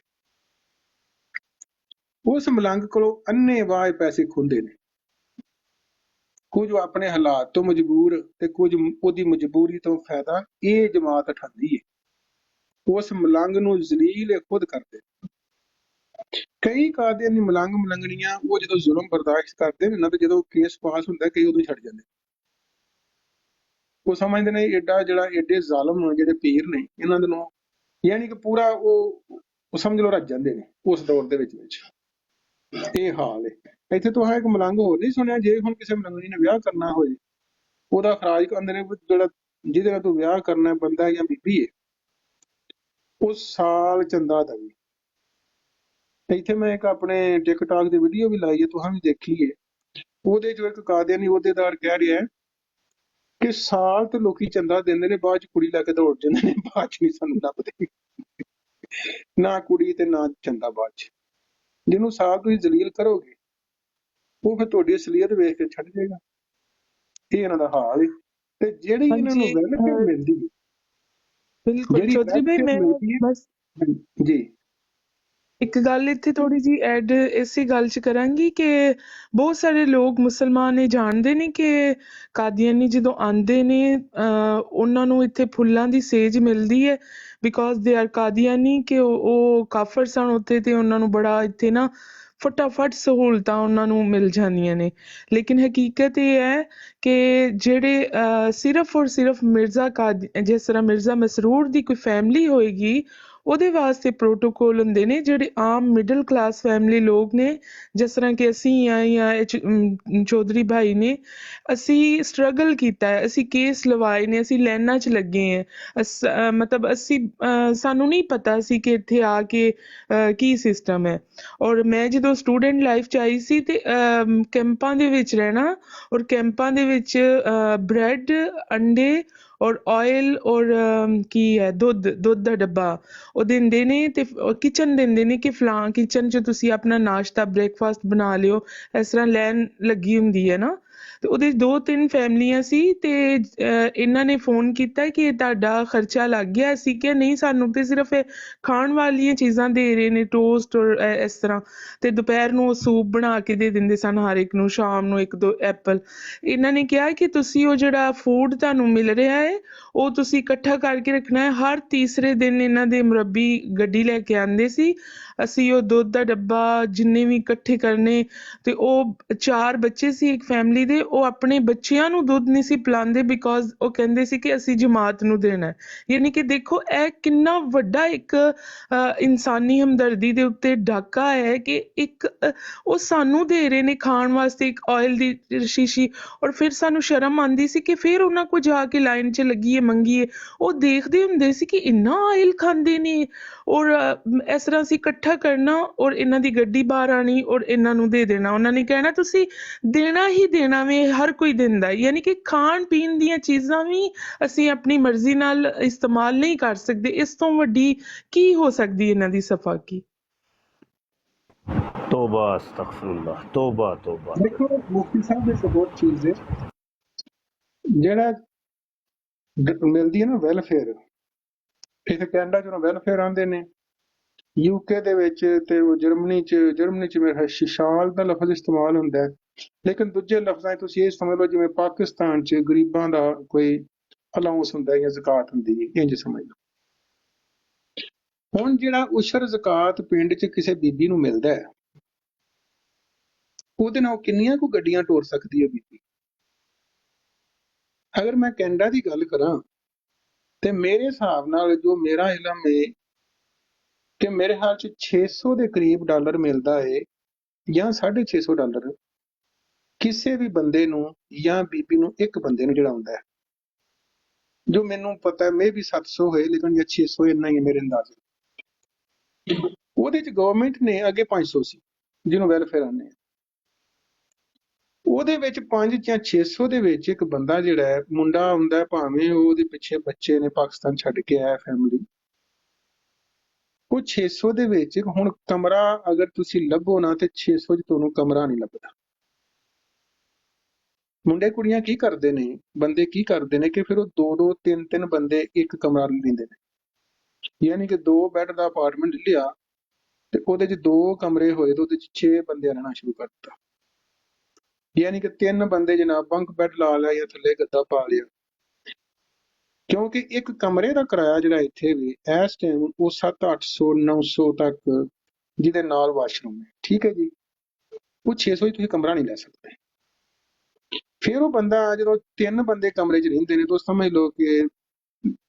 ਉਸ ਮਲੰਗ ਕੋਲੋਂ ਅੰਨ੍ਹੇਵਾਹ ਪੈਸੇ ਖੁੰਦੇ ਨੇ, ਕੁਝ ਆਪਣੇ ਹਾਲਾਤ ਤੋਂ ਮਜਬੂਰ ਤੇ ਕੁਝ ਉਹਦੀ ਮਜਬੂਰੀ ਤੋਂ ਫਾਇਦਾ ਇਹ ਜਮਾਤ ਉਠਾਉਂਦੀ ਹੈ। ਉਸ ਮਲੰਗ ਨੂੰ ਜ਼ਲੀਲ ਇਹ ਖੁਦ ਕਰਦੇ। ਕਈ ਕਾਦੀਆਨੀ ਮਲੰਗ ਮਲੰਗਣੀਆਂ ਉਹ ਜਦੋਂ ਜ਼ੁਲਮ ਬਰਦਾਸ਼ਤ ਕਰਦੇ ਨੇ ਨਾ, ਤੇ ਜਦੋਂ ਕੇਸ ਪਾਸ ਹੁੰਦਾ ਕਈ ਉਦੋਂ ਛੱਡ ਜਾਂਦੇ। ਉਹ ਸਮਝਦੇ ਨੇ ਏਡਾ ਜਿਹੜਾ ਏਡੇ ਜ਼ਾਲਮ ਜਿਹੜੇ ਪੀਰ ਨੇ ਇਹਨਾਂ ਦੇ ਨੂੰ, ਯਾਨੀ ਕਿ ਪੂਰਾ ਉਹ ਸਮਝ ਲਓ ਰੱਜ ਜਾਂਦੇ ਨੇ ਉਸ ਦੌਰ ਦੇ ਵਿੱਚ। ਇਹ ਹਾਲ ਹੈ ਇੱਥੇ। ਤੁਹਾਂ ਇੱਕ ਮਲੰਗ ਹੋਰ ਨਹੀਂ ਸੁਣਿਆ, ਜੇ ਹੁਣ ਕਿਸੇ ਮਲੰਗਣੀ ਨੇ ਵਿਆਹ ਕਰਨਾ ਹੋਏ, ਉਹਦਾ ਖਰਾਜ ਕਹਿੰਦੇ ਨੇ ਜਿਹੜਾ ਜਿਹਦੇ ਨਾਲ ਤੂੰ ਵਿਆਹ ਕਰਨਾ ਬੰਦਾ ਜਾਂ ਬੀਬੀ ਹੈ, ਉਹ ਸਾਲ ਚੰਦਾ ਦੇਵੇ। ਇੱਥੇ ਮੈਂ ਇੱਕ ਆਪਣੇ ਟਿਕਟਾਕ ਦੀ ਵੀਡੀਓ ਵੀ ਲਾਈ ਹੈ, ਤੁਹਾਂ ਵੀ ਦੇਖੀ ਹੈ। ਉਹਦੇ ਚੋਂ ਇੱਕ ਕਾਦੀਆਨੀ ਅਹੁਦੇਦਾਰ ਕਹਿ ਰਿਹਾ ਹੈ ਕਿ ਸਾਲ ਤੋਂ ਲੋਕੀ ਚੰਦਾ ਦਿੰਦੇ ਨੇ, ਬਾਅਦ ਚ ਕੁੜੀ ਲੈ ਕੇ ਦੌੜ ਜਾਂਦੇ ਨੇ, ਬਾਅਦ ਚ ਨਹੀਂ ਸਾਨੂੰ ਲੱਭਦੇ ਨਾ ਕੁੜੀ ਤੇ ਨਾ ਚੰਦਾ। ਬਾਅਦ ਚ ਜਿਹਨੂੰ ਸਾਲ ਤੁਸੀਂ ਜ਼ਲੀਲ ਕਰੋਗੇ ਉਹ ਫਿਰ ਤੁਹਾਡੀ ਅਸਲੀਅਤ ਵੇਖ ਕੇ ਛੱਡ ਜਾਏਗਾ। ਇਹ ਇਹਨਾਂ ਦਾ ਹਾਲ ਹੈ। ਤੇ ਜਿਹੜੀ ਇਹਨਾਂ ਨੂੰ ਵੈਲਫੇਅਰ ਮਿਲਦੀ ਹੈ, ਬਿਲਕੁਲ ਜਿਹੜੀ ਚੌਧਰੀ ਭਾਈ, ਵੈਲਫੇਅਰ ਮੈਂ ਮਿਲਦੀ ਹੈ ਬਸ ਜੀ, ਇੱਕ ਗੱਲ ਇੱਥੇ ਥੋੜੀ ਜਿਹੀ ਐਡ ਇਸੇ ਗੱਲ 'ਚ ਕਰਾਂਗੀ ਕਿ ਬਹੁਤ ਸਾਰੇ ਲੋਕ ਮੁਸਲਮਾਨ ਇਹ ਜਾਣਦੇ ਨੇ ਕਿ ਕਾਦੀਆਨੀ ਜਦੋਂ ਆਉਂਦੇ ਨੇ ਉਹਨਾਂ ਨੂੰ ਇੱਥੇ ਫੁੱਲਾਂ ਦੀ ਸੇਜ ਮਿਲਦੀ ਹੈ ਬਿਕੋਜ਼ ਦੇ ਆਰ ਕਾਦੀਆਨੀ, ਕਿ ਉਹ ਕਾਫਰ ਸਨ ਉੱਥੇ ਤੇ ਉਹਨਾਂ ਨੂੰ ਬੜਾ ਇੱਥੇ ਨਾ ਫਟਾਫਟ ਸਹੂਲਤਾਂ ਉਹਨਾਂ ਨੂੰ ਮਿਲ ਜਾਂਦੀਆਂ ਨੇ। ਲੇਕਿਨ ਹਕੀਕਤ ਇਹ ਹੈ ਕਿ ਜਿਹੜੇ ਸਿਰਫ ਔਰ ਸਿਰਫ ਜਿਸ ਤਰ੍ਹਾਂ ਮਿਰਜ਼ਾ ਮਸਰੂਰ ਦੀ ਕੋਈ ਫੈਮਿਲੀ ਹੋਏਗੀ ਉਹਦੇ ਵਾਸਤੇ ਪ੍ਰੋਟੋਕੋਲ ਹੁੰਦੇ ਨੇ। ਜਿਹੜੇ ਆਮ ਮਿਡਲ ਕਲਾਸ ਫੈਮਿਲੀ ਲੋਕ ਨੇ, ਜਿਸ ਤਰ੍ਹਾਂ ਕਿ ਅਸੀਂ ਆ ਜਾਂ ਚੌਧਰੀ ਭਾਈ ਨੇ, ਅਸੀਂ ਸਟਰਗਲ ਕੀਤਾ ਹੈ, ਅਸੀਂ ਕੇਸ ਲਵਾਏ ਨੇ, ਅਸੀਂ ਲਾਈਨਾਂ 'ਚ ਲੱਗੇ ਹਾਂ। ਮਤਲਬ ਸਾਨੂੰ ਨਹੀਂ ਪਤਾ ਸੀ ਕਿ ਇੱਥੇ ਆ ਕੇ ਕੀ ਸਿਸਟਮ ਹੈ। ਔਰ ਮੈਂ ਜਦੋਂ ਸਟੂਡੈਂਟ ਲਾਈਫ 'ਚ ਆਈ ਸੀ ਤੇ ਕੈਂਪਾਂ ਦੇ ਵਿੱਚ ਰਹਿਣਾ, ਔਰ ਕੈਂਪਾਂ ਦੇ ਵਿੱਚ ਬ੍ਰੈਡ, ਅੰਡੇ ਔਰ ਆਇਲ ਔਰ ਕੀ ਹੈ ਦੁੱਧ ਦਾ ਡੱਬਾ ਉਹ ਦਿੰਦੇ ਨੇ, ਤੇ ਕਿਚਨ ਦਿੰਦੇ ਨੇ ਕਿ ਕਿਚਨ 'ਚ ਤੁਸੀਂ ਆਪਣਾ ਨਾਸ਼ਤਾ ਬ੍ਰੇਕਫਾਸਟ ਬਣਾ ਲਿਓ। ਇਸ ਤਰ੍ਹਾਂ ਲਾਈਨ ਲੱਗੀ ਹੁੰਦੀ ਹੈ ਨਾ। ਤੇ ਉਹਦੇ 2-3 ਫੈਮਲੀਆਂ ਸੀ ਤੇ ਇਹਨਾਂ ਨੇ ਫੋਨ ਕੀਤਾ ਕਿ ਤੁਹਾਡਾ ਖਰਚਾ ਲੱਗ ਗਿਆ। ਅਸੀਂ ਕਿਹਾ ਨਹੀਂ, ਸਾਨੂੰ ਤੇ ਸਿਰਫ ਇਹ ਖਾਣ ਵਾਲੀਆਂ ਚੀਜ਼ਾਂ ਦੇ ਰਹੇ ਨੇ, ਟੋਸਟ ਔਰ ਇਸ ਤਰ੍ਹਾਂ। ਤੇ ਦੁਪਹਿਰ ਨੂੰ ਉਹ ਸੂਪ ਬਣਾ ਕੇ ਦੇ ਦਿੰਦੇ ਸਨ ਹਰ ਇੱਕ ਨੂੰ, ਸ਼ਾਮ ਨੂੰ 1-2 ਐਪਲ। ਇਹਨਾਂ ਨੇ ਕਿਹਾ ਕਿ ਤੁਸੀਂ ਉਹ ਜਿਹੜਾ ਫੂਡ ਤੁਹਾਨੂੰ ਮਿਲ ਰਿਹਾ ਹੈ ਉਹ ਤੁਸੀਂ ਇਕੱਠਾ ਕਰਕੇ ਰੱਖਣਾ ਹੈ। ਹਰ ਤੀਸਰੇ ਦਿਨ ਇਹਨਾਂ ਦੇ ਮੁਰੱਬੀ ਗੱਡੀ ਲੈ ਕੇ ਆਉਂਦੇ ਸੀ। ਅਸੀਂ ਉਹ ਦੁੱਧ ਦਾ ਡੱਬਾ ਜਿੰਨੇ ਵੀ ਇਕੱਠੇ ਕਰਨੇ, ਤੇ ਉਹ 4 ਬੱਚੇ ਸੀ ਇੱਕ ਫੈਮਿਲੀ ਦੇ, ਉਹ ਆਪਣੇ ਬੱਚਿਆਂ ਨੂੰ ਦੁੱਧ ਨਹੀਂ ਸੀ ਪਿਲਾਉਂਦੇ ਬਿਕੋਜ਼ ਉਹ ਕਹਿੰਦੇ ਸੀ ਕਿ ਅਸੀਂ ਜਮਾਤ ਨੂੰ ਦੇਣਾ ਹੈ। ਯਾਨੀ ਕਿ ਦੇਖੋ ਇਹ ਕਿੰਨਾ ਵੱਡਾ ਇੱਕ ਇਨਸਾਨੀ ਹਮਦਰਦੀ ਦੇ ਉੱਤੇ ਡਾਕਾ ਹੈ ਕਿ ਇੱਕ ਉਹ ਸਾਨੂੰ ਦੇ ਰਹੇ ਨੇ ਖਾਣ ਵਾਸਤੇ ਇੱਕ ਆਇਲ ਦੀ ਸ਼ੀਸ਼ੀ, ਔਰ ਫਿਰ ਸਾਨੂੰ ਸ਼ਰਮ ਆਉਂਦੀ ਸੀ ਕਿ ਫਿਰ ਉਹਨਾਂ ਕੋਲ ਜਾ ਕੇ ਲਾਈਨ 'ਚ ਲੱਗੀਏ ਮੰਗੀਏ। ਉਹ ਦੇਖਦੇ ਹੁੰਦੇ ਸੀ ਕਿ ਇੰਨਾ ਆਇਲ ਖਾਂਦੇ ਨੇ, ਔਰ ਇਸ ਤਰ੍ਹਾਂ ਅਸੀਂ ਇਕੱਠਾ ਕਰਨਾ ਔਰ ਇਹਨਾਂ ਦੀ ਗੱਡੀ ਬਾਹਰ ਆਣੀ ਔਰ ਇਹਨਾਂ ਨੂੰ ਦੇ ਦੇਣਾ। ਉਹਨਾਂ ਨੇ ਕਹਿਣਾ ਤੁਸੀਂ ਦੇਣਾ ਹੀ ਦੇਣਾ ਵੇ, ਹਰ ਕੋਈ ਦਿੰਦਾ ਹੈ। ਯਾਨੀ ਕਿ ਖਾਣ ਪੀਣ ਦੀਆਂ ਚੀਜ਼ਾਂ ਵੀ ਅਸੀਂ ਆਪਣੀ ਮਰਜ਼ੀ ਨਾਲ ਇਸਤੇਮਾਲ ਨਹੀਂ ਕਰ ਸਕਦੇ। ਇਸ ਤੋਂ ਵੱਡੀ ਕੀ ਹੋ ਸਕਦੀ ਇਹਨਾਂ ਦੀ ਸਫਾਕੀ। توبہ استغفر اللہ توبہ توبہ ਦੇਖੋ ਮੁਫਤੀ ਸਾਹਿਬ ਇੱਕ ਹੋਰ ਚੀਜ਼ ਹੈ, ਜਿਹੜਾ ਮਿਲਦੀ ਹੈ ਨਾ ਵੈਲਫੇਅਰ, ਇੱਥੇ ਕੈਨੇਡਾ 'ਚ ਵੈਲਫੇਅਰ ਆਉਂਦੇ ਨੇ, ਯੂਕੇ ਦੇ ਵਿੱਚ ਤੇ ਉਹ ਜਰਮਨੀ 'ਚ ਮੇਰਾ ਸ਼ਿਸ਼ਾਲ ਦਾ ਲਫ਼ਜ਼ ਇਸਤੇਮਾਲ ਹੁੰਦਾ ਹੈ, ਲੇਕਿਨ ਦੂਜੇ ਲਫ਼ਜ਼ਾਂ 'ਚ ਤੁਸੀਂ ਇਹ ਸਮਝ ਲਓ ਜਿਵੇਂ ਪਾਕਿਸਤਾਨ 'ਚ ਗਰੀਬਾਂ ਦਾ ਕੋਈ ਅਲਾਊਂਸ ਹੁੰਦਾ ਜਾਂ ਜ਼ਕਾਤ ਹੁੰਦੀ ਹੈ, ਇੰਝ ਸਮਝ ਲਓ। ਹੁਣ ਜਿਹੜਾ ਉਸ਼ਰ ਜ਼ਕਾਤ ਪਿੰਡ 'ਚ ਕਿਸੇ ਬੀਬੀ ਨੂੰ ਮਿਲਦਾ ਹੈ, ਉਹਦੇ ਨਾਲ ਕਿੰਨੀਆਂ ਕੁ ਗੱਡੀਆਂ ਟੋਰ ਸਕਦੀ ਹੈ ਬੀਬੀ। ਅਗਰ ਮੈਂ ਕੈਨੇਡਾ ਦੀ ਗੱਲ ਕਰਾਂ ਤੇ ਮੇਰੇ ਹਿਸਾਬ ਨਾਲ ਜੋ ਮੇਰਾ ਇਲਮ ਹੈ ਕਿ ਮੇਰੇ ਹਾਲ 'ਚ 600 ਦੇ ਕਰੀਬ ਡਾਲਰ ਮਿਲਦਾ ਹੈ ਜਾਂ $650 ਕਿਸੇ ਵੀ ਬੰਦੇ ਨੂੰ ਜਾਂ ਬੀਬੀ ਨੂੰ, ਇੱਕ ਬੰਦੇ ਨੂੰ ਜਿਹੜਾ ਹੁੰਦਾ ਹੈ। ਜੋ ਮੈਨੂੰ ਪਤਾ ਹੈ ਮੇ ਵੀ 700 ਹੋਏ, ਲੇਕਿਨ ਜਾਂ 600 ਇੰਨਾ ਹੀ ਹੈ ਮੇਰੇ ਅੰਦਾਜ਼ੇ। ਉਹਦੇ 'ਚ ਗਵਰਨਮੈਂਟ ਨੇ ਅੱਗੇ 500 ਸੀ ਜਿਹਨੂੰ ਵੈਲਫੇਅਰ ਆਉਂਦੇ ਆ, ਉਹਦੇ ਵਿੱਚ 5 ਜਾਂ 600 ਦੇ ਵਿੱਚ ਇੱਕ ਬੰਦਾ ਜਿਹੜਾ ਹੈ, ਮੁੰਡਾ ਹੁੰਦਾ ਹੈ, ਭਾਵੇਂ ਉਹਦੇ ਪਿੱਛੇ ਬੱਚੇ ਨੇ, ਪਾਕਿਸਤਾਨ ਛੱਡ ਕੇ ਆਇਆ ਫੈਮਿਲੀ, ਉਹ 600 ਦੇ ਵਿੱਚ ਹੁਣ ਕਮਰਾ ਅਗਰ ਤੁਸੀਂ ਲੱਭੋ ਨਾ ਤੇ 600 'ਚ ਤੁਹਾਨੂੰ ਕਮਰਾ ਨਹੀਂ ਲੱਭਦਾ। ਮੁੰਡੇ ਕੁੜੀਆਂ ਕੀ ਕਰਦੇ ਨੇ, ਬੰਦੇ ਕੀ ਕਰਦੇ ਨੇ ਕਿ ਫਿਰ ਉਹ 2-2 3-3 ਬੰਦੇ ਇੱਕ ਕਮਰਾ ਲੈਂਦੇ ਨੇ, ਯਾਨੀ ਕਿ 2 ਬੈੱਡ ਦਾ ਅਪਾਰਟਮੈਂਟ ਲਿਆ ਤੇ ਉਹਦੇ 'ਚ 2 ਕਮਰੇ ਹੋਏ ਤੇ ਉਹਦੇ 'ਚ 6 ਬੰਦੇ ਰਹਿਣਾ ਸ਼ੁਰੂ ਕਰ ਦਿੱਤਾ। ਯਾਨੀ ਕਿ 3 ਬੰਦੇ ਜਨਾਬ ਬੰਕ ਬੈੱਡ ਲਾ ਲਿਆ ਜਾਂ ਥੱਲੇ ਗੱਦਾ ਪਾ ਲਿਆ, ਕਿਉਂਕਿ ਇੱਕ ਕਮਰੇ ਦਾ ਕਿਰਾਇਆ ਜਿਹੜਾ ਇੱਥੇ ਵੀ ਇਸ ਟਾਈਮ ਉਹ 700-800-900 ਤੱਕ, ਜਿਹਦੇ ਨਾਲ ਵਾਸ਼ਰੂਮ ਹੈ, ਠੀਕ ਹੈ ਜੀ। ਉਹ 600 'ਚ ਤੁਸੀਂ ਕਮਰਾ ਨਹੀਂ ਲੈ ਸਕਦੇ। ਫਿਰ ਉਹ ਬੰਦਾ ਜਦੋਂ 3 ਬੰਦੇ ਕਮਰੇ 'ਚ ਰਹਿੰਦੇ ਨੇ ਤਾਂ ਸਮਝ ਲਓ ਕਿ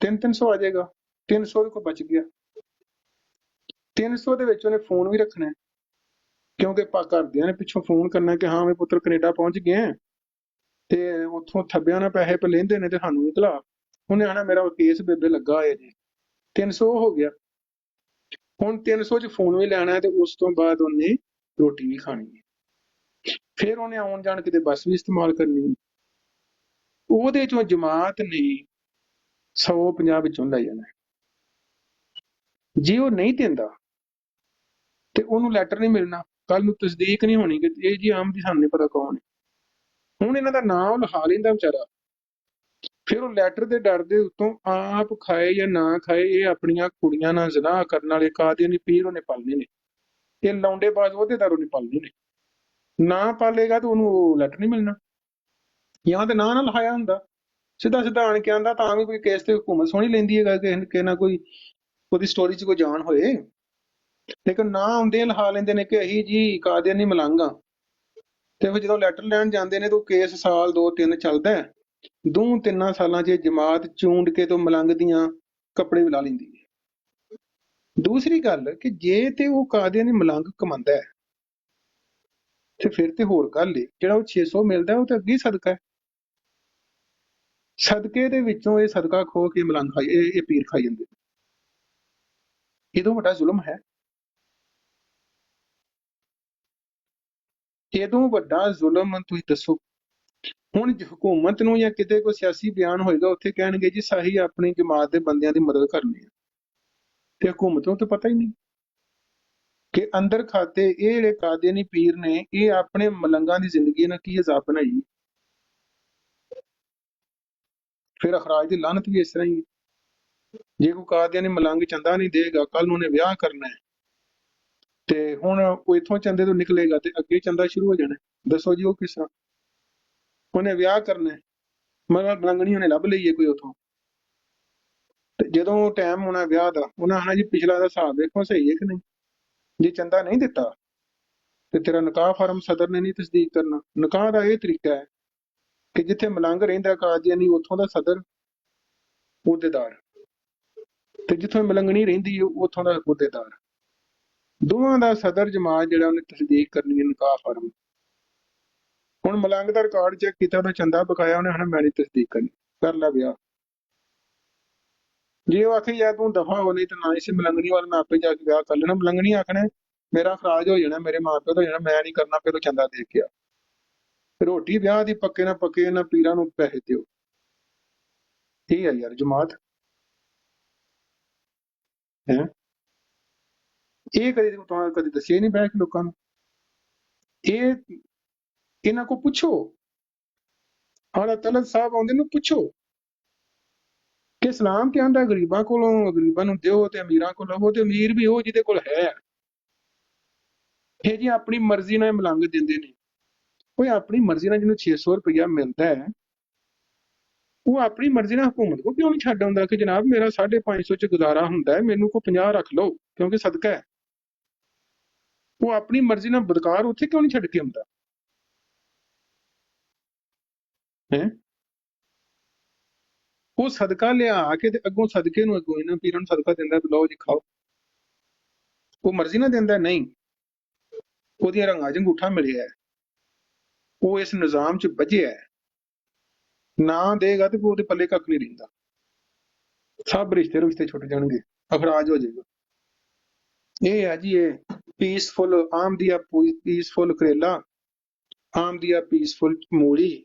300 ਆ ਜਾਏਗਾ। 300 ਦੇ ਕੋਲ ਬਚ ਗਿਆ। 300 ਦੇ ਵਿੱਚ ਉਹਨੇ ਫੋਨ ਵੀ ਰੱਖਣਾ, ਕਿਉਂਕਿ ਘਰਦਿਆਂ ਨੇ ਪਿੱਛੋਂ ਫੋਨ ਕਰਨਾ ਕਿ ਹਾਂ ਵੀ ਪੁੱਤਰ ਕੈਨੇਡਾ ਪਹੁੰਚ ਗਏ ਤੇ ਉੱਥੋਂ ਥੱਬਿਆਂ ਨਾਲ ਪੈਸੇ ਪੇ ਲੈਂਦੇ ਨੇ ਤੇ ਸਾਨੂੰ ਇਤਲਾ। ਉਹਨੇ ਆਣਾ ਮੇਰਾ ਕੇਸ ਬੇਬੇ ਲੱਗਾ ਹੋਇਆ ਜੀ। 300 ਹੋ ਗਿਆ। ਹੁਣ 300 'ਚ ਫੋਨ ਵੀ ਲੈਣਾ ਤੇ ਉਸ ਤੋਂ ਬਾਅਦ ਉਹਨੇ ਰੋਟੀ ਵੀ ਖਾਣੀ ਹੈ। ਫਿਰ ਉਹਨੇ ਆਉਣ ਜਾਣ ਕਿਤੇ ਬੱਸ ਵੀ ਇਸਤੇਮਾਲ ਕਰਨੀ। ਉਹਦੇ ਚੋਂ ਜਮਾਤ ਨੇ 150 ਵਿੱਚੋਂ ਲੈ ਜਾਣਾ। ਜੇ ਉਹ ਨਹੀਂ ਦਿੰਦਾ ਤੇ ਉਹਨੂੰ ਲੈਟਰ ਨਹੀਂ ਮਿਲਣਾ, ਕੱਲ ਨੂੰ ਤਸਦੀਕ ਨਹੀਂ ਹੋਣੀ ਕਿ ਇਹ ਜੀ ਆਮ ਦੀ, ਸਾਨੂੰ ਨਹੀਂ ਪਤਾ ਕੌਣ ਹੈ। ਹੁਣ ਇਹਨਾਂ ਦਾ ਨਾਂ ਉਹ ਲਿਖਾ ਲੈਂਦਾ ਵਿਚਾਰਾ, ਫਿਰ ਉਹ ਲੈਟਰ ਦੇ ਡਰ ਦੇ ਉੱਤੋਂ ਆਪ ਖਾਏ ਜਾਂ ਨਾ ਖਾਏ, ਇਹ ਆਪਣੀਆਂ ਕੁੜੀਆਂ ਨਾਲ ਜ਼ਨਾਹ ਕਰਨ ਵਾਲੇ ਕਾਦੀਆਨੀ ਪੀਰ ਉਹਨੇ ਪਾਲਨੇ ਨੇ, ਇਹ ਲੌਂਡੇਬਾਜ਼ ਉਹਦੇਦਾਰ ਉਹਨੇ ਪਾਲਨੇ ਨੇ। ਨਾ ਪਾਲੇਗਾ ਤਾਂ ਉਹਨੂੰ ਉਹ ਲੈਟਰ ਨਹੀਂ ਮਿਲਣਾ, ਜਾਂ ਤੇ ਨਾਂ ਨਾ ਲਿਖਾਇਆ ਹੁੰਦਾ, ਸਿੱਧਾ ਆਣ ਕੇ ਆਂਦਾ ਤਾਂ ਵੀ ਕੋਈ ਕੇਸ ਤੇ ਹੁਕੂਮਤ ਸੋਹਣੀ ਲੈਂਦੀ ਹੈਗਾ ਕਿ ਨਾ ਕੋਈ ਉਹਦੀ ਸਟੋਰੀ 'ਚ ਕੋਈ ਜਾਣ ਹੋਏ, ਲੇਕਿਨ ਨਾ ਆਉਂਦੇ ਲਿਖਾ ਲੈਂਦੇ ਨੇ ਕਿ ਅਸੀਂ ਜੀ ਕਾਦੀਆਨੀ ਮਲੰਗ ਆ। ਤੇ ਫਿਰ ਜਦੋਂ ਲੈਟਰ ਲੈਣ ਜਾਂਦੇ ਨੇ ਤਾਂ ਕੇਸ ਸਾਲ 2-3 ਚੱਲਦਾ। 2-3 ਸਾਲਾਂ 'ਚ ਜਮਾਤ ਚੂੰਡ ਕੇ ਤੋਂ ਮਲੰਗ ਦੀਆਂ ਕੱਪੜੇ ਵੀ ਲਾ ਲੈਂਦੀ ਹੈ। ਦੂਸਰੀ ਗੱਲ ਕਿ ਜੇ ਤੇ ਉਹ ਕਾਦੀਆਨੀ ਮਲੰਗ ਕਮਾਉਂਦਾ ਹੈ ਤੇ ਫਿਰ ਤੇ ਹੋਰ ਗੱਲ ਏ, ਜਿਹੜਾ ਉਹ 600 ਮਿਲਦਾ ਉਹ ਤਾਂ ਅੱਗੇ ਸਦਕਾ ਹੈ। ਸਦਕੇ ਦੇ ਵਿੱਚੋਂ ਇਹ ਸਦਕਾ ਖੋ ਕੇ ਮਲੰਗ ਖਾਈ, ਇਹ ਪੀਰ ਖਾਈ ਜਾਂਦੇ। ਇਹਦੋਂ ਵੱਡਾ ਜ਼ੁਲਮ ਹੈ? ਇਹਦੋਂ ਵੱਡਾ ਜ਼ੁਲਮ ਤੁਸੀਂ ਦੱਸੋ? ਹੁਣ ਹਕੂਮਤ ਨੂੰ ਜਾਂ ਕਿਤੇ ਕੋਈ ਸਿਆਸੀ ਬਿਆਨ ਹੋਏਗਾ, ਉੱਥੇ ਕਹਿਣਗੇ ਜੀ ਸਾਹੀ ਆਪਣੀ ਜਮਾਤ ਦੇ ਬੰਦਿਆਂ ਦੀ ਮਦਦ ਕਰਨੀ ਹੈ, ਤੇ ਹਕੂਮਤ ਨੂੰ ਤਾਂ ਪਤਾ ਹੀ ਨਹੀਂ ਕਿ ਅੰਦਰ ਖਾਤੇ ਇਹ ਜਿਹੜੇ ਕਾਦੀਆਨੀ ਪੀਰ ਨੇ ਇਹ ਆਪਣੇ ਮਲੰਗਾਂ ਦੀ ਜ਼ਿੰਦਗੀ ਨਾਲ ਕੀ ਹਿਸਾਬ ਬਣਾਈ। ਫਿਰ ਅਖਰਾਜ ਦੀ ਲਾਹਨਤ ਵੀ ਇਸ ਤਰ੍ਹਾਂ ਹੀ ਹੈ। ਜੇ ਕੋਈ ਕਾਦੀਆਨੀ ਮਲੰਗ ਚੰਦਾ ਨਹੀਂ ਦੇਗਾ, ਕੱਲ ਨੂੰ ਉਹਨੇ ਵਿਆਹ ਕਰਨਾ ਹੈ ਤੇ ਹੁਣ ਉਹ ਇੱਥੋਂ ਚੰਦੇ ਤੋਂ ਨਿਕਲੇਗਾ ਤੇ ਅੱਗੇ ਚੰਦਾ ਸ਼ੁਰੂ ਹੋ ਜਾਣਾ। ਦੱਸੋ ਜੀ ਉਹ ਕਿਸ ਤਰ੍ਹਾਂ? ਉਹਨੇ ਵਿਆਹ ਕਰਨਾ ਹੈ, ਮਗਰ ਮਲੰਗਣੀ ਉਹਨੇ ਲੱਭ ਲਈ ਹੈ ਕੋਈ ਉੱਥੋਂ, ਤੇ ਜਦੋਂ ਟਾਈਮ ਹੋਣਾ ਵਿਆਹ ਦਾ ਉਹਨਾਂ ਆਣਾ ਜੀ ਪਿਛਲਾ ਦਾ ਹਿਸਾਬ ਵੇਖੋ ਸਹੀ ਹੈ ਕਿ ਨਹੀਂ। ਜੇ ਚੰਦਾ ਨਹੀਂ ਦਿੱਤਾ ਤੇ ਤੇਰਾ ਨਿਕਾਹ ਫਾਰਮ ਸਦਰ ਨੇ ਨਹੀਂ ਤਸਦੀਕ ਕਰਨਾ। ਨਿਕਾਹ ਦਾ ਇਹ ਤਰੀਕਾ ਹੈ ਕਿ ਜਿੱਥੇ ਮਲੰਗ ਰਹਿੰਦਾ ਕਾਦੀਆਨੀ ਉੱਥੋਂ ਦਾ ਸਦਰ ਅਹੁਦੇਦਾਰ, ਤੇ ਜਿੱਥੋਂ ਮਲੰਗਣੀ ਰਹਿੰਦੀ ਹੈ ਉੱਥੋਂ ਦਾ ਅਹੁਦੇਦਾਰ, ਦੋਵਾਂ ਦਾ ਸਦਰ ਜਮਾਤ ਜਿਹੜਾ ਉਹਨੇ ਤਸਦੀਕ ਕਰਨੀ ਹੈ ਨਿਕਾਹ ਫਾਰਮ। ਹੁਣ ਮਲੰਗ ਦਾ ਰਿਕਾਰਡ ਚੈੱਕ ਕੀਤਾ, ਉਹਦਾ ਚੰਦਾ ਬਕਾਇਆ, ਉਹਨੇ ਹਣਾ ਮੈਂ ਨਹੀਂ ਤਸਦੀਕ ਕਰਨੀ, ਕਰ ਲੈ ਵਿਆਹ। ਜੇ ਉਹ ਆਖੇ ਯਾਰ ਤੂੰ ਦਫਾ ਹੋ, ਨਹੀਂ ਤਾਂ ਨਾ ਇਸੇ ਮਲੰਗਣੀ ਵਾਲੇ ਮੈਂ ਆਪੇ ਜਾ ਕੇ ਵਿਆਹ ਕਰ ਲੈਣਾ। ਮਲੰਗਣੀ ਆਖਣਾ ਮੇਰਾ ਖਰਾਜ ਹੋ ਜਾਣਾ, ਮੇਰੇ ਮਾਂ ਪਿਓ ਦਾ ਹੋ ਜਾਣਾ, ਮੈਂ ਨਹੀਂ ਕਰਨਾ, ਫਿਰ ਉਹ ਚੰਦਾ ਦੇ ਕੇ ਆ। ਰੋਟੀ ਵਿਆਹ ਦੀ ਪੱਕੇ ਨਾ ਪੱਕੇ, ਇਹਨਾਂ ਪੀਰਾਂ ਨੂੰ ਪੈਸੇ ਦਿਓ। ਇਹ ਹੈ ਯਾਰ ਜਮਾਤ ਹੈ। ਇਹ ਕਦੀ ਦੱਸਿਆ ਨਹੀਂ ਬਹਿ ਕੇ ਲੋਕਾਂ ਨੂੰ। ਇਹ ਇਹਨਾਂ ਕੋ ਪੁੱਛੋ, ਆਲਾ ਤਲਤ ਸਾਹਿਬ ਆਉਂਦੇ ਨੂੰ ਪੁੱਛੋ ਕਿ ਇਸਲਾਮ ਕੀ ਆਂਦਾ ਗਰੀਬਾਂ ਕੋਲੋਂ, ਗਰੀਬਾਂ ਨੂੰ ਦਿਓ ਤੇ ਅਮੀਰਾਂ ਕੋਲ ਲਵੋ, ਤੇ ਅਮੀਰ ਵੀ ਉਹ ਜਿਹਦੇ ਕੋਲ ਹੈ। ਇਹ ਜੀ ਆਪਣੀ ਮਰਜ਼ੀ ਨਾਲ ਮਲੰਗ ਦਿੰਦੇ ਨੇ। ਕੋਈ ਆਪਣੀ ਮਰਜ਼ੀ ਨਾਲ ਜਿਹਨੂੰ 600 ਰੁਪਇਆ ਮਿਲਦਾ ਹੈ, ਉਹ ਆਪਣੀ ਮਰਜ਼ੀ ਨਾਲ ਹਕੂਮਤ ਕੋ ਕਿਉਂ ਨਹੀਂ ਛੱਡ ਆਉਂਦਾ ਕਿ ਜਨਾਬ ਮੇਰਾ 550 ਚ ਗੁਜ਼ਾਰਾ ਹੁੰਦਾ ਹੈ, ਮੈਨੂੰ ਕੋ 50 ਰੱਖ ਲਓ ਕਿਉਂਕਿ ਸਦਕਾ ਹੈ। ਉਹ ਆਪਣੀ ਮਰਜ਼ੀ ਨਾਲ ਬਦਕਾਰ ਉੱਥੇ ਕਿਉਂ ਨਹੀਂ ਛੱਡ ਕੇ ਆਉਂਦਾ ਹੈ? ਉਹ ਸਦਕਾ ਲਿਆ ਕੇ ਤੇ ਅੱਗੋਂ ਸਦਕੇ ਨੂੰ ਅੱਗੋਂ ਇਹਨਾਂ ਪੀਰਾਂ ਨੂੰ ਸਦਕਾ ਦਿੰਦਾ ਵੀ ਲਓ ਜੀ ਖਾਓ। ਉਹ ਮਰਜ਼ੀ ਨਾਲ ਦਿੰਦਾ ਨਹੀਂ, ਉਹਦੀਆਂ ਰੰਗਾਂ 'ਚ ਅੰਗੂਠਾ ਮਿਲਿਆ ਹੈ, ਉਹ ਇਸ ਨਿਜ਼ਾਮ 'ਚ ਬੱਝਿਆ ਹੈ। ਨਾ ਦੇਗਾ ਤੇ ਉਹਦੇ ਪੱਲੇ ਕੱਖ ਨਹੀਂ ਰਹਿੰਦਾ, ਸਭ ਰਿਸ਼ਤੇ ਛੁੱਟ ਜਾਣਗੇ, ਅਖਰਾਜ ਹੋ ਜਾਏਗਾ। ਇਹ ਹੈ ਜੀ ਇਹ ਪੀਸਫੁਲ ਆਮ ਦੀ ਪੀਸਫੁਲ ਕਰੇਲਾ, ਆਮ ਦੀ ਪੀਸਫੁਲ ਮੂਲੀ,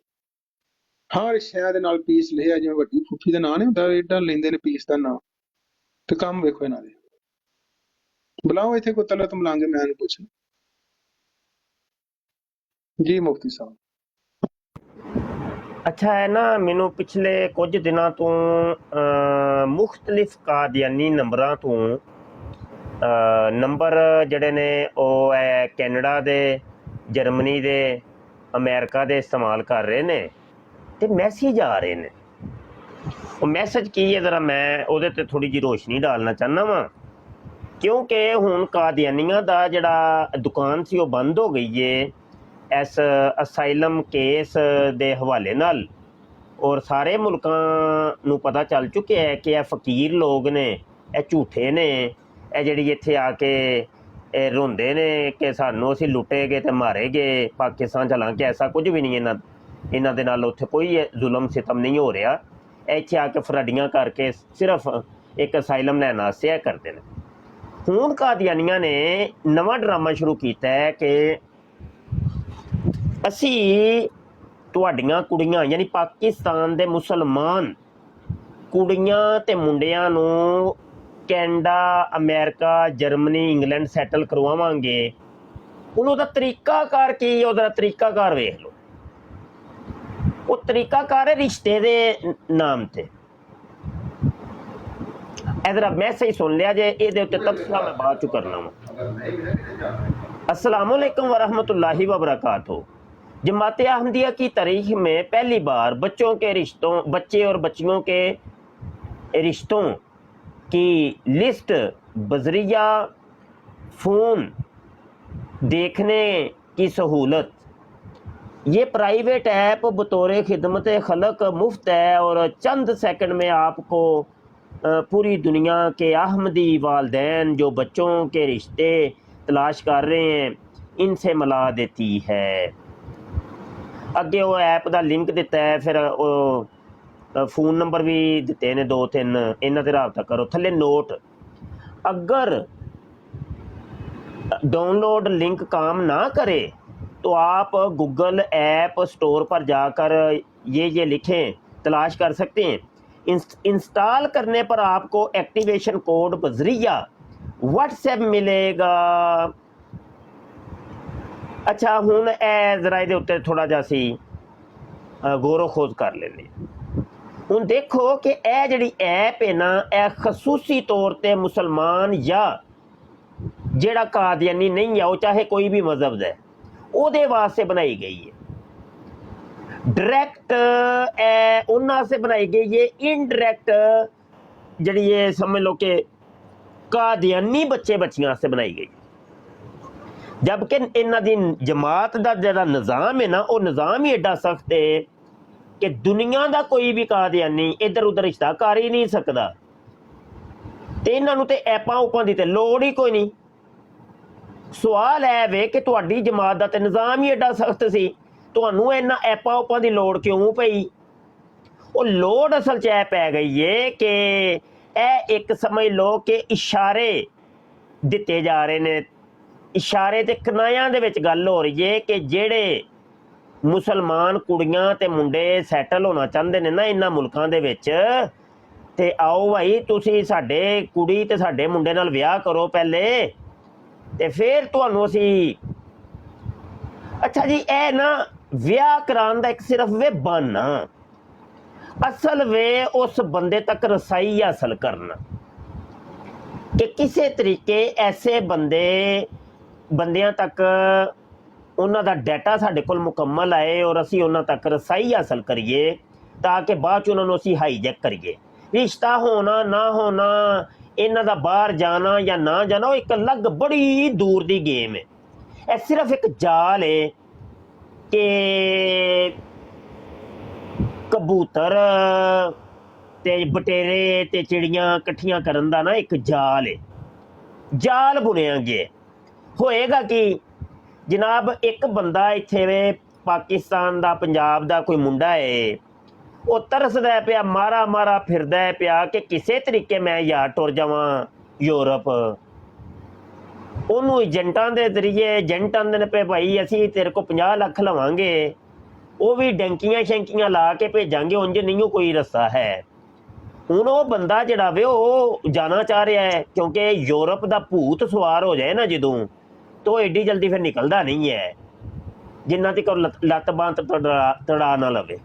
ਹਰ ਸ਼ੈ ਦੇ ਨਾਲ ਪੀਸ ਲਿਆ। ਜਿਵੇਂ ਵੱਡੀ ਫੁੱਫੀ ਦਾ ਨਾਂ ਨਹੀਂ ਹੁੰਦਾ, ਏਡਾ ਲੈਂਦੇ ਨੇ ਪੀਸ ਦਾ ਨਾਂ। ਤੇ ਕੰਮ ਵੇਖੋ ਇਹਨਾਂ ਦੇ। ਬੁਲਾਓ ਇੱਥੇ ਕੋਈ ਤਲਤ ਮਲਾਂਗੇ, ਮੈਂ ਇਹਨੂੰ ਪੁੱਛਣਾ ਜੀ ਮੁਫਤੀ ਸਾਹਿਬ। ਅੱਛਾ ਹੈ ਨਾ, ਮੈਨੂੰ ਪਿਛਲੇ ਕੁਝ ਦਿਨਾਂ ਤੋਂ ਮੁਖਤਲਿਫ ਕਾਦੀਆਨੀ ਨੰਬਰਾਂ ਤੋਂ ਨੰਬਰ ਜਿਹੜੇ ਨੇ ਉਹ ਹੈ ਕੈਨੇਡਾ ਦੇ, ਜਰਮਨੀ ਦੇ, ਅਮਰੀਕਾ ਦੇ ਇਸਤੇਮਾਲ ਕਰ ਰਹੇ ਨੇ ਤੇ ਮੈਸੇਜ ਆ ਰਹੇ ਨੇ। ਉਹ ਮੈਸੇਜ ਕੀ ਹੈ ਜ਼ਰਾ ਮੈਂ ਉਹਦੇ ਤੇ ਥੋੜੀ ਜਿਹੀ ਰੋਸ਼ਨੀ ਡਾਲਣਾ ਚਾਹੁੰਦਾ ਵਾਂ, ਕਿਉਂਕਿ ਹੁਣ ਕਾਦੀਆਨੀਆਂ ਦਾ ਜਿਹੜਾ ਦੁਕਾਨ ਸੀ ਉਹ ਬੰਦ ਹੋ ਗਈ ਏ ਇਸ ਅਸਾਈਲਮ ਕੇਸ ਦੇ ਹਵਾਲੇ ਨਾਲ। ਔਰ ਸਾਰੇ ਮੁਲਕਾਂ ਨੂੰ ਪਤਾ ਚੱਲ ਚੁੱਕਿਆ ਹੈ ਕਿ ਇਹ ਫਕੀਰ ਲੋਕ ਨੇ, ਇਹ ਝੂਠੇ ਨੇ, ਇਹ ਜਿਹੜੀ ਇੱਥੇ ਆ ਕੇ ਇਹ ਰੋਂਦੇ ਨੇ ਕਿ ਸਾਨੂੰ ਅਸੀਂ ਲੁੱਟੇ ਗਏ ਤੇ ਮਾਰੇ ਗਏ ਪਾਕਿਸਤਾਨ 'ਚ। ਹਾਲਾਂਕਿ ਐਸਾ ਕੁਝ ਵੀ ਨਹੀਂ, ਇਹਨਾਂ ਦੇ ਨਾਲ ਉੱਥੇ ਕੋਈ ਜ਼ੁਲਮ ਸਿਤਮ ਨਹੀਂ ਹੋ ਰਿਹਾ। ਇੱਥੇ ਆ ਕੇ ਫਰਾਡੀਆਂ ਕਰਕੇ ਸਿਰਫ ਇੱਕ ਅਸਾਈਲਮ ਲੈਣ ਵਾਸਤੇ ਇਹ ਕਰਦੇ ਨੇ। ਹੁਣ ਕਾਦੀਆਨੀਆਂ ਨੇ ਨਵਾਂ ਡਰਾਮਾ ਸ਼ੁਰੂ ਕੀਤਾ ਹੈ ਕਿ ਅਸੀਂ ਤੁਹਾਡੀਆਂ ਕੁੜੀਆਂ ਯਾਨੀ ਪਾਕਿਸਤਾਨ ਦੇ ਮੁਸਲਮਾਨ ਕੁੜੀਆਂ ਤੇ ਮੁੰਡਿਆਂ ਨੂੰ Canada, America, Germany, England settle ਕਰਵਾਵਾਂਗੇ। ਹੁਣ ਉਹਦਾ ਤਰੀਕਾਕਾਰ ਕੀ, ਉਹਦਾ ਤਰੀਕਾਕਾਰ ਵੇਖ ਲਓ। ਉਹ ਤਰੀਕਾਕਾਰ ਹੈ ਰਿਸ਼ਤੇ ਦੇ ਨਾਮ ਤੇ। ਇਹਦਾ ਮੈਸੇਜ ਸੁਣ ਲਿਆ ਜੇ, ਇਹਦੇ ਉੱਤੇ ਤਬਸਰਾ ਮੈਂ ਬਾਅਦ 'ਚ ਕਰਨਾ ਵਾ। अस्सलाम वालेकुम वरहमतुल्लाहि वबरकातुहू। जमात अहमदिया की तारीख में पहली बार बच्चे और बच्चियों के रिश्तों की लिस्ट बजरिया फ़ोन देखने की सहूलत। ये प्राइवेट ऐप बतौर खिदमत खलक मुफ्त है और चंद सेकंड में आपको पूरी दुनिया के अहमदी वालदैन जो बच्चों के रिश्ते तलाश कर रहे हैं इनसे मिला देती है। अगे वो ऐप का लिंक दिता है, फिर फ़ोन नंबर भी दिते ने 2-3, इन्हां ते राबता करो। थले नोट, अगर डाउनलोड लिंक काम ना करे तो आप गूगल ऐप स्टोर पर जाकर ये लिखें, तलाश कर सकते हैं। इंस्टॉल करने पर आपको एक्टिवेशन कोड बजरिया व्हाट्सएप मिलेगा। अच्छा हुण जरा ये उत्ते थोड़ा जा सी गौरो खोज कर लेने। ਹੁਣ ਦੇਖੋ ਕਿ ਇਹ ਜਿਹੜੀ ਐਪ ਹੈ ਨਾ, ਇਹ ਖਸੂਸੀ ਤੌਰ ਤੇ ਮੁਸਲਮਾਨ ਜਾਂ ਜਿਹੜਾ ਕਾਦੀਆਨੀ ਨਹੀਂ ਆ, ਉਹ ਚਾਹੇ ਕੋਈ ਵੀ ਮਜ਼ਹਬ ਦਾ, ਉਹਦੇ ਵਾਸਤੇ ਬਣਾਈ ਗਈ ਹੈ। ਡਾਇਰੈਕਟ ਉਹਨਾਂ ਵਾਸਤੇ ਬਣਾਈ ਗਈ ਹੈ। ਇਨਡਾਇਰੈਕਟ ਜਿਹੜੀ ਇਹ ਸਮਝ ਲਓ ਕਿ ਕਾਦੀਆਨੀ ਬੱਚੇ ਬੱਚੀਆਂ ਵਾਸਤੇ ਬਣਾਈ ਗਈ। ਜਦਕਿ ਇਹਨਾਂ ਦੀ ਜਮਾਤ ਦਾ ਜਿਹੜਾ ਨਿਜ਼ਾਮ ਹੈ ਨਾ, ਉਹ ਨਿਜ਼ਾਮ ਹੀ ਐਡਾ ਸਖਤ ਹੈ ਕਿ ਦੁਨੀਆ ਦਾ ਕੋਈ ਵੀ ਕਾਦੀਆਨੀ ਇੱਧਰ ਉੱਧਰ ਰਿਸ਼ਤਾ ਕਰ ਹੀ ਨਹੀਂ ਸਕਦਾ। ਤੇ ਇਹਨਾਂ ਨੂੰ ਤੇ ਐਪਾਂ ਉਪਾਂ ਦੀ ਤੇ ਲੋੜ ਹੀ ਕੋਈ ਨਹੀਂ। ਸਵਾਲ ਹੈ ਵੇ ਕਿ ਤੁਹਾਡੀ ਜਮਾਤ ਦਾ ਤੇ ਨਿਜ਼ਾਮ ਹੀ ਐਡਾ ਸਖਤ ਸੀ, ਤੁਹਾਨੂੰ ਇਹਨਾਂ ਐਪਾਂ ਉਪਾਂ ਦੀ ਲੋੜ ਕਿਉਂ ਪਈ? ਉਹ ਲੋੜ ਅਸਲ 'ਚ ਇਹ ਪੈ ਗਈ ਏ ਕਿ ਇਹ ਇੱਕ ਸਮਝ ਲਓ ਕਿ ਇਸ਼ਾਰੇ ਦਿੱਤੇ ਜਾ ਰਹੇ ਨੇ, ਇਸ਼ਾਰੇ ਤੇ ਕਨਾਇਆਂ ਦੇ ਵਿੱਚ ਗੱਲ ਹੋ ਰਹੀ ਏ ਕਿ ਜਿਹੜੇ ਮੁਸਲਮਾਨ ਕੁੜੀਆਂ ਤੇ ਮੁੰਡੇ ਸੈਟਲ ਹੋਣਾ ਚਾਹੁੰਦੇ ਨੇ ਨਾ ਇਹਨਾਂ ਮੁਲਕਾਂ ਦੇ ਵਿੱਚ, ਤੇ ਆਓ ਭਾਈ ਤੁਸੀਂ ਸਾਡੇ ਕੁੜੀ ਤੇ ਸਾਡੇ ਮੁੰਡੇ ਨਾਲ ਵਿਆਹ ਕਰੋ ਪਹਿਲੇ, ਤੇ ਫਿਰ ਤੁਹਾਨੂੰ ਅਸੀਂ। ਅੱਛਾ ਜੀ, ਇਹ ਨਾ ਵਿਆਹ ਕਰਾਉਣ ਦਾ ਇੱਕ ਸਿਰਫ ਵੇ ਬਹਾਨਾ, ਅਸਲ ਵੇ ਉਸ ਬੰਦੇ ਤੱਕ ਰਸਾਈ ਹਾਸਲ ਕਰਨਾ ਕਿ ਕਿਸੇ ਤਰੀਕੇ ਐਸੇ ਬੰਦਿਆਂ ਤੱਕ ਉਹਨਾਂ ਦਾ ਡਾਟਾ ਸਾਡੇ ਕੋਲ ਮੁਕੰਮਲ ਆਏ ਔਰ ਅਸੀਂ ਉਹਨਾਂ ਤੱਕ ਰਸਾਈ ਹਾਸਲ ਕਰੀਏ ਤਾਂ ਕਿ ਬਾਅਦ 'ਚ ਉਹਨਾਂ ਨੂੰ ਅਸੀਂ ਹਾਈਜੈਕ ਕਰੀਏ। ਰਿਸ਼ਤਾ ਹੋਣਾ ਨਾ ਹੋਣਾ, ਇਹਨਾਂ ਦਾ ਬਾਹਰ ਜਾਣਾ ਜਾਂ ਨਾ ਜਾਣਾ, ਉਹ ਇੱਕ ਅਲੱਗ ਬੜੀ ਦੂਰ ਦੀ ਗੇਮ ਹੈ। ਇਹ ਸਿਰਫ ਇੱਕ ਜਾਲ ਹੈ ਕਿ ਕਬੂਤਰ ਤੇ ਬਟੇਰੇ ਤੇ ਚਿੜੀਆਂ ਇਕੱਠੀਆਂ ਕਰਨ ਦਾ ਨਾ ਇੱਕ ਜਾਲ ਹੈ, ਜਾਲ ਬੁਣਿਆ ਗਿਆ। ਹੋਏਗਾ ਕਿ ਜਨਾਬ ਇੱਕ ਬੰਦਾ ਇੱਥੇ ਵੇ ਪਾਕਿਸਤਾਨ ਦਾ, ਪੰਜਾਬ ਦਾ ਕੋਈ ਮੁੰਡਾ ਹੈ, ਉਹ ਤਰਸਦਾ ਪਿਆ, ਮਾਰਾ ਫਿਰਦਾ ਪਿਆ ਕਿ ਕਿਸੇ ਤਰੀਕੇ ਮੈਂ ਯਾਰ ਟੁਰ ਜਾਵਾਂ ਯੂਰਪ। ਉਹਨੂੰ ਏਜੰਟਾਂ ਦੇ ਜ਼ਰੀਏ ਏਜੰਟ ਆਉਂਦੇ ਨੇ ਪਏ ਭਾਈ ਅਸੀਂ ਤੇਰੇ ਕੋਲ 50 ਲੱਖ ਲਵਾਂਗੇ, ਉਹ ਵੀ ਡੰਕੀਆਂ ਸ਼ੰਕੀਆਂ ਲਾ ਕੇ ਭੇਜਾਂਗੇ, ਉਂਝ ਨਹੀਂ ਕੋਈ ਰਸਤਾ ਹੈ। ਹੁਣ ਉਹ ਬੰਦਾ ਜਿਹੜਾ ਵੇ ਉਹ ਜਾਣਾ ਚਾਹ ਰਿਹਾ ਹੈ ਕਿਉਂਕਿ ਯੂਰਪ ਦਾ ਭੂਤ ਸਵਾਰ ਹੋ ਜਾਏ ਨਾ ਜਦੋਂ, ਤਾਂ ਉਹ ਐਡੀ ਜਲਦੀ ਫਿਰ ਨਿਕਲਦਾ ਨਹੀਂ ਹੈ ਜਿੰਨਾ ਤੱਕ ਲੱਤ ਬਾਂਹ ਤੜਾ ਨਾ ਲਵੇ।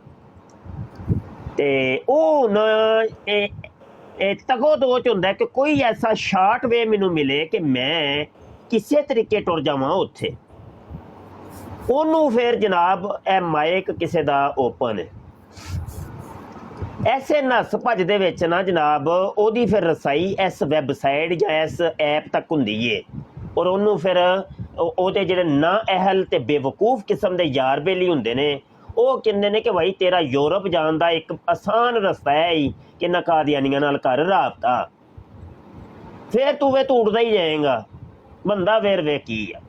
ਤੇ ਉਹ ਹੁਣ ਇਹ ਤਗੋ ਦੋ 'ਚ ਹੁੰਦਾ ਕਿ ਕੋਈ ਐਸਾ ਸ਼ਾਰਟ ਵੇ ਮੈਨੂੰ ਮਿਲੇ ਕਿ ਮੈਂ ਕਿਸੇ ਤਰੀਕੇ ਟੁਰ ਜਾਵਾਂ ਉੱਥੇ। ਉਹਨੂੰ ਫਿਰ ਜਨਾਬ ਇਹ ਮਾਈਕ ਕਿਸੇ ਦਾ ਓਪਨ ਹੈ, ਐਸੇ ਨਸ ਭੱਜ ਦੇ ਵਿੱਚ ਨਾ ਜਨਾਬ ਉਹਦੀ ਫਿਰ ਰਸਾਈ ਇਸ ਵੈਬਸਾਈਟ ਜਾਂ ਇਸ ਐਪ ਤੱਕ ਹੁੰਦੀ ਏ। ਔਰ ਉਹਨੂੰ ਫਿਰ ਉਹਦੇ ਜਿਹੜੇ ਨਾ ਅਹਿਲ ਤੇ ਬੇਵਕੂਫ ਕਿਸਮ ਦੇ ਯਾਰ ਬੇਲੀ ਹੁੰਦੇ ਨੇ, ਉਹ ਕਹਿੰਦੇ ਨੇ ਕਿ ਭਾਈ ਤੇਰਾ ਯੂਰਪ ਜਾਣ ਦਾ ਇੱਕ ਆਸਾਨ ਰਸਤਾ ਹੈ ਹੀ ਕਿ ਨਾ ਕਾਦੀਆਨੀਆਂ ਨਾਲ ਕਰ ਰਾਬਤਾ, ਫਿਰ ਤੂੰ ਉੱਡਦਾ ਹੀ ਜਾਏਗਾ ਬੰਦਾ। ਫਿਰ ਵੇ ਕੀ ਆ,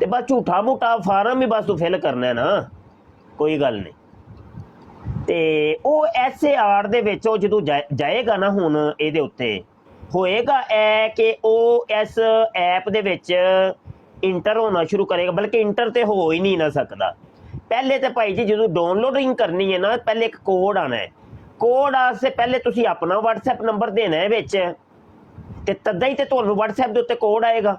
ਤੇ ਬਸ ਝੂਠਾ ਮੂਠਾ ਫਾਰਮ ਹੀ ਬਸ ਤੂੰ ਫਿਲ ਕਰਨਾ ਨਾ, ਕੋਈ ਗੱਲ ਨਹੀਂ। ਤੇ ਉਹ ਐਸੇ ਆੜ ਦੇ ਵਿੱਚ ਉਹ ਜਦੋਂ ਜਾਏਗਾ ਨਾ, ਹੁਣ ਇਹਦੇ ਉੱਤੇ ਹੋਏਗਾ ਇਹ ਕਿ ਉਹ ਇਸ ਐਪ ਦੇ ਵਿੱਚ ਇੰਟਰ ਹੋਣਾ ਸ਼ੁਰੂ ਕਰੇਗਾ, ਬਲਕਿ ਇੰਟਰ ਤੇ ਹੋ ਹੀ ਨਹੀਂ ਨਾ ਸਕਦਾ। ਪਹਿਲੇ ਤੇ ਭਾਈ ਜੀ ਜਦੋਂ ਡਾਊਨਲੋਡਿੰਗ ਕਰਨੀ ਹੈ ਨਾ, ਪਹਿਲੇ ਇੱਕ ਕੋਡ ਆਉਣਾ ਹੈ। ਕੋਡ ਵਾਸਤੇ ਪਹਿਲੇ ਤੁਸੀਂ ਆਪਣਾ WhatsApp ਨੰਬਰ ਦੇਣਾ ਹੈ ਵਿੱਚ, ਤੇ ਤੱਦਾਂ ਹੀ ਤੇ ਤੁਹਾਨੂੰ WhatsApp ਦੇ ਉੱਤੇ ਕੋਡ ਆਏਗਾ।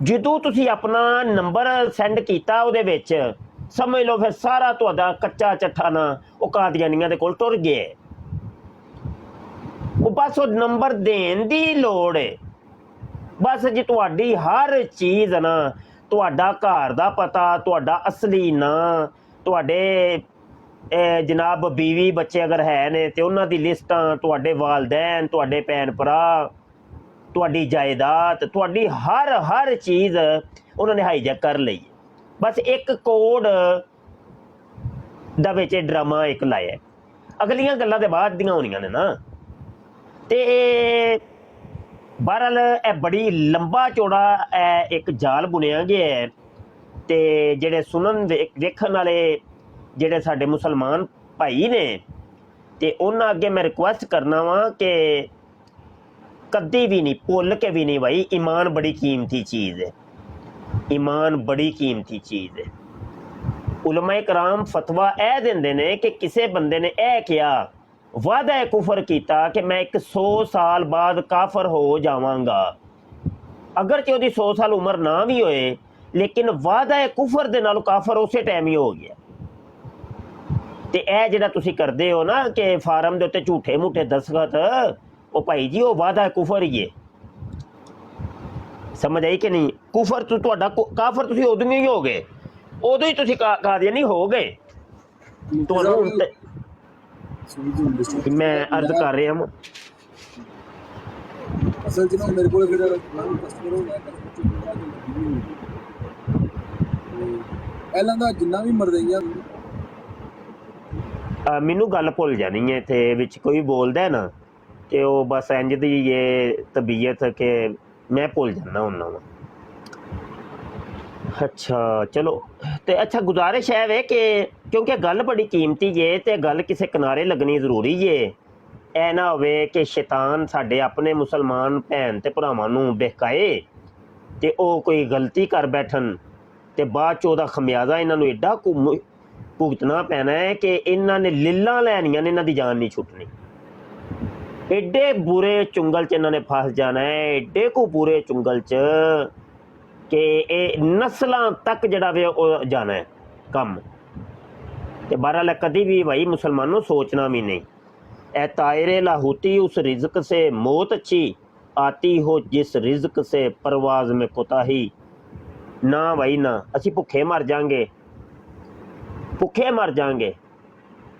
ਜਦੋਂ ਤੁਸੀਂ ਆਪਣਾ ਨੰਬਰ ਸੈਂਡ ਕੀਤਾ ਉਹਦੇ ਵਿੱਚ, ਸਮਝ ਲਓ ਫਿਰ ਸਾਰਾ ਤੁਹਾਡਾ ਕੱਚਾ ਚੱਠਾ ਨਾ ਉਹ ਕਾਦੀਆਨੀਆਂ ਦੇ ਕੋਲ ਟੁਰ ਗਿਆ। ਉਹ ਬਸ ਉਹ ਨੰਬਰ ਦੇਣ ਦੀ ਲੋੜ ਹੈ ਬਸ ਜੀ। ਤੁਹਾਡੀ ਹਰ ਚੀਜ਼ ਨਾ, ਤੁਹਾਡਾ ਘਰ ਦਾ ਪਤਾ, ਤੁਹਾਡਾ ਅਸਲੀ ਨਾਂ, ਤੁਹਾਡੇ ਜਨਾਬ ਬੀਵੀ ਬੱਚੇ ਅਗਰ ਹੈ ਨੇ ਤੇ ਉਹਨਾਂ ਦੀ ਲਿਸਟਾਂ, ਤੁਹਾਡੇ ਵਾਲਦੈਨ, ਤੁਹਾਡੇ ਭੈਣ ਭਰਾ, ਤੁਹਾਡੀ ਜਾਇਦਾਦ, ਤੁਹਾਡੀ ਹਰ ਚੀਜ਼ ਉਹਨਾਂ ਨੇ ਹਾਈਜੈਕ ਕਰ ਲਈ। ਬਸ ਇੱਕ ਕੋਡ ਦਾ ਵਿੱਚ ਡਰਾਮਾ ਇੱਕ ਲਾਇਆ, ਅਗਲੀਆਂ ਗੱਲਾਂ ਦੇ ਬਾਅਦ ਦੀਆਂ ਹੋਣੀਆਂ ਨੇ ਨਾ। ਤੇ ਬਹਰਹਾਲ ਇਹ ਬੜੀ ਲੰਬਾ ਚੌੜਾ ਇੱਕ ਜਾਲ ਬੁਣਿਆ ਗਿਆ ਹੈ। ਤੇ ਜਿਹੜੇ ਸੁਣਨ ਵੇਖਣ ਵਾਲੇ ਜਿਹੜੇ ਸਾਡੇ ਮੁਸਲਮਾਨ ਭਾਈ ਨੇ, ਤੇ ਉਹਨਾਂ ਅੱਗੇ ਮੈਂ ਰਿਕੁਐਸਟ ਕਰਨਾ ਵਾਂ ਕਿ ਕਦੀ ਵੀ ਨਹੀਂ, ਭੁੱਲ ਕੇ ਵੀ ਨਹੀਂ ਭਾਈ, ਈਮਾਨ ਬੜੀ ਕੀਮਤੀ ਚੀਜ਼ ਹੈ, ਈਮਾਨ ਬੜੀ ਕੀਮਤੀ ਚੀਜ਼ ਹੈ। ਉਲਮਾ ਕਰਾਮ ਫਤਵਾ ਇਹ ਦਿੰਦੇ ਨੇ ਕਿ ਕਿਸੇ ਬੰਦੇ ਨੇ ਇਹ ਕਿਹਾ, ਵਾਅਦਾ ਕੁਫਰ ਕੀਤਾ ਕਿ ਮੈਂ 100 ਸਾਲ ਬਾਅਦ ਕਾਫਰ ਹੋ ਜਾਵਾਂਗਾ, ਅਗਰ ਕਿ ਉਹਦੀ 100 ਸਾਲ ਉਮਰ ਨਾ ਵੀ ਹੋਏ, ਲੇਕਿਨ ਵਾਅਦਾ ਕੁਫਰ ਦੇ ਨਾਲ ਕਾਫਰ ਉਸੇ ਟਾਈਮ ਹੀ ਹੋ ਗਿਆ। ਤੇ ਇਹ ਜਿਹੜਾ ਤੁਸੀਂ ਕਰਦੇ ਹੋ ਨਾ ਕਿ ਫਾਰਮ ਦੇ ਉੱਤੇ ਝੂਠੇ ਮੂਠੇ ਦਸਖਤ, ਉਹ ਭਾਈ ਜੀ ਉਹ ਵਾਦਾ ਕੁਫਰ ਹੀ ਹੈ। ਸਮਝ ਆਈ ਕਿ ਨਹੀਂ? ਕੁਫਰ ਤੋਂ ਤੁਹਾਡਾ ਕਾਫਰ ਤੁਸੀਂ ਉਦੋਂ ਹੀ ਹੋ ਗਏ, ਉਦੋਂ ਹੀ ਤੁਸੀਂ ਕਾਦੀਆਨੀ ਹੋ ਗਏ। ਤੁਹਾਨੂੰ ਮੈਂ ਅਰਜ਼ ਕਰ ਰਿਹਾ ਹਾਂ ਅਸਲ ਚ ਨਾ ਮੇਰੇ ਕੋਲ ਫਿਰ ਕਸਟਮਰ ਹੋ ਗਿਆ ਪਹਿਲਾਂ ਦਾ ਜਿੰਨਾ ਵੀ ਮਰਦਈਆਂ ਮੈਨੂੰ ਗੱਲ ਭੁੱਲ ਜਾਣੀ ਹੈ ਤੇ ਵਿੱਚ ਕੋਈ ਬੋਲਦਾ ਹੈ ਨਾ ਤੇ ਉਹ ਬਸ ਇੰਜ ਦੀ ਇਹ ਤਬੀਅਤ ਕਿ ਮੈਂ ਭੁੱਲ ਜਾਂਦਾ ਉਹਨਾਂ ਨੂੰ। ਅੱਛਾ ਚਲੋ, ਤੇ ਅੱਛਾ ਗੁਜ਼ਾਰਿਸ਼ ਹੈ ਵੇ ਕਿ ਕਿਉਂਕਿ ਗੱਲ ਬੜੀ ਕੀਮਤੀ ਜੇ ਤੇ ਗੱਲ ਕਿਸੇ ਕਿਨਾਰੇ ਲੱਗਣੀ ਜ਼ਰੂਰੀ ਜੇ। ਇਹ ਨਾ ਹੋਵੇ ਕਿ ਸ਼ੈਤਾਨ ਸਾਡੇ ਆਪਣੇ ਮੁਸਲਮਾਨ ਭੈਣ ਤੇ ਭਰਾਵਾਂ ਨੂੰ ਬਹਿਕਾਏ ਤੇ ਉਹ ਕੋਈ ਗਲਤੀ ਕਰ ਬੈਠਣ ਤੇ ਬਾਅਦ 'ਚ ਉਹਦਾ ਖਮਿਆਜ਼ਾ ਇਹਨਾਂ ਨੂੰ ਐਡਾ ਭੁਗਤਣਾ ਪੈਣਾ ਹੈ ਕਿ ਇਹਨਾਂ ਨੇ ਲਿੱਲਾਂ ਲੈਣੀਆਂ ਨੇ, ਇਹਨਾਂ ਦੀ ਜਾਨ ਨਹੀਂ ਛੁੱਟਣੀ। ਐਡੇ ਬੁਰੇ ਚੁੰਗਲ 'ਚ ਇਹਨਾਂ ਨੇ ਫਸ ਜਾਣਾ ਹੈ, ਐਡੇ ਕੁ ਬੁਰੇ ਚੁੰਗਲ 'ਚ ਕਿ ਇਹ ਨਸਲਾਂ ਤੱਕ ਜਿਹੜਾ ਵੇ ਉਹ ਜਾਣਾ ਹੈ ਕੰਮ। ਤੇ ਬਹਰਹਾਲ ਕਦੀ ਵੀ ਭਾਈ ਮੁਸਲਮਾਨों सोचना भी नहीं। ए तायरे लाहौती उस रिज्क से मौत अच्छी आती हो जिस रिज्क से परवाज में कोताही। ना भाई ना, असी भुखे मर जाएंगे, भुखे मर जाएंगे,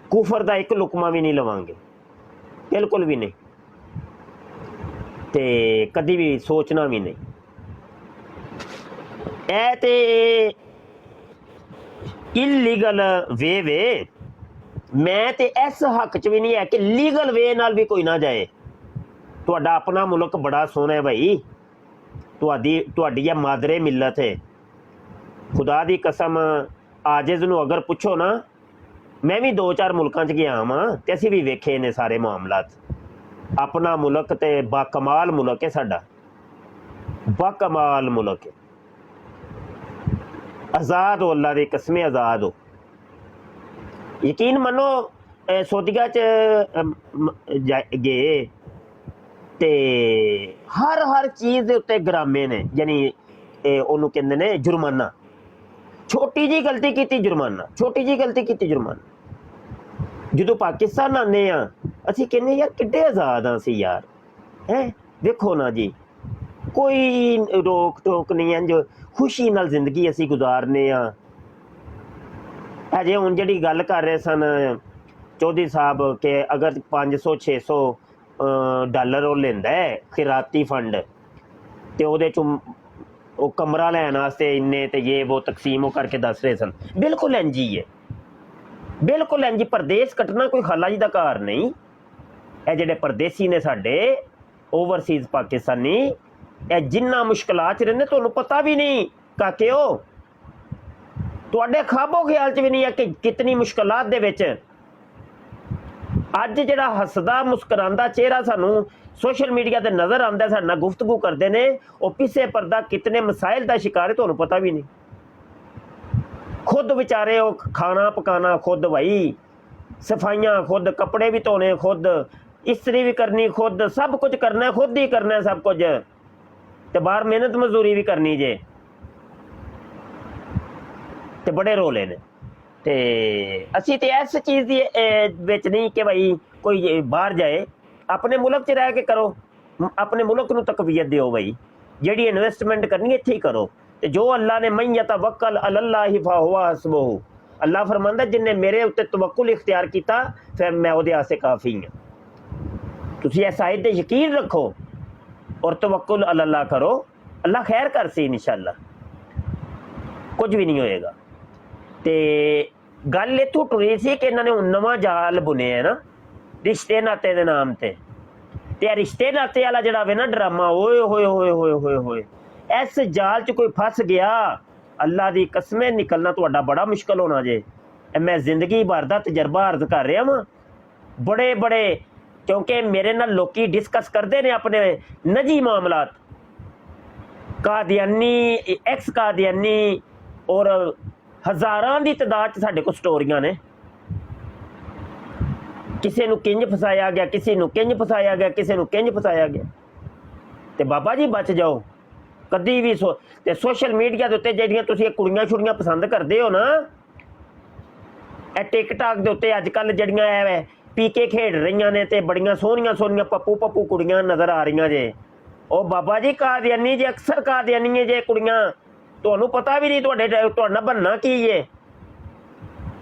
कुफर का एक लुकमा भी नहीं लवांगे, बिल्कुल भी नहीं। ते कदी भी सोचना भी नहीं। ए ते इलीगल वे मैं ते इस हक च भी नहीं है कि लीगल वे नाल भी कोई ना जाए। तुहाडा अपना मुल्क बड़ा सोहना है भाई, तुहाडी यह मादरे मिलत है। खुदा दी कसम आजिज़ नूं अगर पुछो ना, मैं भी 2-4 मुल्कां च गया वां ते असीं भी वेखे ने सारे मामलात। अपना मुल्क ते बाकमाल मुल्क है साडा, बाकमाल मुल्क है। आज़ाद हो, अल्लाह दी कसमें आज़ाद हो। यकीन मनो सऊदीया च गए ते हर चीज़ दे उत्ते गरामे ने, यानी ओनू कहंदे ने जुर्माना। छोटी जी गलती की जुर्माना, छोटी जी गलती की जुर्माना। जदों पाकिस्तान आने असीं कहने यार किड्डे आज़ाद हाँ असीं यार, हैं देखो ना जी, कोई रोक टोक नहीं है, जो खुशी नाल जिंदगी असीं गुजारने अजे हुण जिहड़ी गल कर रहे सन चौधरी साहब के अगर 500-600 डॉलर वो लैंदा है खिराती फंड ते ओहदे चों ਉਹ कमरा लैन वास्ते इन्ने ते ये वो तकसीम वो करके दस रहे सन। बिल्कुल इंज ही है, बिल्कुल इंज। परदेस कटना कोई खाला जी का घर नहीं। ये जेडे परदेसी ने साडे ओवरसीज़ पाकिस्तानी, ये जिन्ना मुश्किलात च रहिंदे तुहानूं पता भी नहीं काकेओ, तुहाडे ख्वाबो ख्याल च भी नहीं है कि कितनी मुश्किलात दे विच अज जिहड़ा हसदा मुस्करांदा चेहरा सानूं सोशल मीडिया ते नज़र आंदा है, साडे नाल गुफ्तगू करते हैं, वो पिछे पर्दा कितने मसाइल का शिकार है तुहानूं पता भी नहीं। खुद बेचारे वो खाना पकाना खुद, भाई सफाइयाँ खुद, कपड़े भी धोने खुद, इस्त्री भी करनी खुद, सब कुछ करना खुद ही करना है सब कुछ, ते बाहर मेहनत मजदूरी भी करनी जे, ते बड़े रोले ने। ते असी ते इस चीज़ दी विच नहीं कि भाई कोई बाहर जाए, अपने मुल्क च रह के करो, अपने मुल्क नूं तकवीयत दिओ भाई, जिहड़ी इन्वेस्टमेंट करनी इत्थे ही करो। ते जो अल्लाह ने मन यतवक्कल अलल्लाहि फहुवा हस्बुहु, अल्लाह फरमांदा जिन्ने मेरे उत्ते तवक्कुल इख्तियार कीता फिर मैं उहदे आस्ते काफ़ी हां। तुसीं इस आयत ते यकीन रखो और तवक्कुल अल्लाह करो, अल्लाह खैर करसी इंशाअल्लाह, कुछ भी नहीं होएगा। ते गल इत्थों टुरी सी कि इन्हां ने हुण नवां जाल बुने है ना रिश्ते नाते दे नाम ते रिश्ते नाते वाला जिहड़ा वे ना ड्रामा, ओए होए होए होए होए होए, इस जाल च कोई फस गया, अल्लाह दी कसमें निकलना तुहाडा बड़ा मुश्किल होना जे। मैं जिंदगी भर दा तजर्बा अर्ज कर रहा वां, बड़े बड़े, क्योंकि मेरे नाल लोकी डिस्कस करते ने अपने निजी मामलात, कादियानी एक्स कादियानी, और हज़ारां दी तादाद च साडे कोल स्टोरियां ने। किसी नूं किंज फसाया गया, किसी नूं किंज फसाया गया, किसी नूं किंज फसाया गया। ते बाबा जी बच जाओ कदी भी। ते सोशल मीडिया के उत्ते जिहड़ियां तुसीं कुड़ियां छुड़ियां पसंद करदे हो ना, ਇਹ ਟਿਕਟਾਕ ਦੇ ਉੱਤੇ ਅੱਜ ਕੱਲ ਜਿਹੜੀਆਂ ਐ ਪੀਕੇ ਖੇਡ ਰਹੀਆਂ ਨੇ ਤੇ ਬੜੀਆਂ ਸੋਹਣੀਆਂ ਸੋਹਣੀਆਂ ਪੱਪੂ ਕੁੜੀਆਂ ਨਜ਼ਰ ਆ ਰਹੀਆਂ ਜੇ। ਉਹ ਬਾਬਾ ਜੀ ਕਾਦੀਆਨੀ ਜੇ, ਅਕਸਰ ਕਾਦੀਆਨੀ ਜੇ ਕੁੜੀਆਂ, ਤੁਹਾਨੂੰ ਪਤਾ ਵੀ ਨਹੀਂ ਤੁਹਾਡਾ ਬਣਨਾ ਕੀ ਏ।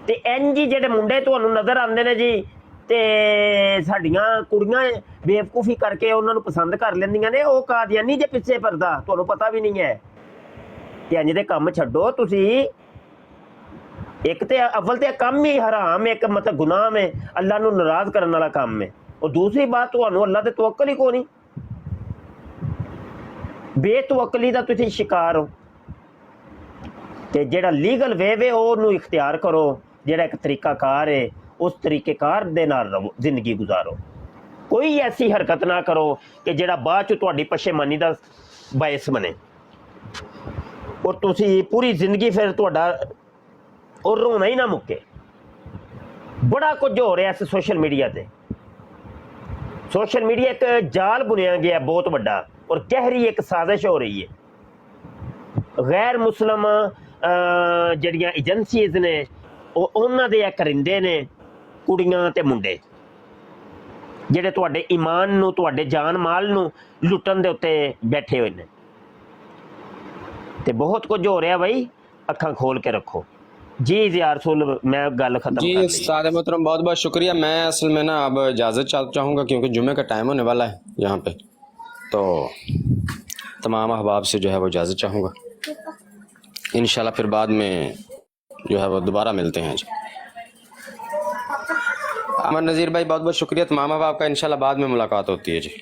ਤੇ ਇੰਝ ਹੀ ਜਿਹੜੇ ਮੁੰਡੇ ਤੁਹਾਨੂੰ ਨਜ਼ਰ ਆਉਂਦੇ ਨੇ ਜੀ, ਤੇ ਸਾਡੀਆਂ ਕੁੜੀਆਂ ਬੇਵਕੂਫੀ ਕਰਕੇ ਉਹਨਾਂ ਨੂੰ ਪਸੰਦ ਕਰ ਲੈਂਦੀਆਂ ਨੇ, ਉਹ ਕਾਦੀਆਨੀ ਜੇ ਪਿੱਛੇ ਫਿਰਦਾ, ਤੁਹਾਨੂੰ ਪਤਾ ਵੀ ਨਹੀਂ ਹੈ। ਤੇ ਇੰਝ ਦੇ ਕੰਮ ਛੱਡੋ ਤੁਸੀਂ। ਇੱਕ ਤੇ ਅਵਲ ਤੇ ਕੰਮ ਹੀ ਹਰਾਮ, ਇੱਕ ਮਤਲਬ ਗੁਨਾਹ ਹੈ, ਅੱਲਾ ਨੂੰ ਨਾਰਾਜ਼ ਕਰਨ ਵਾਲਾ ਕੰਮ ਹੈ। ਉਹ ਦੂਸਰੀ ਬਾਤ, ਤੁਹਾਨੂੰ ਅੱਲਾ ਤੇ ਤਵੱਕਲ ਹੀ ਕੋਈ ਨਹੀਂ, ਬੇਤਵੱਕਲੀ ਦਾ ਤੁਸੀਂ ਸ਼ਿਕਾਰ ਹੋ। ਤੇ ਜਿਹੜਾ ਲੀਗਲ ਵੇ ਵੇ ਉਹਨੂੰ ਇਖਤਿਆਰ ਕਰੋ, ਜਿਹੜਾ ਇੱਕ ਤਰੀਕਾਕਾਰ ਹੈ ਉਸ ਤਰੀਕੇਕਾਰ ਦੇ ਨਾਲ ਰਹੋ, ਜ਼ਿੰਦਗੀ ਗੁਜ਼ਾਰੋ। ਕੋਈ ਐਸੀ ਹਰਕਤ ਨਾ ਕਰੋ ਕਿ ਜਿਹੜਾ ਬਾਅਦ ਚ ਤੁਹਾਡੀ ਪਸ਼ੇਮਾਨੀ ਦਾ ਬਾਇਸ ਬਣੇ, ਔਰ ਤੁਸੀਂ ਪੂਰੀ ਜ਼ਿੰਦਗੀ ਫਿਰ ਤੁਹਾਡਾ ਔਰ ਰੋਣਾ ਹੀ ਨਾ ਮੁੱਕੇ। ਬੜਾ ਕੁਝ ਹੋ ਰਿਹਾ ਇਸ ਸੋਸ਼ਲ ਮੀਡੀਆ ਤੇ। ਸੋਸ਼ਲ ਮੀਡੀਆ ਇੱਕ ਜਾਲ ਬੁਣਿਆ ਗਿਆ ਬਹੁਤ ਵੱਡਾ, ਔਰ ਗਹਿਰੀ ਇੱਕ ਸਾਜ਼ਿਸ਼ ਹੋ ਰਹੀ ਹੈ। ਗੈਰ ਮੁਸਲਮ ਜਿਹੜੀਆਂ ਏਜੰਸੀਜ਼ ਨੇ ਉਹਨਾਂ ਦੇ ਇਹ ਕਰਿੰਦੇ ਨੇ, ਕੁੜੀਆਂ ਤੇ ਮੁੰਡੇ ਜਿਹੜੇ ਤੁਹਾਡੇ ਈਮਾਨ ਨੂੰ, ਤੁਹਾਡੇ ਜਾਨ ਮਾਲ ਨੂੰ ਲੁੱਟਣ ਦੇ ਉੱਤੇ ਬੈਠੇ ਹੋਏ ਨੇ। ਤੇ ਬਹੁਤ ਕੁਝ ਹੋ ਰਿਹਾ ਬਈ, ਅੱਖਾਂ ਖੋਲ ਕੇ ਰੱਖੋ। जी ज़िया रसूल, मैं गल खत्म जी कर ली। उस्ताद मोहतरम बहुत बहुत शुक्रिया। मैं असल में ना अब इजाज़त चाहूँगा क्योंकि जुम्मे का टाइम होने वाला है यहाँ पे, तो तमाम अहबाब से जो है वो इजाज़त चाहूँगा। इंशाल्लाह फिर बाद में जो है वो दोबारा मिलते हैं जी। अमन नज़ीर भाई बहुत बहुत शुक्रिया, तमाम अहबाब का। इंशाल्लाह बाद में मुलाकात होती है जी।